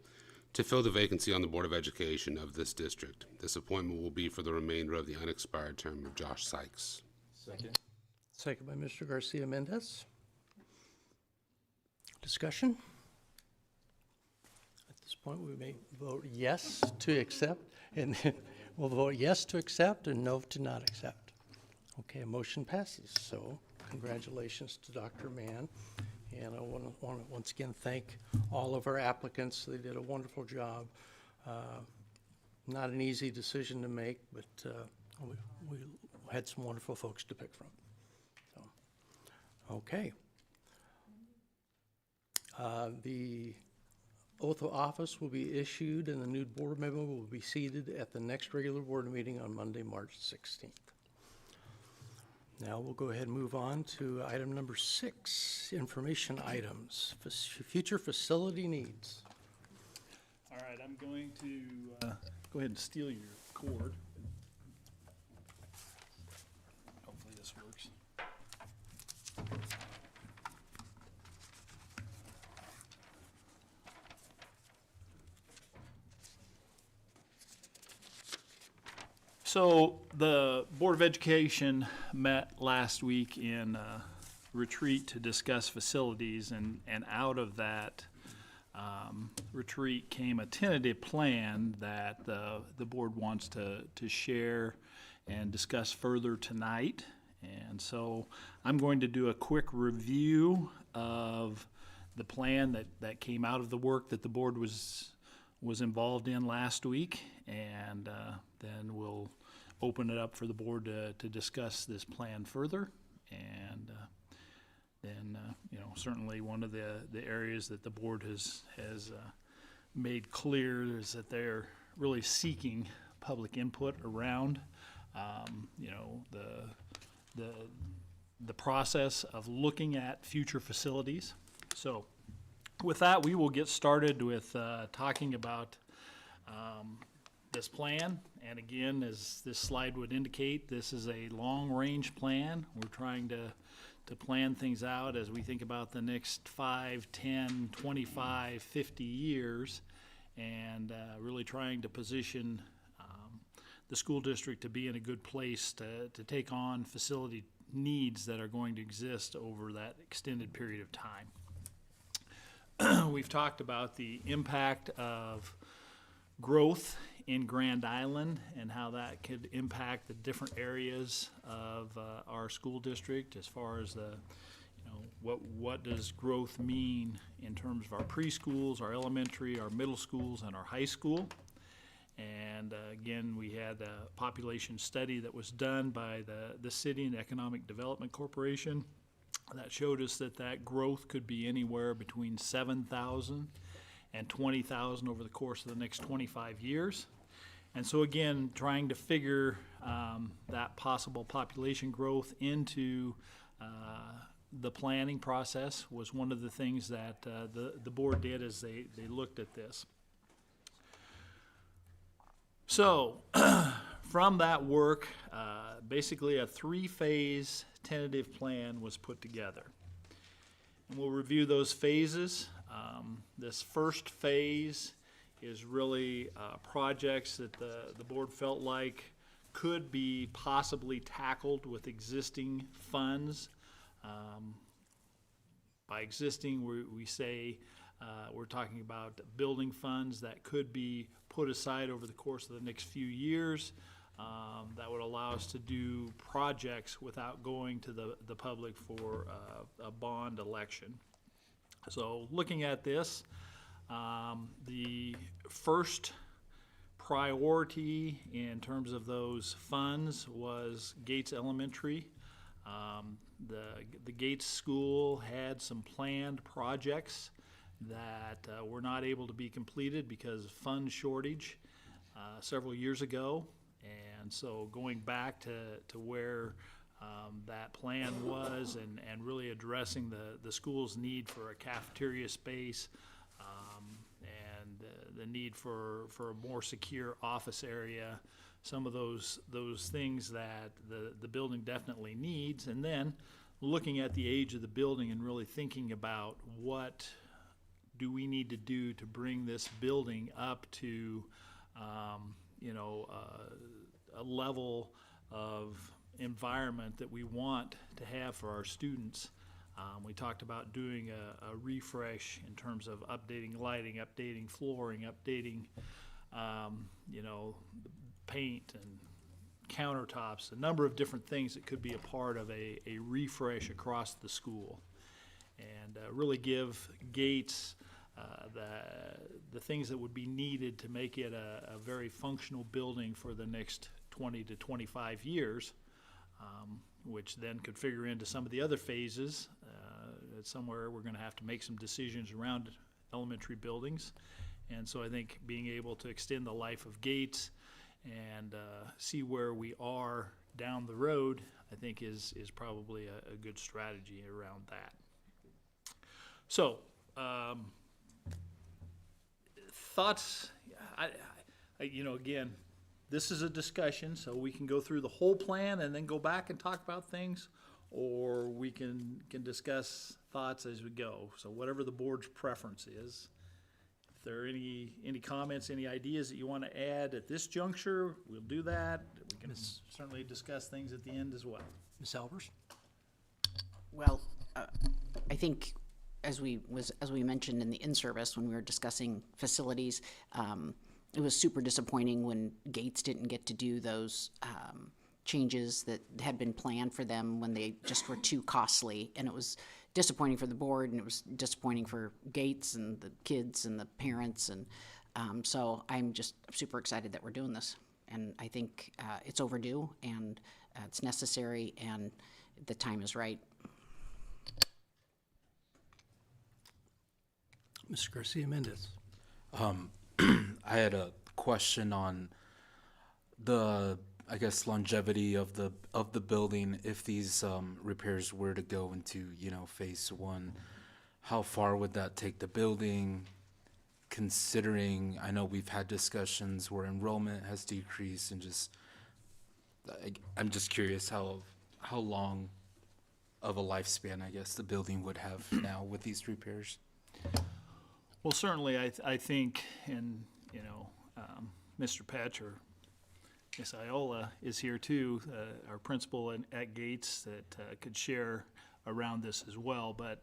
to fill the vacancy on the Board of Education of this district. This appointment will be for the remainder of the unexpired term of Josh Sykes. Second. Second by Mr. Garcia Mendez. Discussion? At this point, we may vote yes to accept, and then we'll vote yes to accept and no to not accept. Okay, motion passes. So congratulations to Dr. Mann. And I want to once again thank all of our applicants. They did a wonderful job. Not an easy decision to make, but we had some wonderful folks to pick from. So, okay. The oath of office will be issued and the new board member will be seated at the next regular board meeting on Monday, March 16th. Now we'll go ahead and move on to item number 6, information items, future facility needs. All right, I'm going to go ahead and steal your cord. Hopefully this works. So the Board of Education met last week in retreat to discuss facilities, and out of that retreat came a tentative plan that the board wants to share and discuss further tonight. And so I'm going to do a quick review of the plan that came out of the work that the board was involved in last week, and then we'll open it up for the board to discuss this plan further. And then, certainly one of the areas that the board has made clear is that they're really seeking public input around, the process of looking at future facilities. So with that, we will get started with talking about this plan. And again, as this slide would indicate, this is a long-range plan. We're trying to plan things out as we think about the next 5, 10, 25, 50 years, and really trying to position the school district to be in a good place to take on facility needs that are going to exist over that extended period of time. We've talked about the impact of growth in Grand Island and how that could impact the different areas of our school district as far as what does growth mean in terms of our preschools, our elementary, our middle schools, and our high school. And again, we had a population study that was done by the City and Economic Development Corporation that showed us that growth could be anywhere between 7,000 and 20,000 over the course of the next 25 years. And so again, trying to figure that possible population growth into the planning process was one of the things that the board did as they looked at this. So from that work, basically a 3-phase tentative plan was put together. And we'll review those phases. This first phase is really projects that the board felt like could be possibly tackled with existing funds By existing, we say we're talking about building funds that could be put aside over the course of the next few years that would allow us to do projects without going to the public for a bond election. So looking at this, the first priority in terms of those funds was Gates Elementary. The Gates School had some planned projects that were not able to be completed because of fund shortage several years ago. And so going back to where that plan was and really addressing the school's need for a cafeteria space and the need for a more secure office area, some of those things that the building definitely needs. And then looking at the age of the building and really thinking about what do we need to do to bring this building up to a level of environment that we want to have for our students. We talked about doing a refresh in terms of updating lighting, updating flooring, updating paint and countertops, a number of different things that could be a part of a refresh across the school, and really give Gates the things that would be needed to make it a very functional building for the next 20 to 25 years, which then could figure into some of the other phases. Somewhere we're going to have to make some decisions around elementary buildings, and so I think being able to extend the life of Gates and see where we are down the road, I think is probably a good strategy around that. So, thoughts, again, this is a discussion, so we can go through the whole plan and then go back and talk about things, or we can discuss thoughts as we go. So whatever the board's preference is. If there are any comments, any ideas that you want to add at this juncture, we'll do that. We can certainly discuss things at the end as well. Ms. Albers? Well, I think as we mentioned in the in-service when we were discussing facilities, it was super disappointing when Gates didn't get to do those changes that had been planned for them when they just were too costly. And it was disappointing for the board, and it was disappointing for Gates and the kids and the parents. And so I'm just super excited that we're doing this. And I think it's overdue, and it's necessary, and the time is right. Mr. Garcia Mendez. I had a question on the, I guess, longevity of the building. If these repairs were to go into, phase one, how far would that take the building? Considering, I know we've had discussions where enrollment has decreased, and I'm just curious how long of a lifespan, I guess, the building would have now with these repairs. Well, certainly, I think, and Mr. Petch or Ms. Iola is here too, our principal at Gates, that could share around this as well. But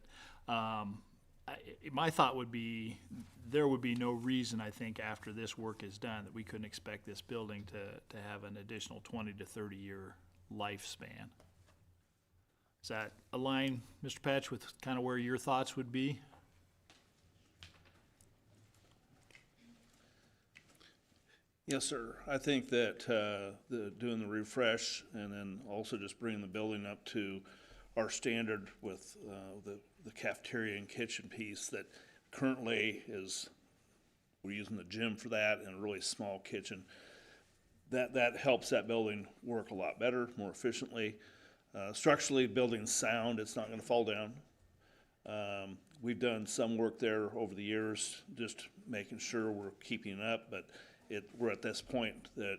my thought would be there would be no reason, I think, after this work is done, that we couldn't expect this building to have an additional 20 to 30 year lifespan. Does that align, Mr. Petch, with kind of where your thoughts would be? Yes, sir. I think that doing the refresh and then also just bringing the building up to our standard with the cafeteria and kitchen piece that currently we're using the gym for that, and a really small kitchen. That helps that building work a lot better, more efficiently. Structurally, building's sound. It's not going to fall down. We've done some work there over the years, just making sure we're keeping up, but we're at this point that,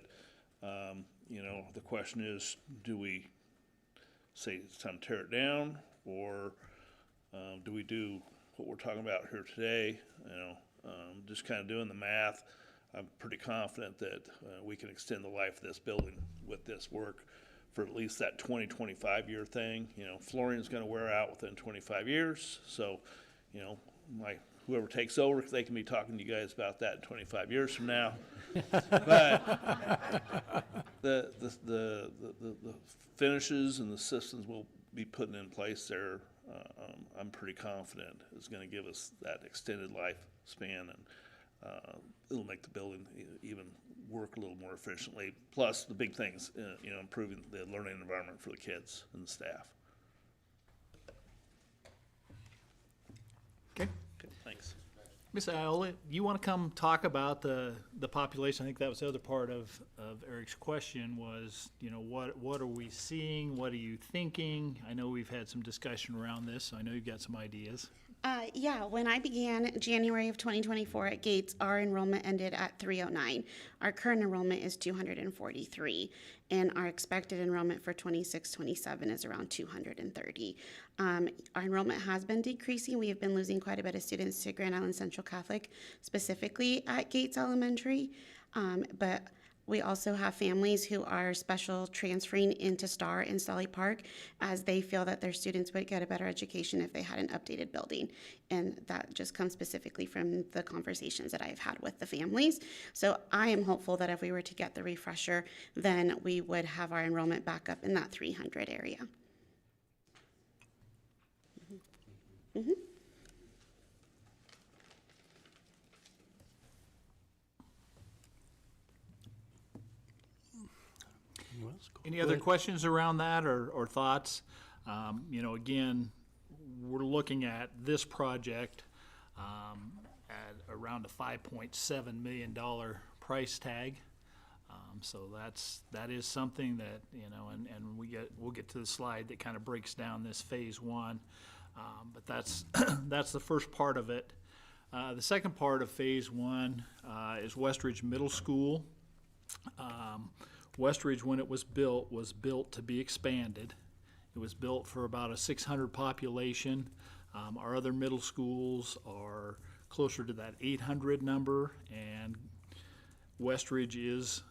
the question is, do we say it's time to tear it down, or do we do what we're talking about here today? Just kind of doing the math, I'm pretty confident that we can extend the life of this building with this work for at least that 25 year thing. You know, flooring's gonna wear out within 25 years, so, you know, whoever takes over, they can be talking to you guys about that in 25 years from now. But the finishes and the systems we'll be putting in place there, I'm pretty confident is gonna give us that extended lifespan, and it'll make the building even work a little more efficiently. Plus, the big things, you know, improving the learning environment for the kids and the staff. Okay. Okay, thanks. Ms. Iola, you want to come talk about the population? I think that was the other part of Eric's question was, you know, what are we seeing? What are you thinking? I know we've had some discussion around this, so I know you've got some ideas. Yeah, when I began January of 2024 at Gates, our enrollment ended at 309. Our current enrollment is 243, and our expected enrollment for 26-27 is around 230. Our enrollment has been decreasing. We have been losing quite a bit of students to Grand Island Central Catholic, specifically at Gates Elementary, but we also have families who are special transferring into Star and Sully Park as they feel that their students would get a better education if they had an updated building. And that just comes specifically from the conversations that I've had with the families. So I am hopeful that if we were to get the refresher, then we would have our enrollment back up in that 300 area. Mm-hmm. Any other questions around that or thoughts? You know, again, we're looking at this project at around a $5.7 million price tag. So that is something that, you know, and we'll get to the slide that kind of breaks down this phase one. But that's that's the first part of it. The second part of phase one is Westridge Middle School. Westridge, when it was built to be expanded. It was built for about a 600 population. Our other middle schools are closer to that 800 number, and Westridge is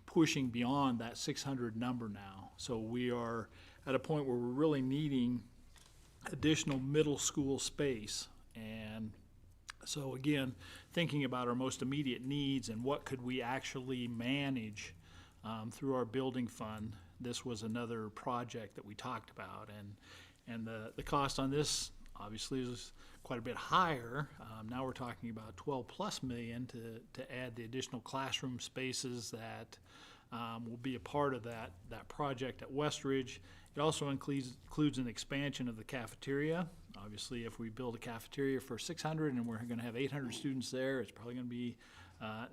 pushing beyond that 600 number now. So we are at a point where we're really needing additional middle school space. And so again, thinking about our most immediate needs and what could we actually manage through our building fund, this was another project that we talked about, and the cost on this obviously is quite a bit higher. Now we're talking about 12+ million to add the additional classroom spaces that will be a part of that project at Westridge. It also includes an expansion of the cafeteria. Obviously, if we build a cafeteria for 600 and we're going to have 800 students there, it's probably going to be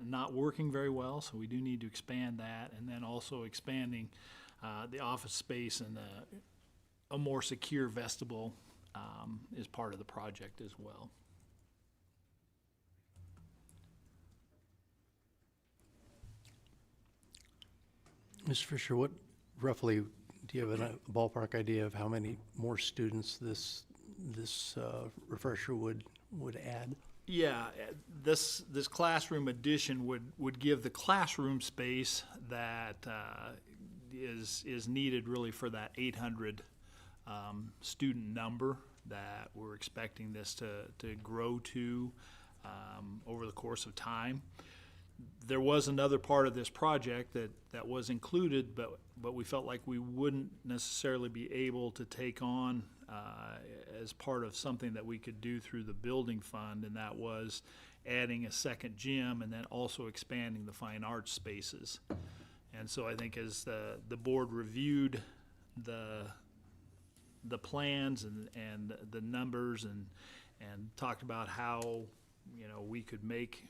not working very well, so we do need to expand that, and then also expanding the office space and a more secure vestibule is part of the project as well. Mr. Fisher, what roughly, do you have a ballpark idea of how many more students this refresher would add? Yeah, this classroom addition would give the classroom space that is needed really for that 800 student number that we're expecting this to grow to over the course of time. There was another part of this project that was included, but we felt like we wouldn't necessarily be able to take on as part of something that we could do through the building fund, and that was adding a second gym and then also expanding the fine arts spaces. And so I think as the board reviewed the plans and the numbers and talked about how, you know, we could make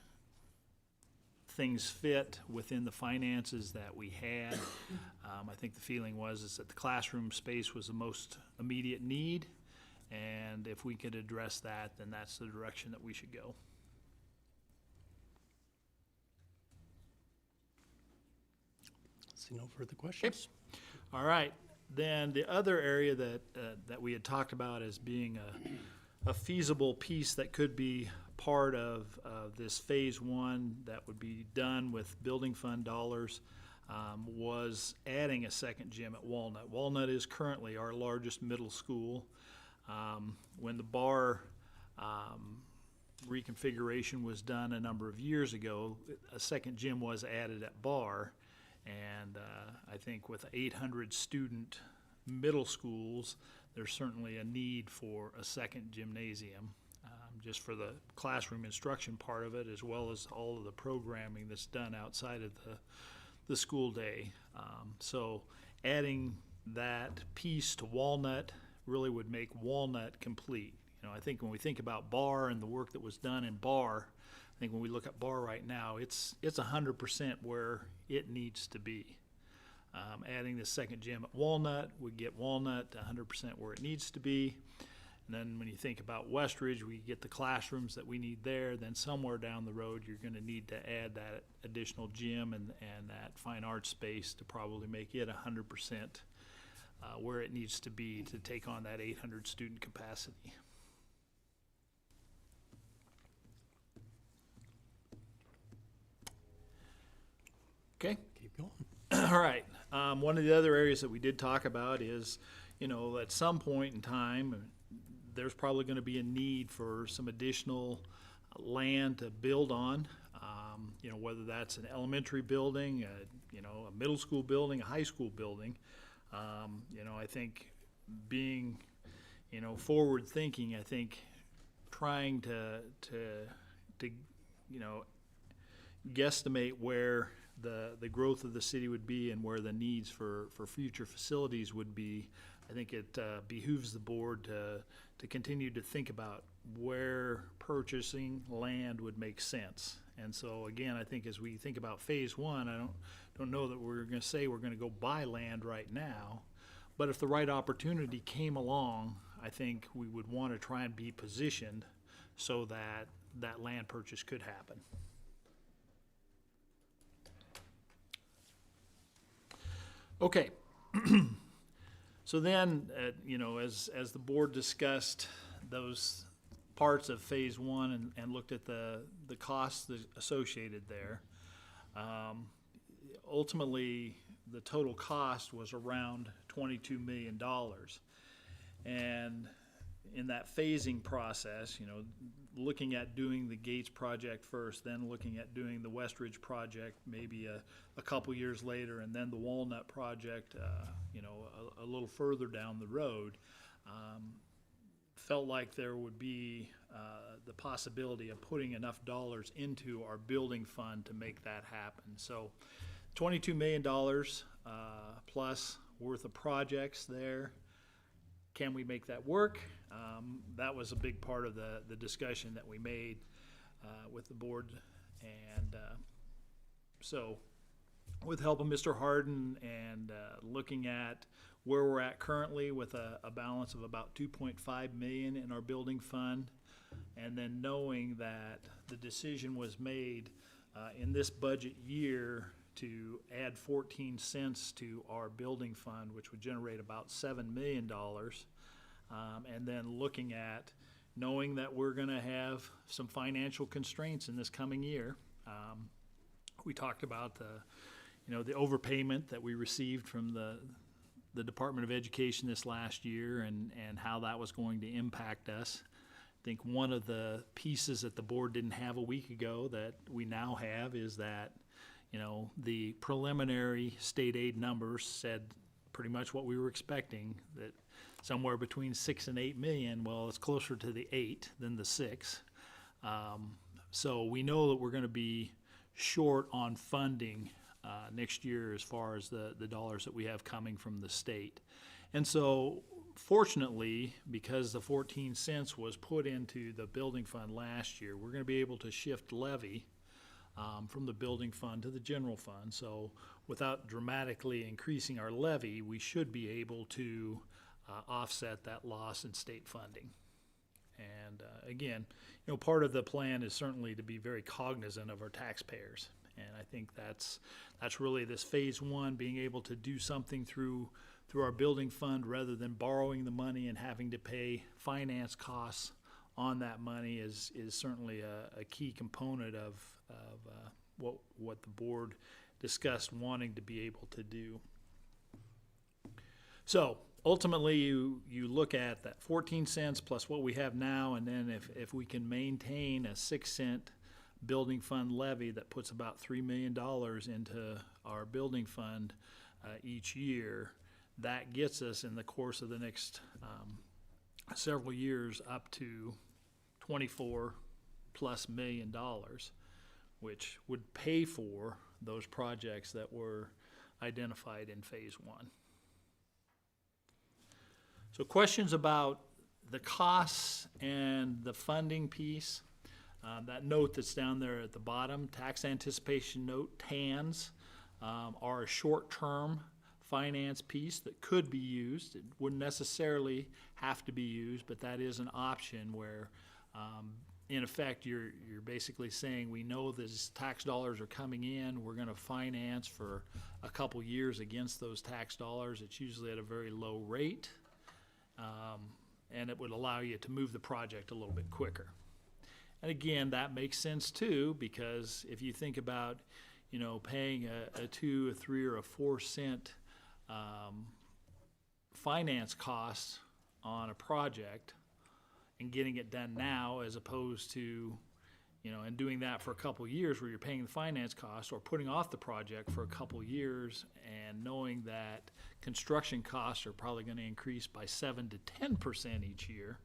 things fit within the finances that we had. I think the feeling was that the classroom space was the most immediate need, and if we could address that, then that's the direction that we should go. See no further questions. All right, then the other area that we had talked about as being a feasible piece that could be part of this phase one that would be done with building fund dollars was adding a second gym at Walnut. Walnut is currently our largest middle school. When the bar reconfiguration was done a number of years ago, a second gym was added at bar, and I think with 800 student middle schools, there's certainly a need for a second gymnasium, just for the classroom instruction part of it, as well as all of the programming that's done outside of the school day. So adding that piece to Walnut really would make Walnut complete. You know, I think when we think about bar and the work that was done in bar, I think when we look at bar right now, it's 100% where it needs to be. Adding the second gym at Walnut would get Walnut to 100% where it needs to be. And then when you think about Westridge, we get the classrooms that we need there. Then somewhere down the road, you're going to need to add that additional gym and that fine arts space to probably make it 100% where it needs to be to take on that 800 student capacity. Okay. Keep going. All right. One of the other areas that we did talk about is, you know, at some point in time, there's probably going to be a need for some additional land to build on. You know, whether that's an elementary building, you know, a middle school building, a high school building. You know, I think being, you know, forward thinking, I think trying to you know, guesstimate where the growth of the city would be and where the needs for future facilities would be, I think it behooves the board to continue to think about where purchasing land would make sense. And so again, I think as we think about phase one, I don't know that we're going to say we're going to go buy land right now, but if the right opportunity came along, I think we would want to try and be positioned so that that land purchase could happen. Okay. So then, you know, as the board discussed those parts of phase one and looked at the costs associated there, ultimately the total cost was around $22 million. And in that phasing process, you know, looking at doing the Gates project first, then looking at doing the Westridge project maybe a couple years later, and then the Walnut project, you know, a little further down the road, felt like there would be the possibility of putting enough dollars into our building fund to make that happen. So $22 million plus worth of projects there. Can we make that work? That was a big part of the discussion that we made with the board. And so with help of Mr. Harden and looking at where we're at currently with a balance of about $2.5 million in our building fund, and then knowing that the decision was made in this budget year to add 14 cents to our building fund, which would generate about $7 million. And then looking at knowing that we're going to have some financial constraints in this coming year. We talked about the overpayment that we received from the Department of Education this last year and how that was going to impact us. I think one of the pieces that the board didn't have a week ago that we now have is that, you know, the preliminary state aid numbers said pretty much what we were expecting, that somewhere between 6 and 8 million. Well, it's closer to the 8 than the 6. So we know that we're going to be short on funding next year as far as the dollars that we have coming from the state. And so fortunately, because the 14 cents was put into the building fund last year, we're going to be able to shift levy from the building fund to the general fund. So without dramatically increasing our levy, we should be able to offset that loss in state funding. And again, you know, part of the plan is certainly to be very cognizant of our taxpayers. And I think that's really this phase one, being able to do something through our building fund rather than borrowing the money and having to pay finance costs on that money is certainly a key component of what the board discussed wanting to be able to do. So ultimately, you look at that 14 cents plus what we have now, and then if we can maintain a 6 cent building fund levy that puts about $3 million into our building fund each year, that gets us in the course of the next several years up to $24+ million, which would pay for those projects that were identified in phase one. So questions about the costs and the funding piece. That note that's down there at the bottom, tax anticipation note, TANs, are a short-term finance piece that could be used. It wouldn't necessarily have to be used, but that is an option where, in effect, you're basically saying, we know these tax dollars are coming in, we're going to finance for a couple years against those tax dollars. It's usually at a very low rate, and it would allow you to move the project a little bit quicker. And again, that makes sense too, because if you think about, paying a 2, a 3, or a 4 cent finance cost on a project and getting it done now, as opposed to, and doing that for a couple years where you're paying the finance cost, or putting off the project for a couple years and knowing that construction costs are probably going to increase by 7 to 10% each year,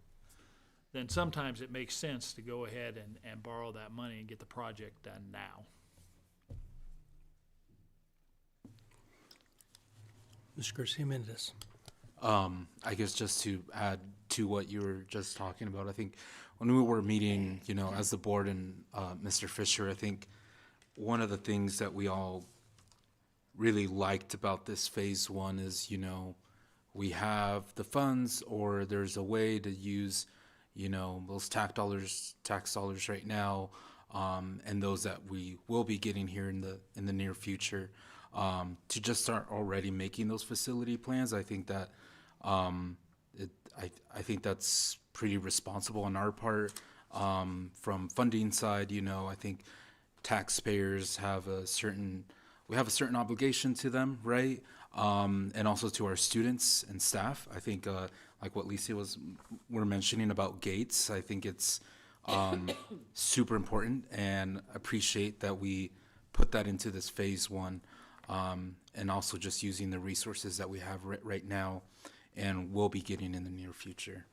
then sometimes it makes sense to go ahead and borrow that money and get the project done now. Mr. Garcia Mendez. I guess just to add to what you were just talking about, I think when we were meeting, as the board and Mr. Fisher, I think one of the things that we all really liked about this phase one is, we have the funds, or there's a way to use, those tax dollars right now, and those that we will be getting here in the near future, to just start already making those facility plans. I think that I think that's pretty responsible on our part. From funding side, I think taxpayers have a certain obligation to them, right? And also to our students and staff. I think like what Lisa were mentioning about GATES, I think it's super important, and appreciate that we put that into this phase one, and also just using the resources that we have right now and will be getting in the near future.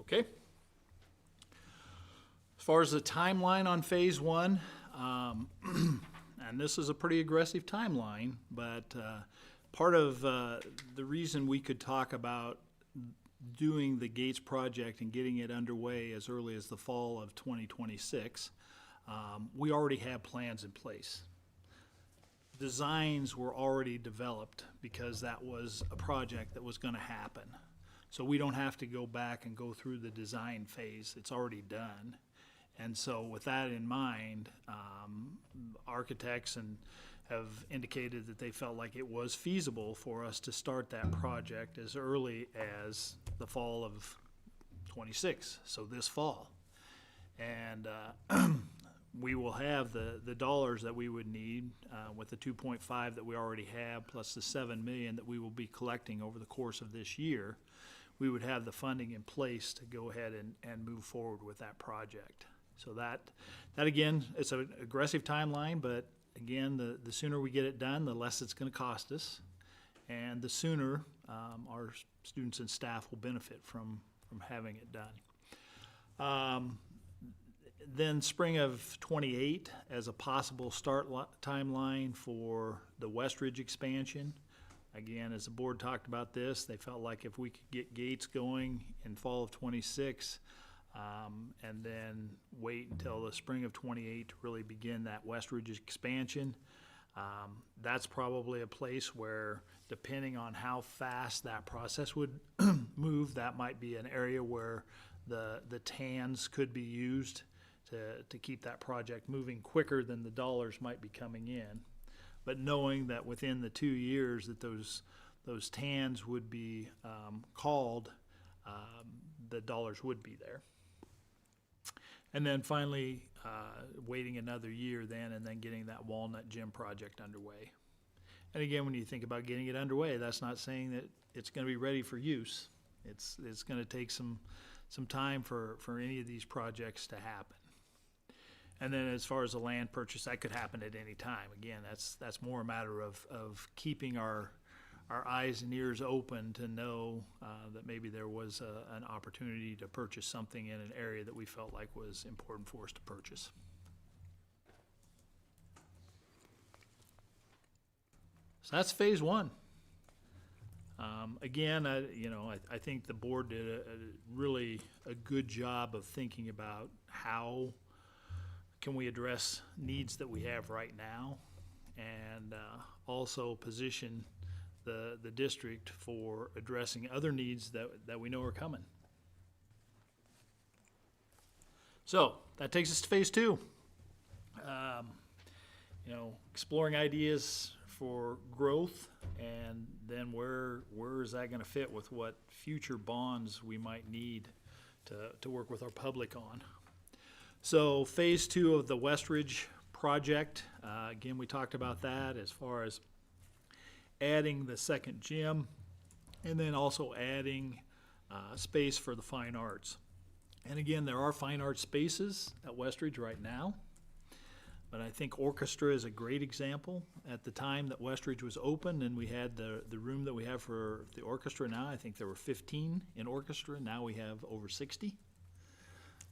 Okay. As far as the timeline on phase one, and this is a pretty aggressive timeline, but part of the reason we could talk about doing the GATES project and getting it underway as early as the fall of 2026, we already have plans in place. Designs were already developed because that was a project that was going to happen. So we don't have to go back and go through the design phase. It's already done. And so with that in mind, architects have indicated that they felt like it was feasible for us to start that project as early as the fall of 26, so this fall. And we will have the dollars that we would need with the 2.5 that we already have, plus the 7 million that we will be collecting over the course of this year. We would have the funding in place to go ahead and move forward with that project. So that again, it's an aggressive timeline, but again, the sooner we get it done, the less it's going to cost us, and the sooner our students and staff will benefit from having it done. Then spring of 28 as a possible start timeline for the Westridge expansion. Again, as the board talked about this, they felt like if we could get GATES going in fall of 26, and then wait until the spring of 28 to really begin that Westridge expansion, that's probably a place where, depending on how fast that process would move, that might be an area where the TANs could be used to keep that project moving quicker than the dollars might be coming in. But knowing that within the 2 years that those TANs would be called, the dollars would be there. And then finally, waiting another year then, and then getting that Walnut Gym project underway. And again, when you think about getting it underway, that's not saying that it's gonna be ready for use. It's gonna take some time for any of these projects to happen. And then as far as the land purchase, that could happen at any time. Again, that's more a matter of keeping our eyes and ears open to know that maybe there was an opportunity to purchase something in an area that we felt like was important for us to purchase. So that's phase one. Again, I think the board did a really good job of thinking about how can we address needs that we have right now, and also position the district for addressing other needs that we know are coming. So that takes us to phase two. Exploring ideas for growth, and then where is that going to fit with what future bonds we might need to work with our public on. So phase two of the Westridge project, again, we talked about that as far as adding the second gym, and then also adding space for the fine arts. And again, there are fine arts spaces at Westridge right now, but I think orchestra is a great example. At the time that Westridge was open and we had the room that we have for the orchestra now, I think there were 15 in orchestra. Now we have over 60.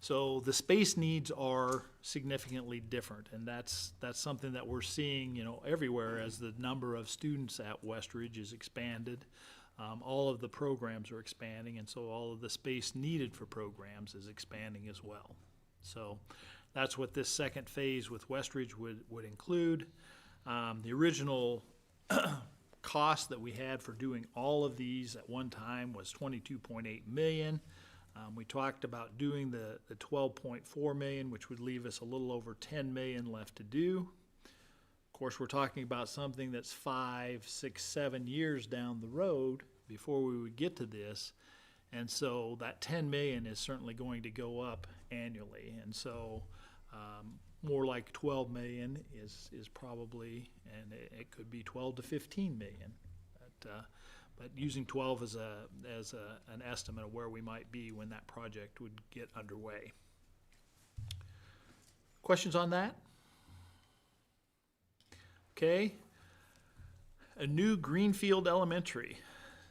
So the space needs are significantly different, and that's something that we're seeing, everywhere as the number of students at Westridge is expanded. All of the programs are expanding, and so all of the space needed for programs is expanding as well. So that's what this second phase with Westridge would include. The original cost that we had for doing all of these at one time was $22.8 million. We talked about doing the $12.4 million, which would leave us a little over $10 million left to do. Of course, we're talking about something that's 5, 6, 7 years down the road before we would get to this. And so that $10 million is certainly going to go up annually. And so more like $12 million is probably, and it could be 12 to 15 million. But using 12 as an estimate of where we might be when that project would get underway. Questions on that? Okay. A new Greenfield Elementary.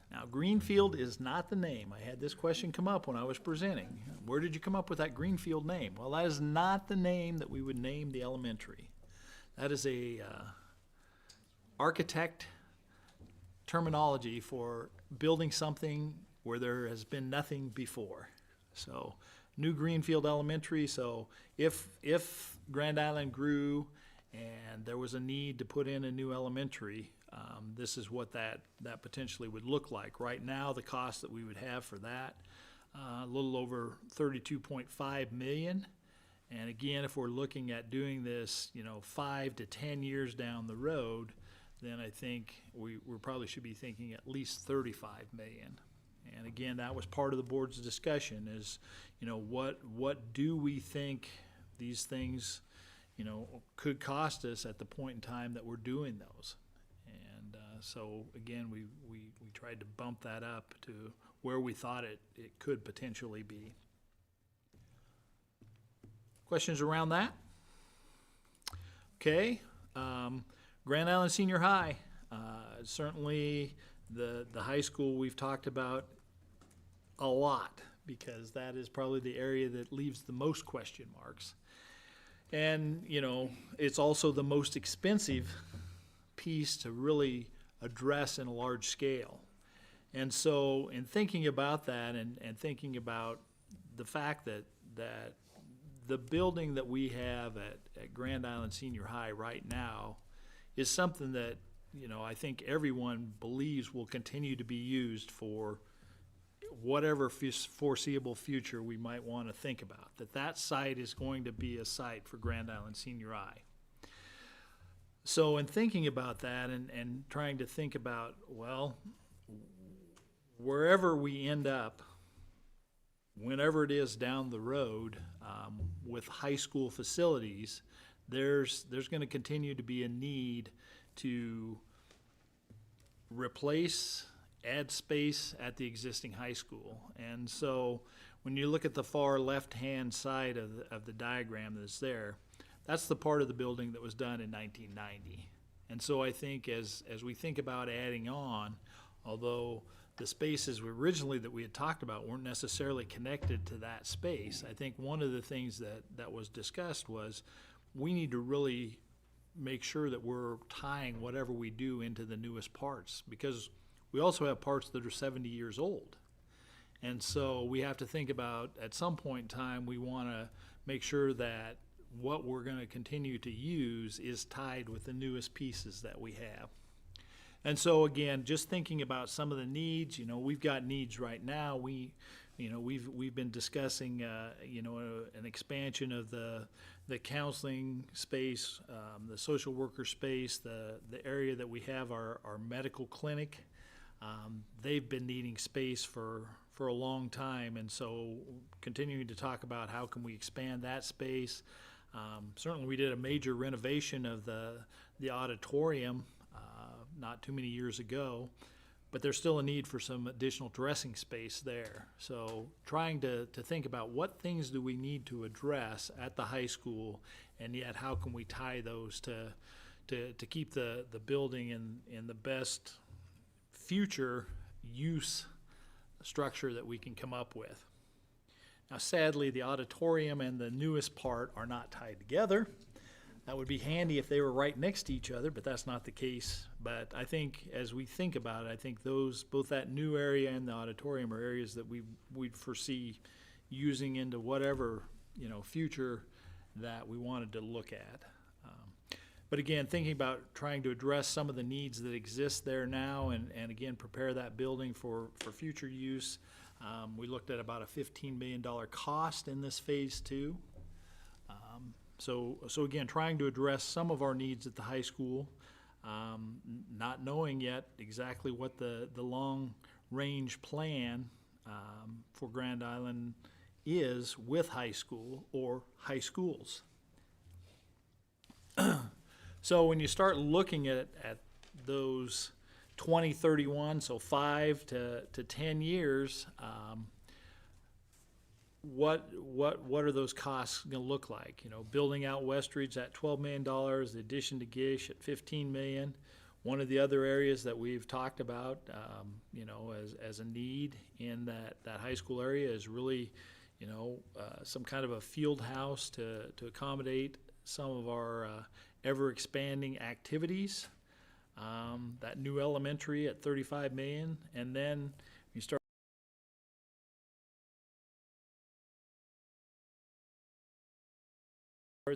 Now, Greenfield is not the name. I had this question come up when I was presenting. Where did you come up with that Greenfield name? Well, that is not the name that we would name the elementary. That is a architect terminology for building something where there has been nothing before. So, new Greenfield Elementary. So, if Grand Island grew and there was a need to put in a new elementary, this is what that potentially would look like. Right now, the cost that we would have for that, a little over $32.5 million. And again, if we're looking at doing this, 5 to 10 years down the road, then I think we probably should be thinking at least $35 million. And again, that was part of the board's discussion is, what do we think these things, could cost us at the point in time that we're doing those. And so again, we tried to bump that up to where we thought it could potentially be. Questions around that? Okay. Grand Island Senior High, certainly the high school we've talked about a lot because that is probably the area that leaves the most question marks. And, it's also the most expensive piece to really address in a large scale. And so in thinking about that and thinking about the fact that the building that we have at Grand Island Senior High right now is something that, I think everyone believes will continue to be used for whatever foreseeable future we might want to think about, that site is going to be a site for Grand Island Senior High. So in thinking about that and trying to think about, well, wherever we end up whenever it is down the road, with high school facilities, there's going to continue to be a need to replace, add space at the existing high school. And so when you look at the far left-hand side of the diagram that's there, that's the part of the building that was done in 1990. And so I think as we think about adding on, although the spaces originally that we had talked about weren't necessarily connected to that space, I think one of the things that was discussed was we need to really make sure that we're tying whatever we do into the newest parts, because we also have parts that are 70 years old. And so we have to think about, at some point in time, we want to make sure that what we're going to continue to use is tied with the newest pieces that we have. And so again, just thinking about some of the needs, we've got needs right now. We've been discussing, an expansion of the counseling space, the social worker space, the area that we have our medical clinic. They've been needing space for a long time, and so continuing to talk about how can we expand that space. Certainly we did a major renovation of the auditorium not too many years ago, but there's still a need for some additional dressing space there. So trying to think about what things do we need to address at the high school, and yet how can we tie those to keep the building in the best future use structure that we can come up with. Now sadly, the auditorium and the newest part are not tied together. That would be handy if they were right next to each other, but that's not the case. But I think as we think about it, I think both that new area and the auditorium are areas that we'd foresee using into whatever future that we wanted to look at. But again, thinking about trying to address some of the needs that exist there now, and again, prepare that building for future use. We looked at about a $15 million cost in this phase 2. So again, trying to address some of our needs at the high school, not knowing yet exactly what the long-range plan for Grand Island is with high school or high schools. So when you start looking at those 2031, so 5 to 10 years, what are those costs going to look like? Building out Westridge at $12 million, the addition to Gish at $15 million. One of the other areas that we've talked about, as a need in that high school area is really, some kind of a field house to accommodate some of our ever-expanding activities. That new elementary at $35 million, and then you start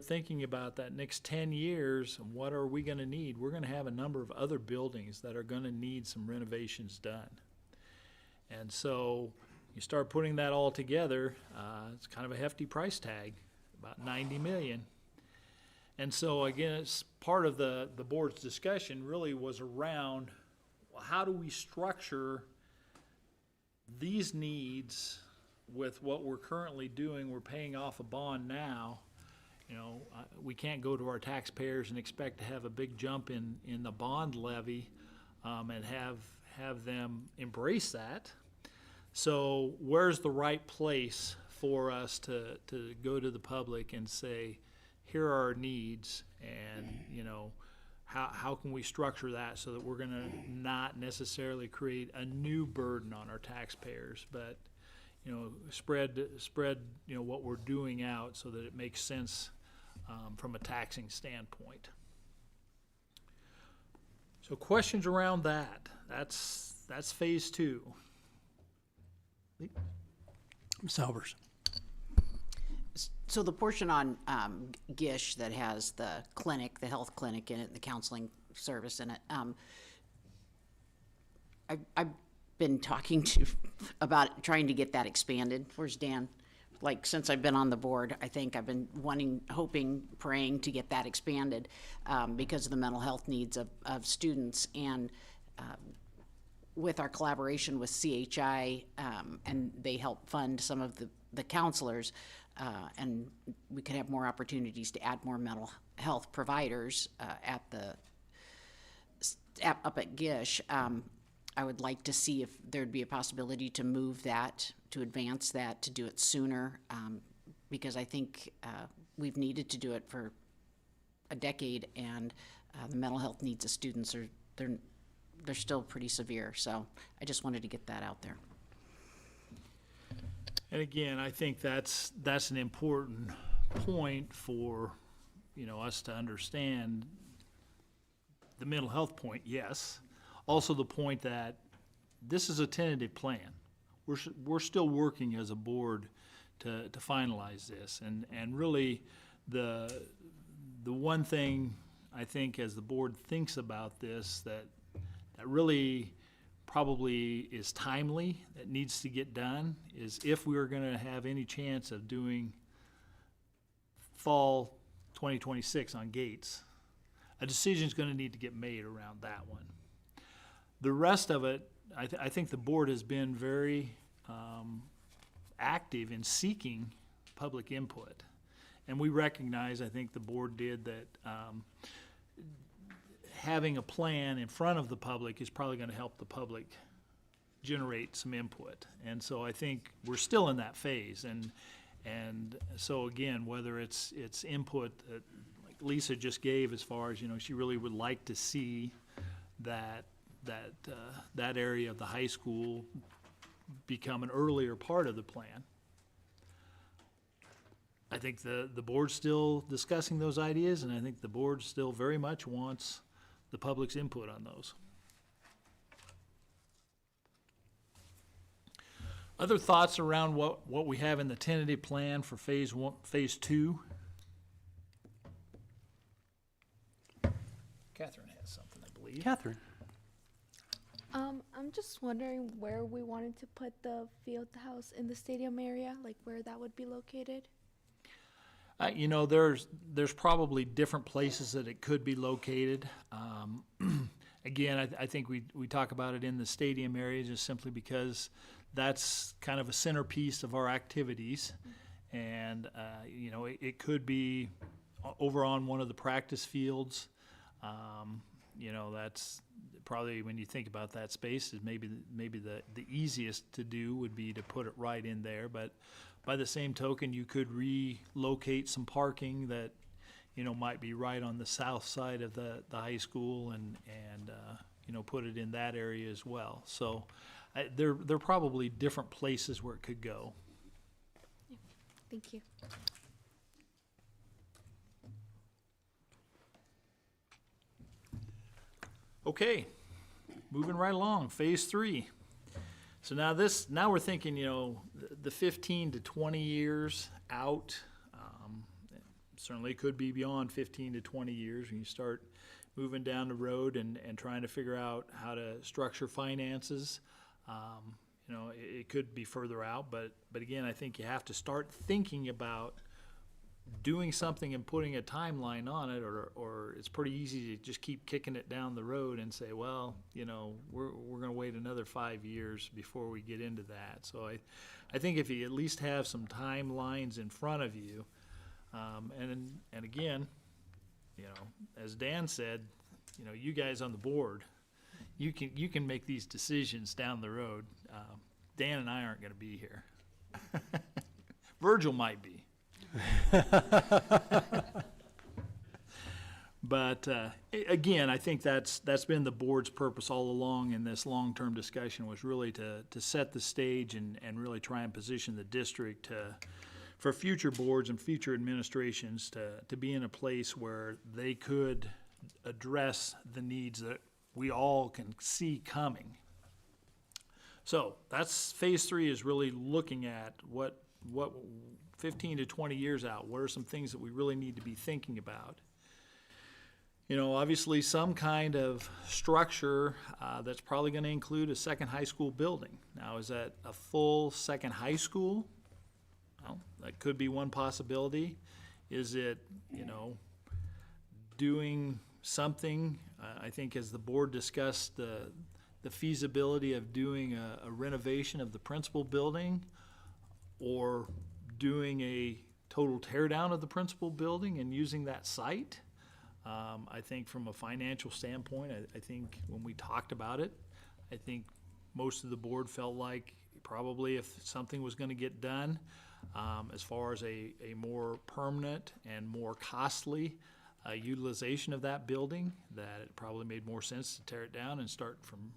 thinking about that next 10 years, and what are we going to need? We're going to have a number of other buildings that are going to need some renovations done. And so you start putting that all together, it's kind of a hefty price tag, about $90 million. And so again, it's part of the board's discussion really was around, well, how do we structure these needs with what we're currently doing? We're paying off a bond now. We can't go to our taxpayers and expect to have a big jump in the bond levy and have them embrace that. So where's the right place for us to go to the public and say, here are our needs, and how can we structure that so that we're going to not necessarily create a new burden on our taxpayers, but spread what we're doing out so that it makes sense from a taxing standpoint. So questions around that? That's phase 2. Ms. Albers. So the portion on Gish that has the clinic, the health clinic in it, the counseling service in it, I've been talking about trying to get that expanded. Where's Dan? Since I've been on the board, I think I've been hoping, praying to get that expanded because of the mental health needs of students. And with our collaboration with CHI, and they help fund some of the counselors, and we could have more opportunities to add more mental health providers up at Gish. I would like to see if there'd be a possibility to move that, to advance that, to do it sooner, because I think we've needed to do it for a decade, and the mental health needs of students they're still pretty severe. So I just wanted to get that out there. And again, I think that's an important point for, us to understand. The mental health point, yes. Also the point that this is a tentative plan. We're still working as a board to finalize this. And really the one thing I think as the board thinks about this that really probably is timely, that needs to get done, is if we are gonna have any chance of doing fall 2026 on Gates, a decision's gonna need to get made around that one. The rest of it, I think the board has been very active in seeking public input. And we recognize, I think the board did, that having a plan in front of the public is probably going to help the public generate some input. And so I think we're still in that phase. And so again, whether it's input that like Lisa just gave, as far as, she really would like to see that area of the high school become an earlier part of the plan. I think the board's still discussing those ideas, and I think the board still very much wants the public's input on those. Other thoughts around what we have in the tentative plan for phase 2? Catherine has something, I believe. Catherine. I'm just wondering where we wanted to put the field house in the stadium area, like where that would be located. There's probably different places that it could be located. Again, I think we talk about it in the stadium area just simply because that's kind of a centerpiece of our activities. And, it could be over on one of the practice fields. That's probably, when you think about that space, is maybe the easiest to do would be to put it right in there. But by the same token, you could relocate some parking that, might be right on the south side of the high school and put it in that area as well. So there are probably different places where it could go. Thank you. Okay, moving right along, phase 3. So now we're thinking, the 15 to 20 years out. Certainly could be beyond 15 to 20 years when you start moving down the road and trying to figure out how to structure finances. It could be further out, but again, I think you have to start thinking about doing something and putting a timeline on it, or it's pretty easy to just keep kicking it down the road and say, well, we're going to wait another 5 years before we get into that. So I think if you at least have some timelines in front of you, and again, as Dan said, you guys on the board, you can make these decisions down the road. Dan and I aren't going to be here. Virgil might be. But again, I think that's been the board's purpose all along in this long-term discussion, was really to set the stage and really try and position the district for future boards and future administrations to be in a place where they could address the needs that we all can see coming. So that's phase 3, is really looking at what 15 to 20 years out, what are some things that we really need to be thinking about? Obviously some kind of structure that's probably going to include a second high school building. Now, is that a full second high school? Well, that could be one possibility. Is it, doing something, I think as the board discussed the the feasibility of doing a renovation of the principal building or doing a total tear down of the principal building and using that site. I think from a financial standpoint, I think when we talked about it, I think most of the board felt like probably if something was going to get done, as far as a more permanent and more costly utilization of that building, that it probably made more sense to tear it down and start from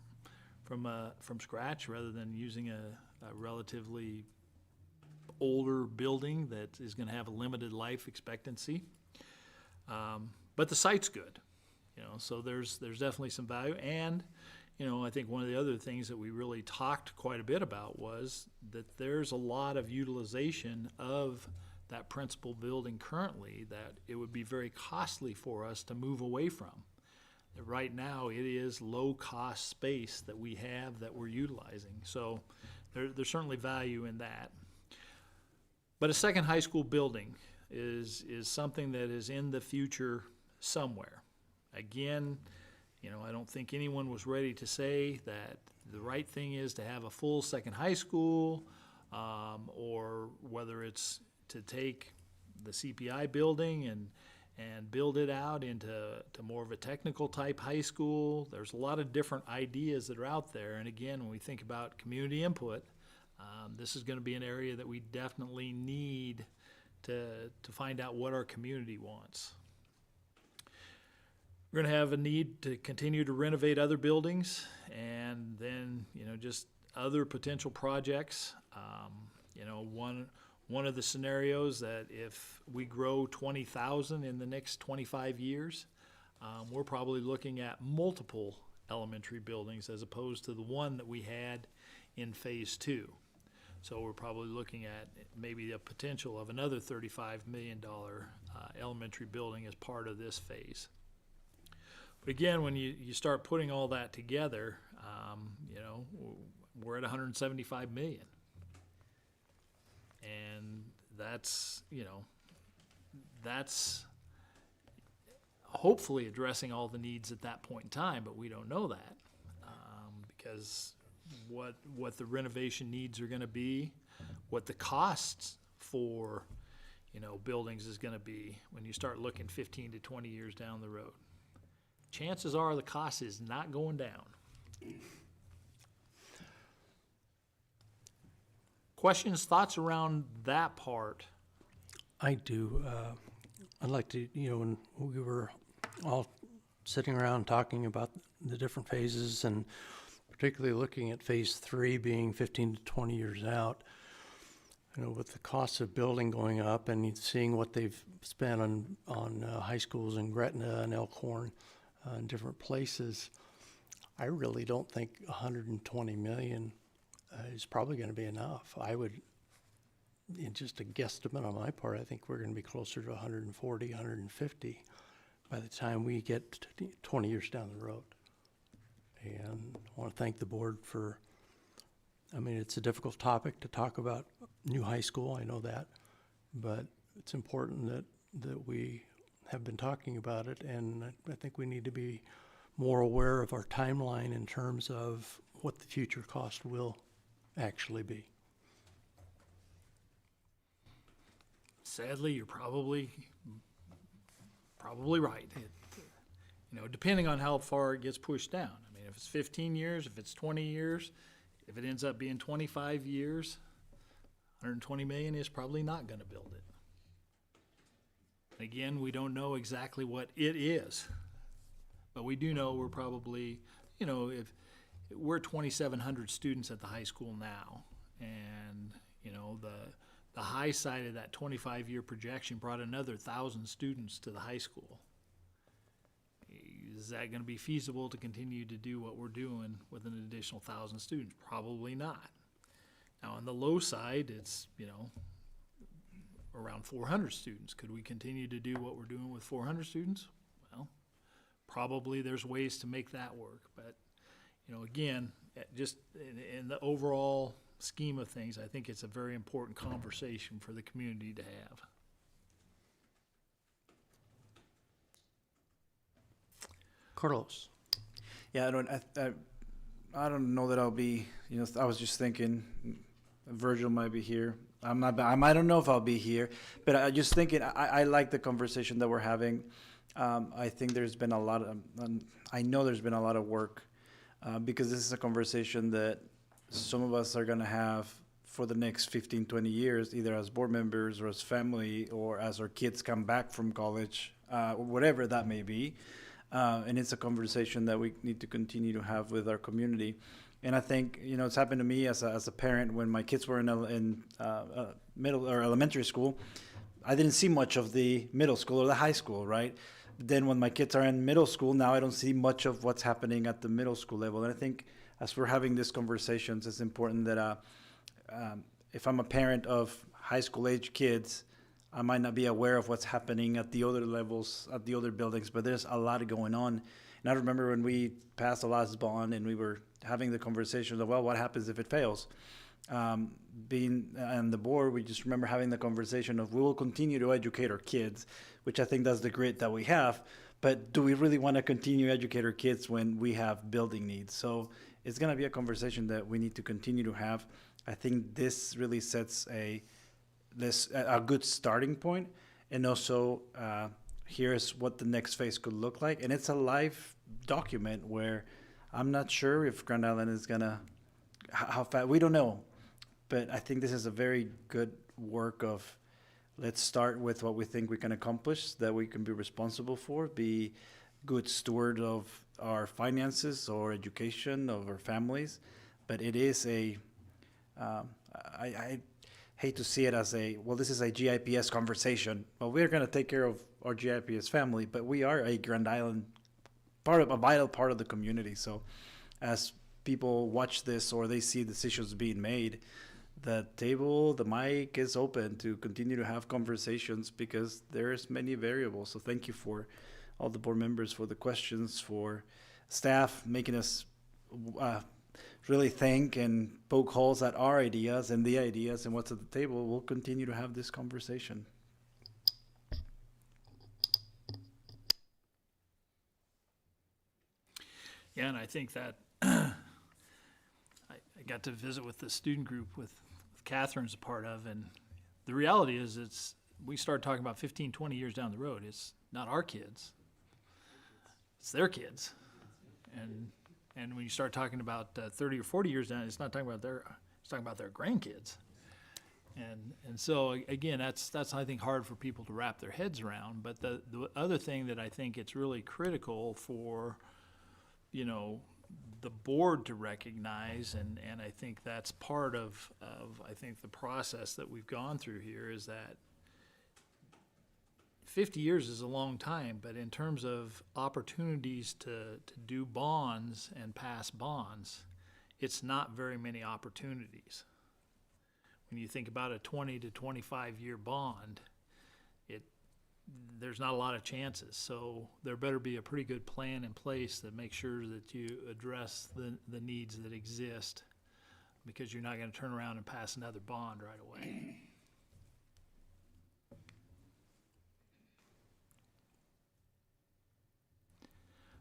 scratch rather than using a relatively older building that is going to have a limited life expectancy. But the site's good, so there's definitely some value. And, I think one of the other things that we really talked quite a bit about was that there's a lot of utilization of that principal building currently that it would be very costly for us to move away from. That right now, it is low-cost space that we have that we're utilizing. So there's certainly value in that. But a second high school building is something that is in the future somewhere. Again, I don't think anyone was ready to say that the right thing is to have a full second high school, or whether it's to take the CPI building and build it out into more of a technical type high school. There's a lot of different ideas that are out there. And again, when we think about community input, this is going to be an area that we definitely need to find out what our community wants. We're going to have a need to continue to renovate other buildings and then, just other potential projects. One of the scenarios that if we grow 20,000 in the next 25 years, we're probably looking at multiple elementary buildings as opposed to the one that we had in phase 2. So we're probably looking at maybe a potential of another $35 million elementary building as part of this phase. But again, when you start putting all that together, we're at 175 million. And that's hopefully addressing all the needs at that point in time, but we don't know that because what the renovation needs are going to be, what the costs for buildings is going to be when you start looking 15 to 20 years down the road. Chances are the cost is not going down. Questions, thoughts around that part? I do. I'd like to, when we were all sitting around talking about the different phases and particularly looking at phase 3 being 15 to 20 years out, with the cost of building going up and seeing what they've spent on high schools in Gretna and Elkhorn and different places, I really don't think 120 million is probably going to be enough. I would, just a guesstimate on my part, I think we're going to be closer to 140, 150 by the time we get to 20 years down the road. And I want to thank the board for, it's a difficult topic to talk about new high school, I know that, but it's important that we have been talking about it, and I think we need to be more aware of our timeline in terms of what the future cost will actually be. Sadly, you're probably right. Depending on how far it gets pushed down. If it's 15 years, if it's 20 years, if it ends up being 25 years, 120 million is probably not going to build it. Again, we don't know exactly what it is, but we do know we're probably, if we're 2,700 students at the high school now, and the high side of that 25-year projection brought another 1,000 students to the high school. Is that going to be feasible to continue to do what we're doing with an additional 1,000 students? Probably not. Now, on the low side, it's, around 400 students. Could we continue to do what we're doing with 400 students? Well, probably there's ways to make that work. But, again, just in the overall scheme of things, I think it's a very important conversation for the community to have. Carlos. Yeah, I don't know that I'll be, I was just thinking Virgil might be here. I don't know if I'll be here, but I just thinking, I like the conversation that we're having. I think there's been a lot of, I know there's been a lot of work, because this is a conversation that some of us are going to have for the next 15, 20 years, either as board members or as family or as our kids come back from college, whatever that may be. And it's a conversation that we need to continue to have with our community. And I think, it's happened to me as a parent when my kids were in middle or elementary school. I didn't see much of the middle school or the high school, right? Then when my kids are in middle school, now I don't see much of what's happening at the middle school level. And I think as we're having these conversations, it's important that if I'm a parent of high school age kids, I might not be aware of what's happening at the other levels, at the other buildings, but there's a lot going on. And I remember when we passed the last bond and we were having the conversation of, well, what happens if it fails? Being on the board, we just remember having the conversation of, we will continue to educate our kids, which I think that's the grit that we have. But do we really want to continue to educate our kids when we have building needs? So it's going to be a conversation that we need to continue to have. I think this really sets a good starting point, and also here's what the next phase could look like. And it's a live document where I'm not sure if Grand Island is gonna how fast, we don't know, but I think this is a very good work of, let's start with what we think we can accomplish, that we can be responsible for, be good steward of our finances or education of our families. But it is I hate to see it as this is a GIPS conversation. Well, we're going to take care of our GIPS family, but we are a Grand Island a vital part of the community. So as people watch this or they see decisions being made, the mic is open to continue to have conversations, because there's many variables. So thank you for all the board members for the questions, for staff making us really think and poke holes at our ideas and the ideas and what's at the table. We'll continue to have this conversation. Yeah, and I think that I got to visit with the student group with Catherine's a part of, and the reality is we started talking about 15, 20 years down the road. It's not our kids, it's their kids. And when you start talking about 30 or 40 years down, it's talking about their grandkids. And so again, that's I think hard for people to wrap their heads around. But the other thing that I think it's really critical for, the board to recognize, and I think that's part of I think the process that we've gone through here, is that 50 years is a long time, but in terms of opportunities to do bonds and pass bonds, it's not very many opportunities. When you think about a 20 to 25 year bond, there's not a lot of chances. So there better be a pretty good plan in place that makes sure that you address the needs that exist, because you're not going to turn around and pass another bond right away.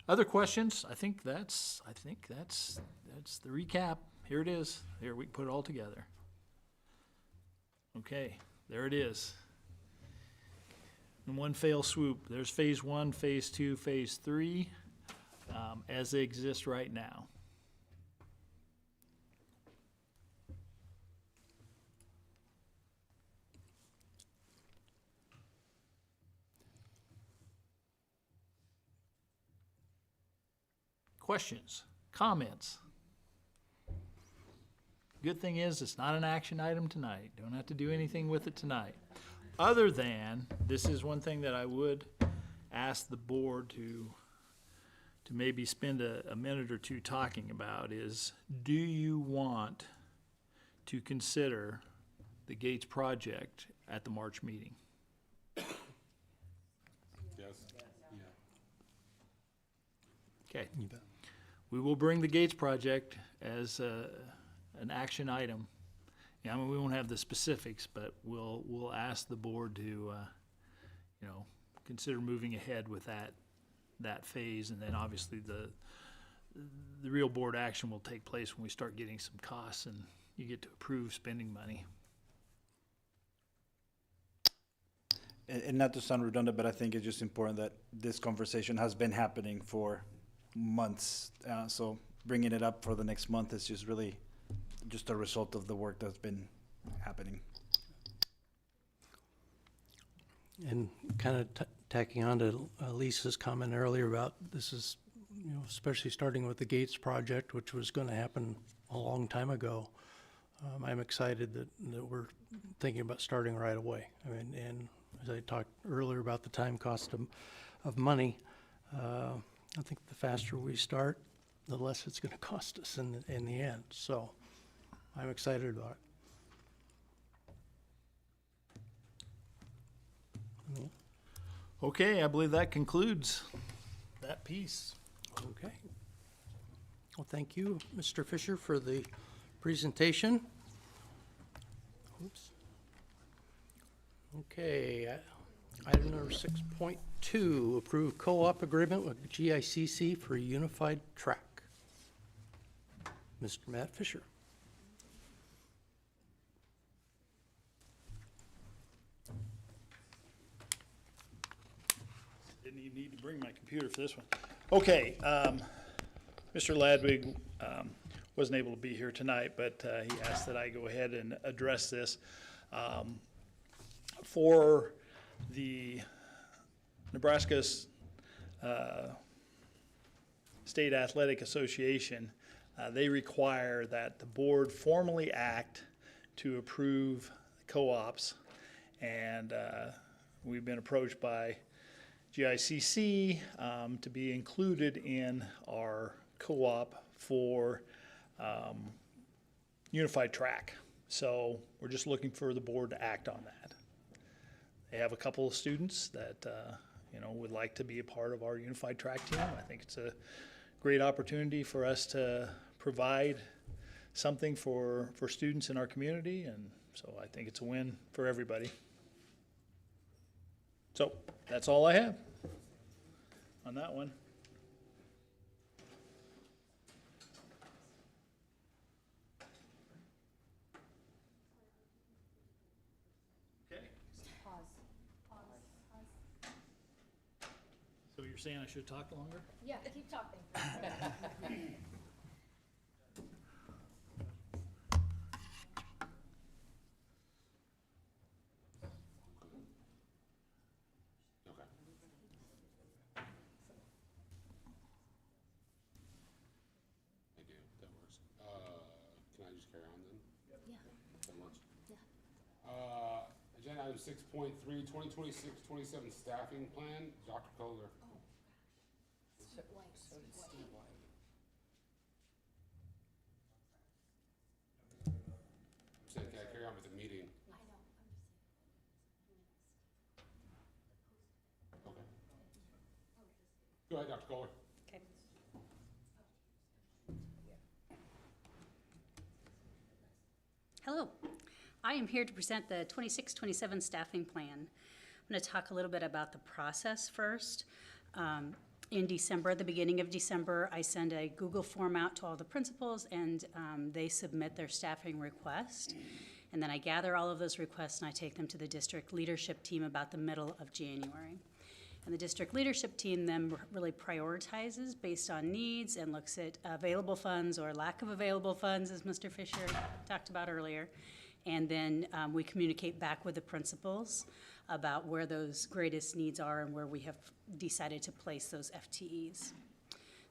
Other questions? I think that's the recap. Here it is. Here, we can put it all together. Okay, there it is. In one fell swoop, there's phase 1, phase 2, phase 3, as they exist right now. Questions, comments? Good thing is, it's not an action item tonight. Don't have to do anything with it tonight. Other than, this is one thing that I would ask the board to maybe spend a minute or two talking about is, do you want to consider the Gates project at the March meeting? Yes. Okay. We will bring the Gates project as an action item. Yeah, I mean, we won't have the specifics, but we'll ask the board to, consider moving ahead with that phase, and then obviously the real board action will take place when we start getting some costs and you get to approve spending money. And not to sound redundant, but I think it's just important that this conversation has been happening for months. So bringing it up for the next month is just really just a result of the work that's been happening. And kind of tacking on to Lisa's comment earlier about this is, you know, especially starting with the Gates project, which was going to happen a long time ago. I'm excited that we're thinking about starting right away. I mean, and as I talked earlier about the time cost of money, I think the faster we start, the less it's going to cost us in the end. So I'm excited about it. Okay, I believe that concludes that piece. Okay. Well, thank you, Mr. Fisher, for the presentation. Oops. Okay, item number 6.2, approve co-op agreement with GICC for a unified track. Mr. Matt Fisher. Didn't even need to bring my computer for this one. Okay, Mr. Ladwig wasn't able to be here tonight, but he asked that I go ahead and address this. For the Nebraska State Athletic Association, they require that the board formally act to approve co-ops, and we've been approached by GICC to be included in our co-op for unified track. So we're just looking for the board to act on that. They have a couple of students that you know, would like to be a part of our unified track team. I think it's a great opportunity for us to provide something for students in our community, and so I think it's a win for everybody. So that's all I have on that one. Okay. So you're saying I should talk longer? Yeah, keep talking. I do, that works. Can I just carry on then? Yeah. So much. Yeah. Agenda item 6.3, 2026-27 staffing plan, Dr. Kohler. Said, can I carry on with the meeting? Okay. Go ahead, Dr. Kohler. Okay. Hello, I am here to present the 26-27 staffing plan. I'm going to talk a little bit about the process first. In December, the beginning of December, I send a Google form out to all the principals, and they submit their staffing request. And then I gather all of those requests and I take them to the district leadership team about the middle of January. And the district leadership team then really prioritizes based on needs and looks at available funds or lack of available funds, as Mr. Fisher talked about earlier. And then we communicate back with the principals about where those greatest needs are and where we have decided to place those FTEs.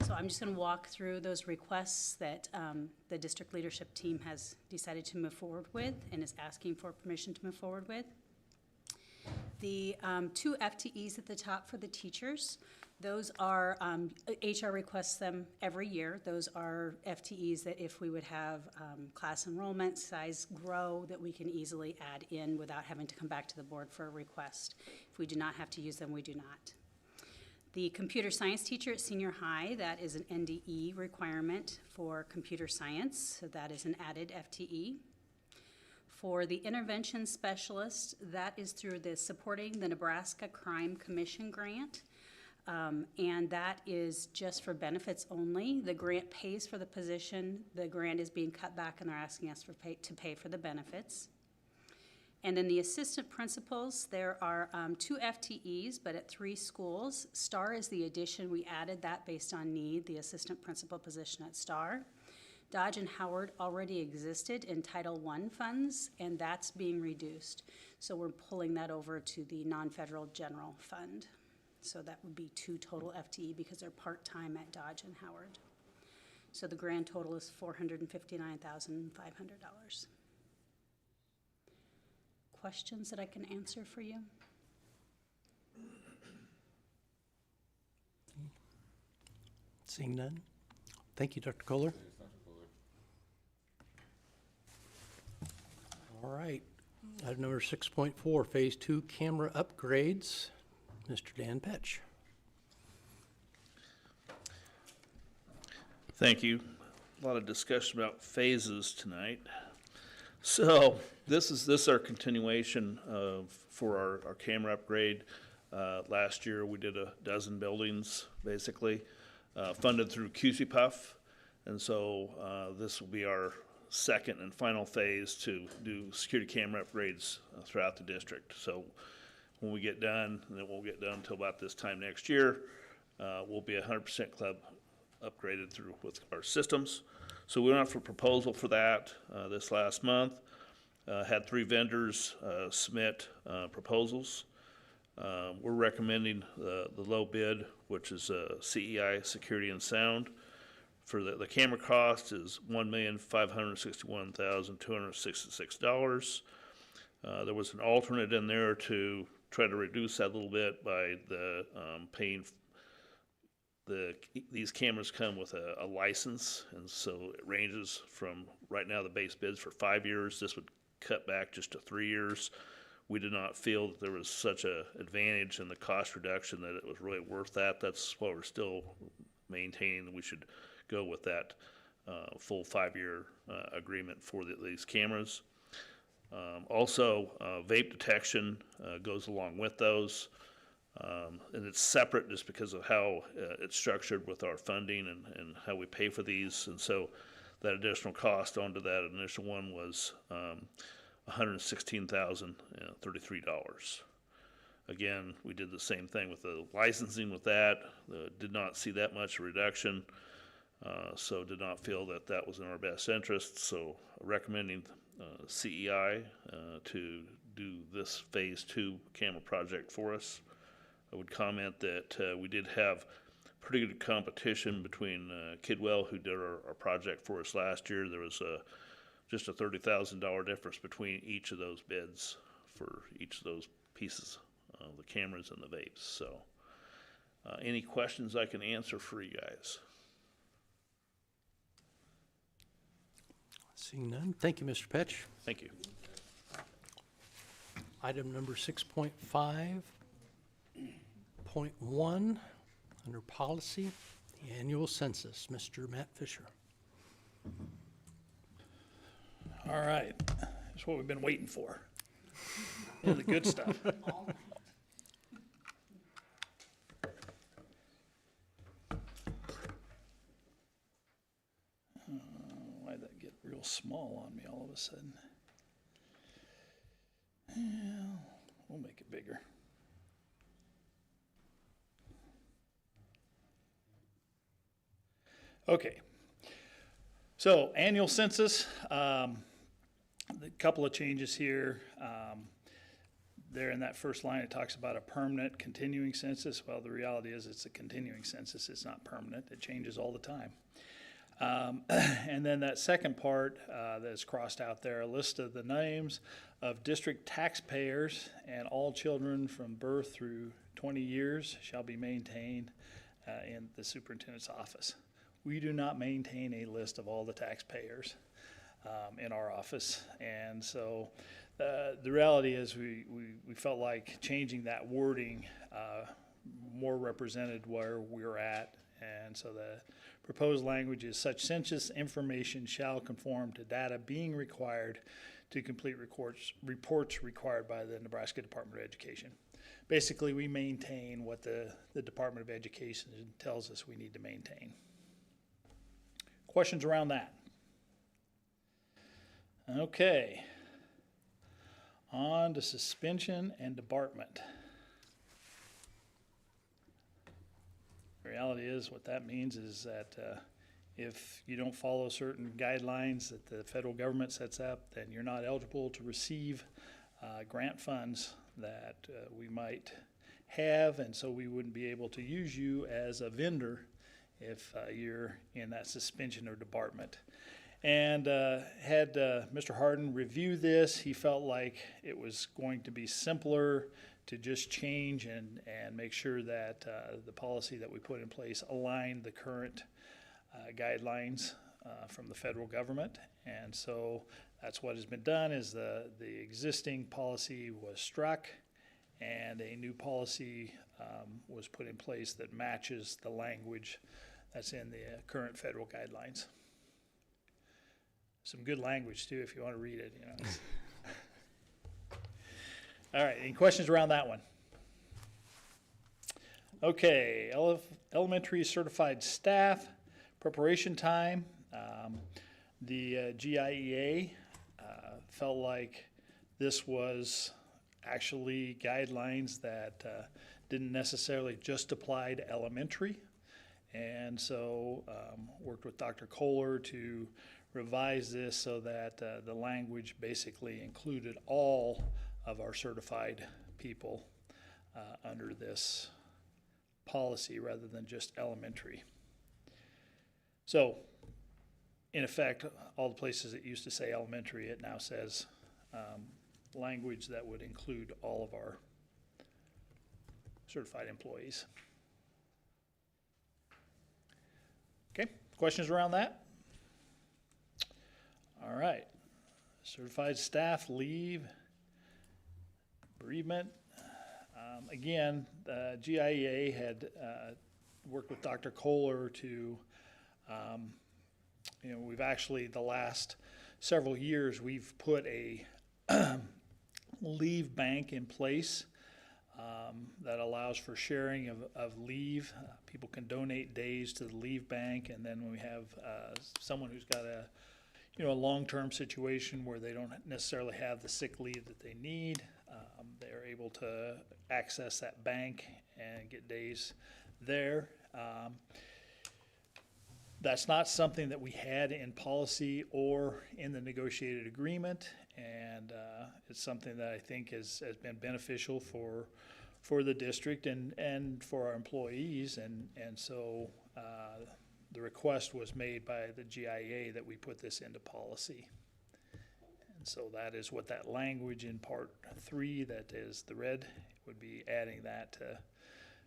So I'm just going to walk through those requests that the district leadership team has decided to move forward with and is asking for permission to move forward with. The 2 FTEs at the top for the teachers, those are, HR requests them every year. Those are FTEs that if we would have class enrollment size grow, that we can easily add in without having to come back to the board for a request. If we do not have to use them, we do not. The computer science teacher at senior high, that is an NDE requirement for computer science, so that is an added FTE. For the intervention specialist, that is through the Supporting the Nebraska Crime Commission grant. And that is just for benefits only. The grant pays for the position. The grant is being cut back and they're asking us to pay for the benefits. And in the assistant principals, there are 2 FTEs, but at 3 schools. STAR is the addition. We added that based on need, the assistant principal position at STAR. Dodge and Howard already existed in Title I funds, and that's being reduced. So we're pulling that over to the non-federal general fund. So that would be 2 total FTE because they're part-time at Dodge and Howard. So the grand total is $459,500. Questions that I can answer for you? Seeing none? Thank you, Dr. Kohler. All right. Item number 6.4, Phase 2 camera upgrades. Mr. Dan Petch. Thank you. A lot of discussion about phases tonight. So this is our continuation for our camera upgrade. Last year we did a dozen buildings, basically, funded through QCPUF. And so this will be our second and final phase to do security camera upgrades throughout the district. So when we get done, and it won't get done until about this time next year, we'll be 100% club upgraded through with our systems. So we went out for proposal for that this last month. Had 3 vendors submit proposals. We're recommending the low bid, which is CEI Security and Sound. For the camera cost is $1,561,266. There was an alternate in there to try to reduce that a little bit by the paying. These cameras come with a license, and so it ranges from, right now the base bid's for 5 years. This would cut back just to 3 years. We did not feel that there was such an advantage in the cost reduction that it was really worth that. That's why we're still maintaining that we should go with that full 5-year agreement for these cameras. Also, vape detection goes along with those. And it's separate just because of how it's structured with our funding and how we pay for these. And so that additional cost onto that initial one was $116,033. Again, we did the same thing with the licensing with that. Did not see that much reduction, so did not feel that that was in our best interest. So recommending CEI to do this phase 2 camera project for us. I would comment that we did have pretty good competition between Kidwell, who did our project for us last year. There was just a $30,000 difference between each of those bids for each of those pieces of the cameras and the vapes. So any questions I can answer for you guys? Seeing none. Thank you, Mr. Petch. Thank you. Item number 6.5.1, under policy, the annual census. Mr. Matt Fisher. All right, that's what we've been waiting for. The good stuff. Why'd that get real small on me all of a sudden? Yeah, we'll make it bigger. Okay, so annual census, a couple of changes here. There in that first line, it talks about a permanent continuing census. Well, the reality is it's a continuing census. It's not permanent. It changes all the time. And then that second part that's crossed out there, a list of the names of district taxpayers and all children from birth through 20 years shall be maintained in the superintendent's office. We do not maintain a list of all the taxpayers in our office, and so the reality is we felt like changing that wording more represented where we're at, and so the proposed language is such census information shall conform to data being required to complete reports required by the Nebraska Department of Education. basically, we maintain what the Department of Education tells us we need to maintain. Questions around that? Okay. On to suspension and debarment. The reality is, what that means is that if you don't follow certain guidelines that the federal government sets up, then you're not eligible to receive grant funds that we might have, and so we wouldn't be able to use you as a vendor if you're in that suspension or debarment. And had Mr. Harden review this, he felt like it was going to be simpler to just change and make sure that the policy that we put in place aligned the current guidelines from the federal government. And so that's what has been done, is the existing policy was struck and a new policy was put in place that matches the language that's in the current federal guidelines. Some good language too, if you want to read it, you know. All right, any questions around that one? Okay, elementary certified staff, preparation time. The GIEA felt like this was actually guidelines that didn't necessarily just apply to elementary. And so worked with Dr. Kohler to revise this so that the language basically included all of our certified people under this policy rather than just elementary. So, in effect, all the places that used to say elementary, it now says language that would include all of our certified employees. Okay, questions around that? All right, certified staff leave, bereavement. Again, the GIEA had worked with Dr. Kohler to, we've actually, the last several years, we've put a leave bank in place that allows for sharing of leave. People can donate days to the leave bank, and then when we have someone who's got a long-term situation where they don't necessarily have the sick leave that they need, they're able to access that bank and get days there. That's not something that we had in policy or in the negotiated agreement, and it's something that I think has been beneficial for the district and for our employees, and so the request was made by the GIA that we put this into policy. And so that is what that language in part 3, that is the red, would be adding that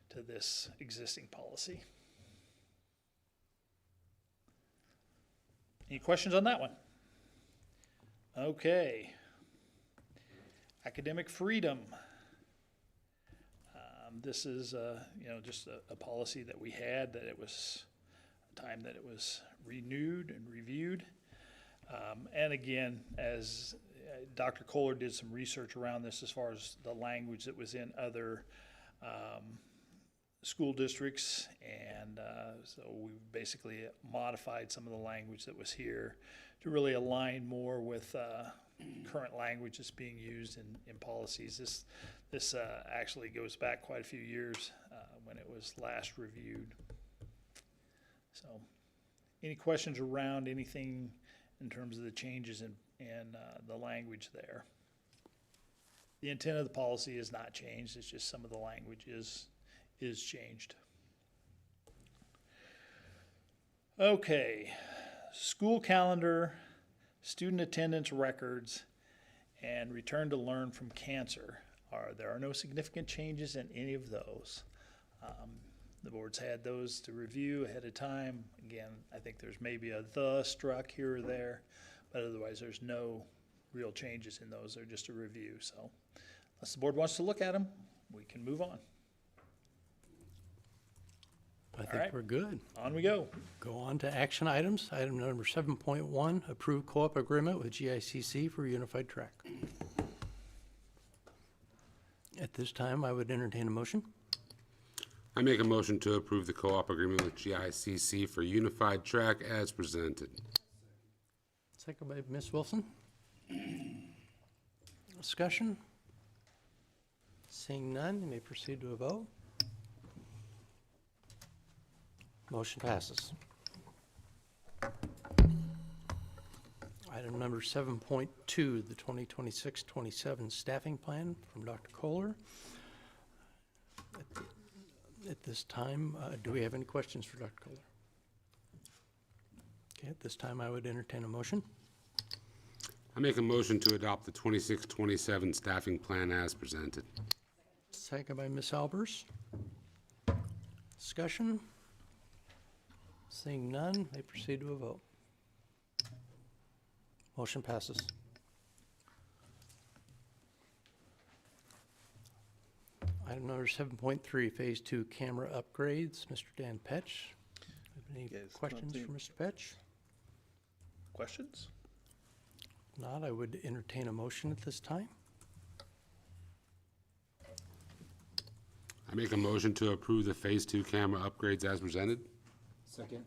to this existing policy. Any questions on that one? Okay. Academic freedom. This is just a policy that we had, that it was time that it was renewed and reviewed. And again, as Dr. Kohler did some research around this as far as the language that was in other school districts, and so we basically modified some of the language that was here to really align more with current language that's being used in policies. This actually goes back quite a few years when it was last reviewed. So, any questions around anything in terms of the changes in the language there? The intent of the policy is not changed, it's just some of the language is changed. Okay, school calendar, student attendance records, and return to learn from cancer. There are no significant changes in any of those. The board's had those to review ahead of time. Again, I think there's maybe a "the" struck here or there, but otherwise there's no real changes in those. They're just a review. So unless the board wants to look at them, we can move on. I think we're good. On we go. Go on to action items. Item number 7.1, approve co-op agreement with GICC for unified track. At this time, I would entertain a motion. I make a motion to approve the co-op agreement with GICC for Unified Track as presented. Second by Ms. Wilson. Discussion? Seeing none, you may proceed to a vote. Motion passes. Item number 7.2, the 2026-27 staffing plan from Dr. Kohler. At this time, do we have any questions for Dr. Kohler? Okay, at this time, I would entertain a motion. I make a motion to adopt the 26-27 staffing plan as presented. Second by Ms. Albers. Discussion? Seeing none, may proceed to a vote. Motion passes. Item number 7.3, Phase 2 camera upgrades. Mr. Dan Petch. Any questions for Mr. Petch? Questions? If not, I would entertain a motion at this time. I make a motion to approve the Phase 2 camera upgrades as presented. Second.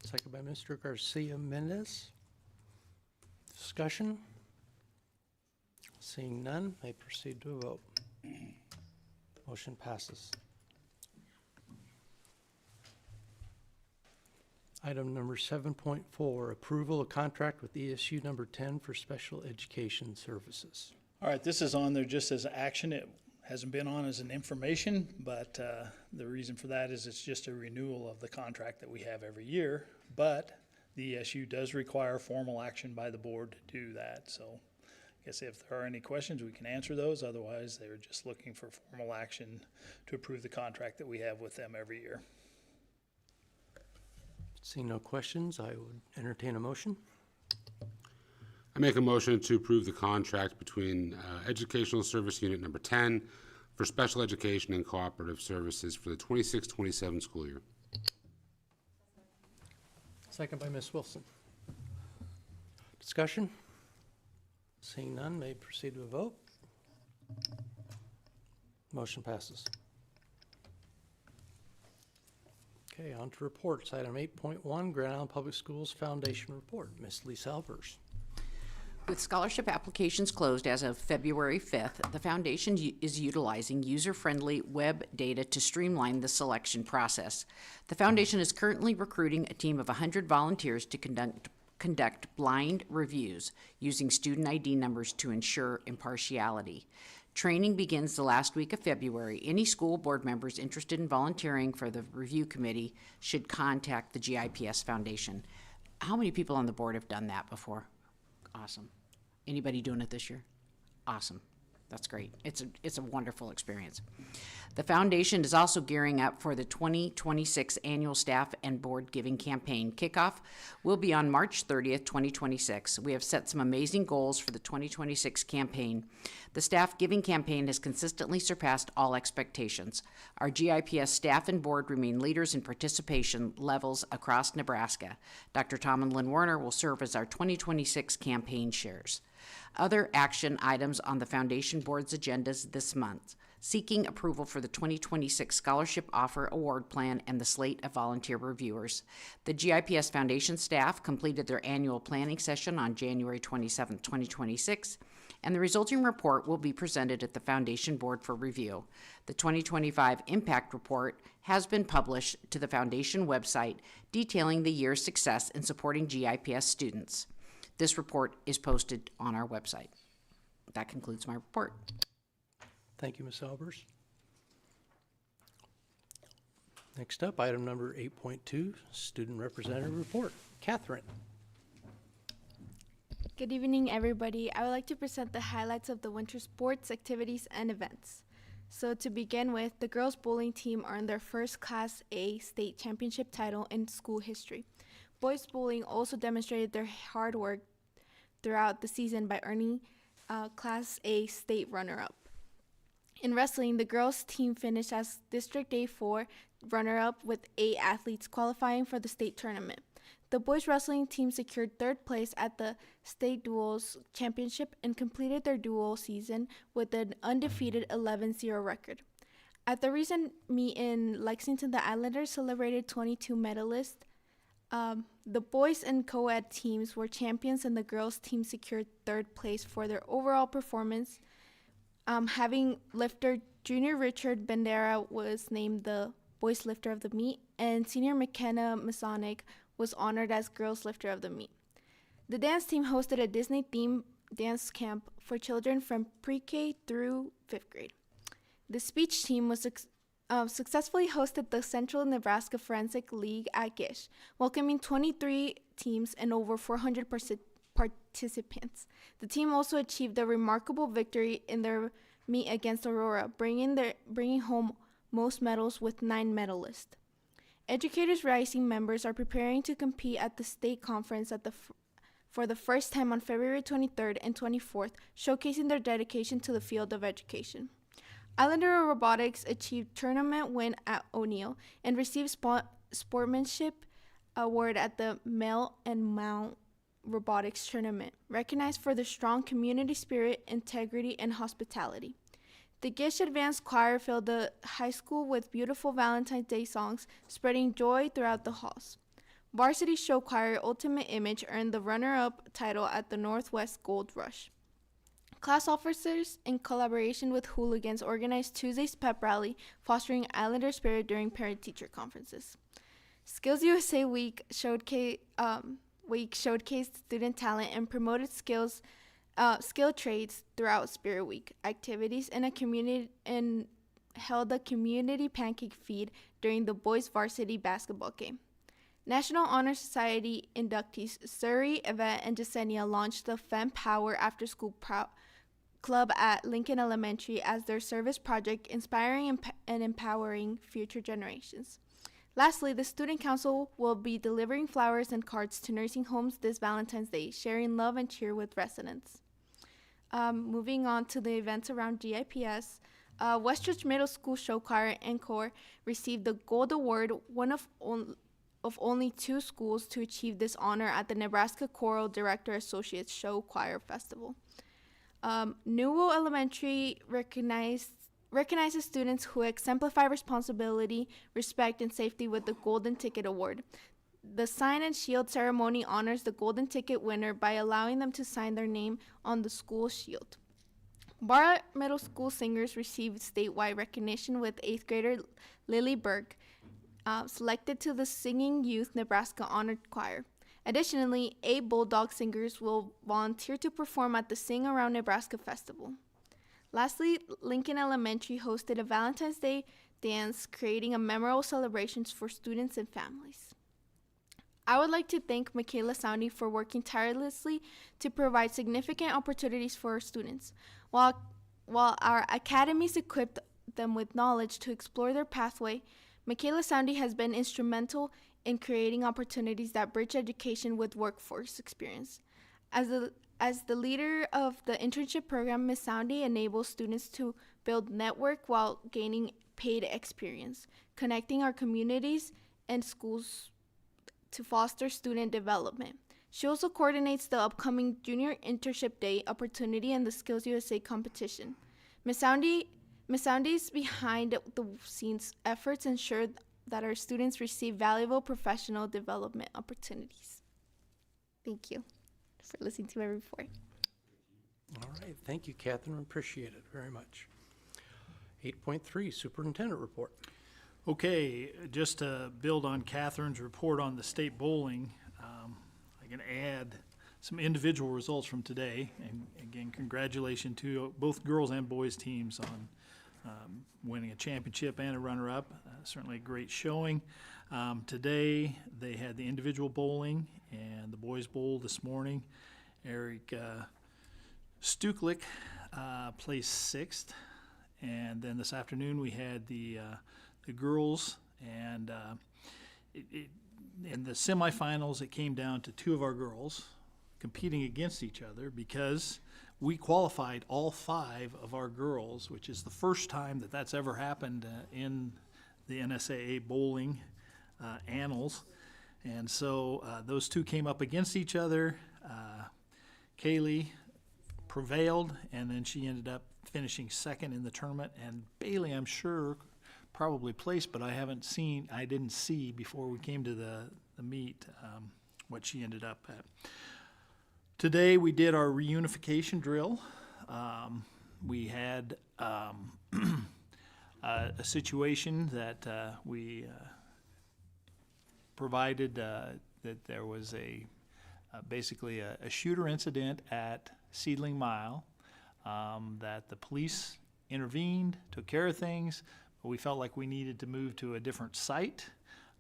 Second by Mr. Garcia Mendez. Discussion? Seeing none, may proceed to a vote. Motion passes. Item number 7.4, approval of contract with ESU number 10 for special education services. All right, this is on there just as action. It hasn't been on as an information, but the reason for that is it's just a renewal of the contract that we have every year. But the ESU does require formal action by the board to do that. So I guess if there are any questions, we can answer those. Otherwise, they're just looking for formal action to approve the contract that we have with them every year. Seeing no questions, I would entertain a motion. I make a motion to approve the contract between Educational Service Unit number 10 for special education and cooperative services for the 26-27 school year. Second by Ms. Wilson. Discussion? Seeing none, may proceed to a vote. Motion passes. Okay, on to reports. Item 8.1, Grand Island Public Schools Foundation Report. Ms. Lisa Albers. With scholarship applications closed as of February 5th, the foundation is utilizing user-friendly web data to streamline the selection process. The foundation is currently recruiting a team of 100 volunteers to conduct blind reviews using student ID numbers to ensure impartiality. Training begins the last week of February. Any school board members interested in volunteering for the review committee should contact the GIPS Foundation. How many people on the board have done that before? Awesome. Anybody doing it this year? Awesome. That's great. It's a wonderful experience. The foundation is also gearing up for the 2026 annual staff and board giving campaign. Kickoff will be on March 30th, 2026. We have set some amazing goals for the 2026 campaign. The staff giving campaign has consistently surpassed all expectations. Our GIPS staff and board remain leaders in participation levels across Nebraska. Dr. Tom and Lynn Werner will serve as our 2026 campaign chairs. Other action items on the foundation board's agendas this month: seeking approval for the 2026 Scholarship Offer Award Plan and the slate of volunteer reviewers. The GIPS Foundation staff completed their annual planning session on January 27, 2026, and the resulting report will be presented at the Foundation Board for review. The 2025 Impact Report has been published to the Foundation website, detailing the year's success in supporting GIPS students. This report is posted on our website. That concludes my report. Thank you, Ms. Albers. Next up, item number 8.2, Student Representative Report. Catherine. Good evening, everybody. I would like to present the highlights of the winter sports activities and events. So to begin with, the girls bowling team earned their first Class A state championship title in school history. Boys bowling also demonstrated their hard work throughout the season by earning Class A state runner-up. In wrestling, the girls team finished as District A4 runner-up with 8 athletes qualifying for the state tournament. The boys wrestling team secured third place at the state duels championship and completed their duel season with an undefeated 11-0 record. At the recent meet in Lexington, the Islanders celebrated 22 medalists. The boys and co-ed teams were champions, and the girls team secured third place for their overall performance. Having lifter Junior Richard Bandera was named the boys lifter of the meet, and senior McKenna Masonic was honored as girls lifter of the meet. The dance team hosted a Disney-themed dance camp for children from pre-K through 5th grade. The speech team was successfully hosted the Central Nebraska Forensic League at GIPS, welcoming 23 teams and over 400 participants. The team also achieved a remarkable victory in their meet against Aurora, bringing home most medals with 9 medalists. Educators Rising members are preparing to compete at the state conference for the first time on February 23rd and 24th, showcasing their dedication to the field of education. Islander Robotics achieved tournament win at O'Neill and received sportsmanship award at the Male and Mount Robotics Tournament, recognized for their strong community spirit, integrity, and hospitality. The Gish Advanced Choir filled the high school with beautiful Valentine's Day songs, spreading joy throughout the halls. Varsity Show Choir Ultimate Image earned the runner-up title at the Northwest Gold Rush. Class officers, in collaboration with Hooligans, organized Tuesday's pep rally, fostering Islander spirit during parent-teacher conferences. Skills USA Week showcased student talent and promoted skill trades throughout Spirit Week activities and held a community pancake feed during the boys varsity basketball game. National Honor Society inductees Surrey, Yvette, and Jasenia launched the Fem Power After School Club at Lincoln Elementary as their service project, inspiring and empowering future generations. Lastly, the Student Council will be delivering flowers and cards to nursing homes this Valentine's Day, sharing love and cheer with residents. Moving on to the events around GIPS, Westchurch Middle School Show Choir Encore received the Gold Award, one of only 2 schools to achieve this honor at the Nebraska Choral Director Associates Show Choir Festival. Newell Elementary recognizes students who exemplify responsibility, respect, and safety with the Golden Ticket Award. The Sign and Shield ceremony honors the Golden Ticket winner by allowing them to sign their name on the school shield. Barr Middle School singers received statewide recognition with 8th grader Lily Berg, selected to the Singing Youth Nebraska Honored Choir. Additionally, 8 Bulldog singers will volunteer to perform at the Sing Around Nebraska Festival. Lastly, Lincoln Elementary hosted a Valentine's Day dance, creating a memorable celebration for students and families. I would like to thank Michaela Soundy for working tirelessly to provide significant opportunities for our students. While our academies equipped them with knowledge to explore their pathway, Michaela Soundy has been instrumental in creating opportunities that bridge education with workforce experience. As the leader of the internship program, Ms. Soundy enables students to build network while gaining paid experience, connecting our communities and schools to foster student development. She also coordinates the upcoming Junior Internship Day opportunity and the Skills USA competition. Ms. Soundy's behind-the-scenes efforts ensure that our students receive valuable professional development opportunities. Thank you for listening to my report. All right, thank you, Catherine. Appreciate it very much. 8.3, Superintendent Report. Okay, just to build on Catherine's report on the state bowling, I can add some individual results from today. And again, congratulations to both girls and boys teams on winning a championship and a runner-up. Certainly a great showing. Today, they had the individual bowling and the boys bowl this morning. Eric Stuklik placed 6th. And then this afternoon, we had the girls, and in the semifinals, it came down to 2 of our girls competing against each other because we qualified all 5 of our girls, which is the first time that that's ever happened in the NSAA bowling annals. And so those two came up against each other. Kaylee prevailed, and then she ended up finishing second in the tournament. And Bailey, I'm sure, probably placed, but I didn't see before we came to the meet what she ended up at. Today we did our reunification drill. We had a situation that we provided that there was basically a shooter incident at Seedling Mile, that the police intervened, took care of things, but we felt like we needed to move to a different site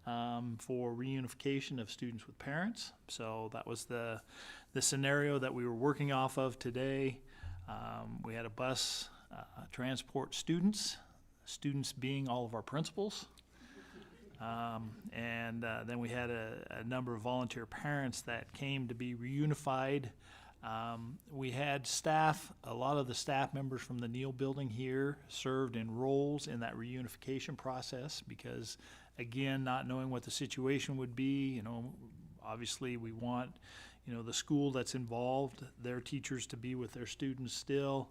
for reunification of students with parents. So that was the scenario that we were working off of today. We had a bus transport students being all of our principals. And then we had a number of volunteer parents that came to be reunified. We had staff, a lot of the staff members from the Neal building here served in roles in that reunification process because, again, not knowing what the situation would be, obviously we want, the school that's involved, their teachers to be with their students still,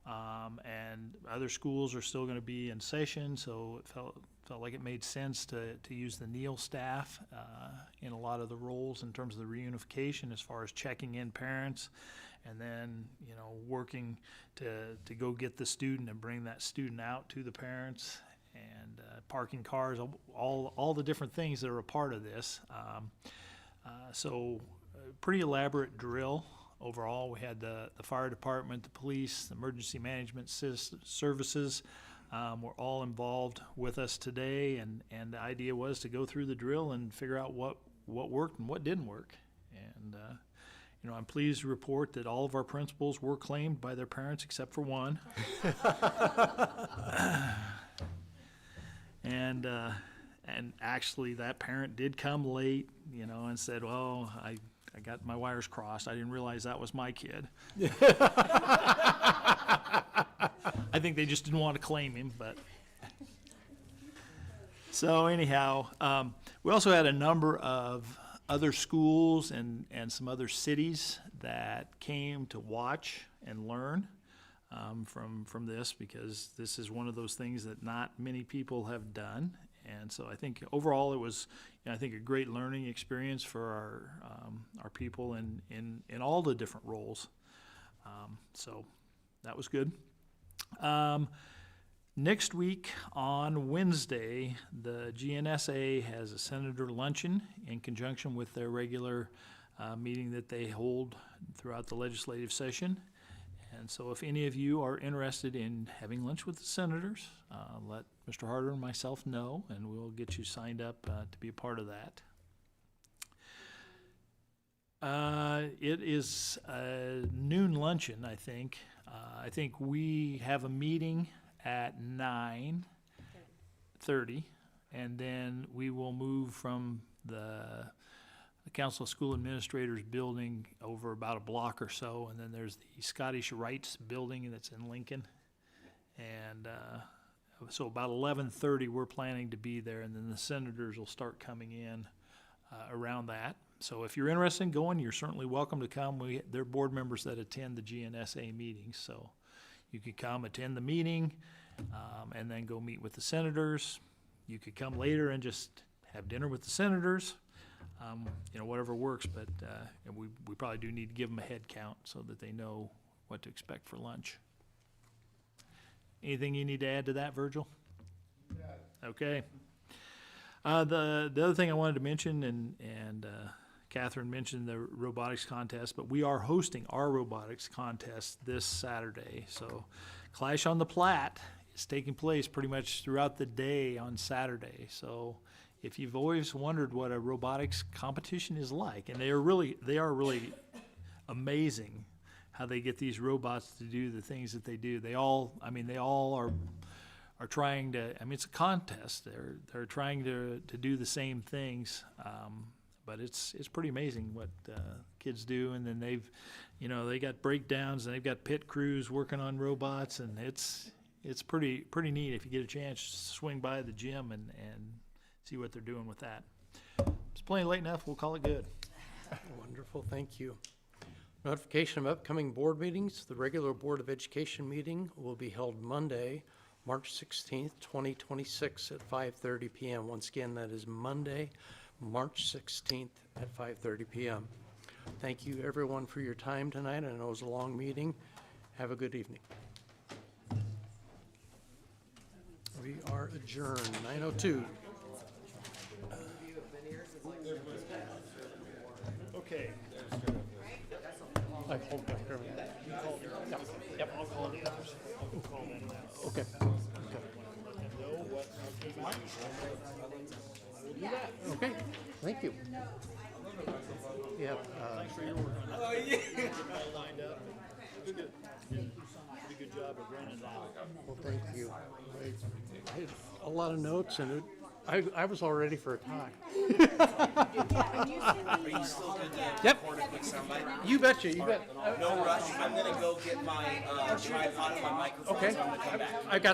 and other schools are still going to be in session, so it felt like it made sense to use the Neal staff in a lot of the roles in terms of the reunification as far as checking in parents and then, working to go get the student and bring that student out to the parents and parking cars, all the different things that are a part of this. So pretty elaborate drill. Overall, we had the fire department, the police, the emergency management services were all involved with us today, and the idea was to go through the drill and figure out what worked and what didn't work. And I'm pleased to report that all of our principals were claimed by their parents except for one. And actually, that parent did come late, and said, "Well, I got my wires crossed. I didn't realize that was my kid." I think they just didn't want to claim him, but. So anyhow, we also had a number of other schools and some other cities that came to watch and learn from this, because this is one of those things that not many people have done. And so I think overall it was, I think, a great learning experience for our people in all the different roles. So that was good. Next week on Wednesday, the GNSA has a senator luncheon in conjunction with their regular meeting that they hold throughout the legislative session. And so if any of you are interested in having lunch with the senators, let Mr. Harder and myself know, and we'll get you signed up to be a part of that. It is a noon luncheon, I think. I think we have a meeting at 9:30, and then we will move from the Council of School Administrators building over about a block or so, and then there's the Scottish Rites building that's in Lincoln. And so about 11:30 we're planning to be there, and then the senators will start coming in around that. So if you're interested in going, you're certainly welcome to come. There are board members that attend the GNSA meetings, so you could come attend the meeting and then go meet with the senators. You could come later and just have dinner with the senators. Whatever works, but we probably do need to give them a head count so that they know what to expect for lunch. Anything you need to add to that, Virgil? Okay. The other thing I wanted to mention, and Catherine mentioned the robotics contest, but we are hosting our robotics contest this Saturday. So Clash on the Platte is taking place pretty much throughout the day on Saturday. So if you've always wondered what a robotics competition is like, and they are really amazing how they get these robots to do the things that they do. They all are trying to, it's a contest. They're trying to do the same things, but it's pretty amazing what kids do. And then they got breakdowns, and they've got pit crews working on robots, and it's pretty neat if you get a chance to swing by the gym and see what they're doing with that. It's plenty late enough, we'll call it good. Wonderful, thank you. Notification of upcoming board meetings. The regular Board of Education meeting will be held Monday, March 16th, 2026 at 5:30 PM. Once again, that is Monday, March 16th at 5:30 PM. Thank you, everyone, for your time tonight. I know it was a long meeting. Have a good evening. We are adjourned, 9:02. Okay. I hold back here. You called her? Yep. I'll call the others. I'll call them now. Okay. Okay, thank you. Yeah. Thanks for your work on that. Oh, yeah. All lined up. Good. Pretty good job of running that. Well, thank you. I had a lot of notes, and I was all ready for a tie. Are you still good to Yep. record a quick soundbite? You betcha, you bet. No rush. I'm gonna go get my tripod and my microphone. Okay. So I'm gonna come back. I got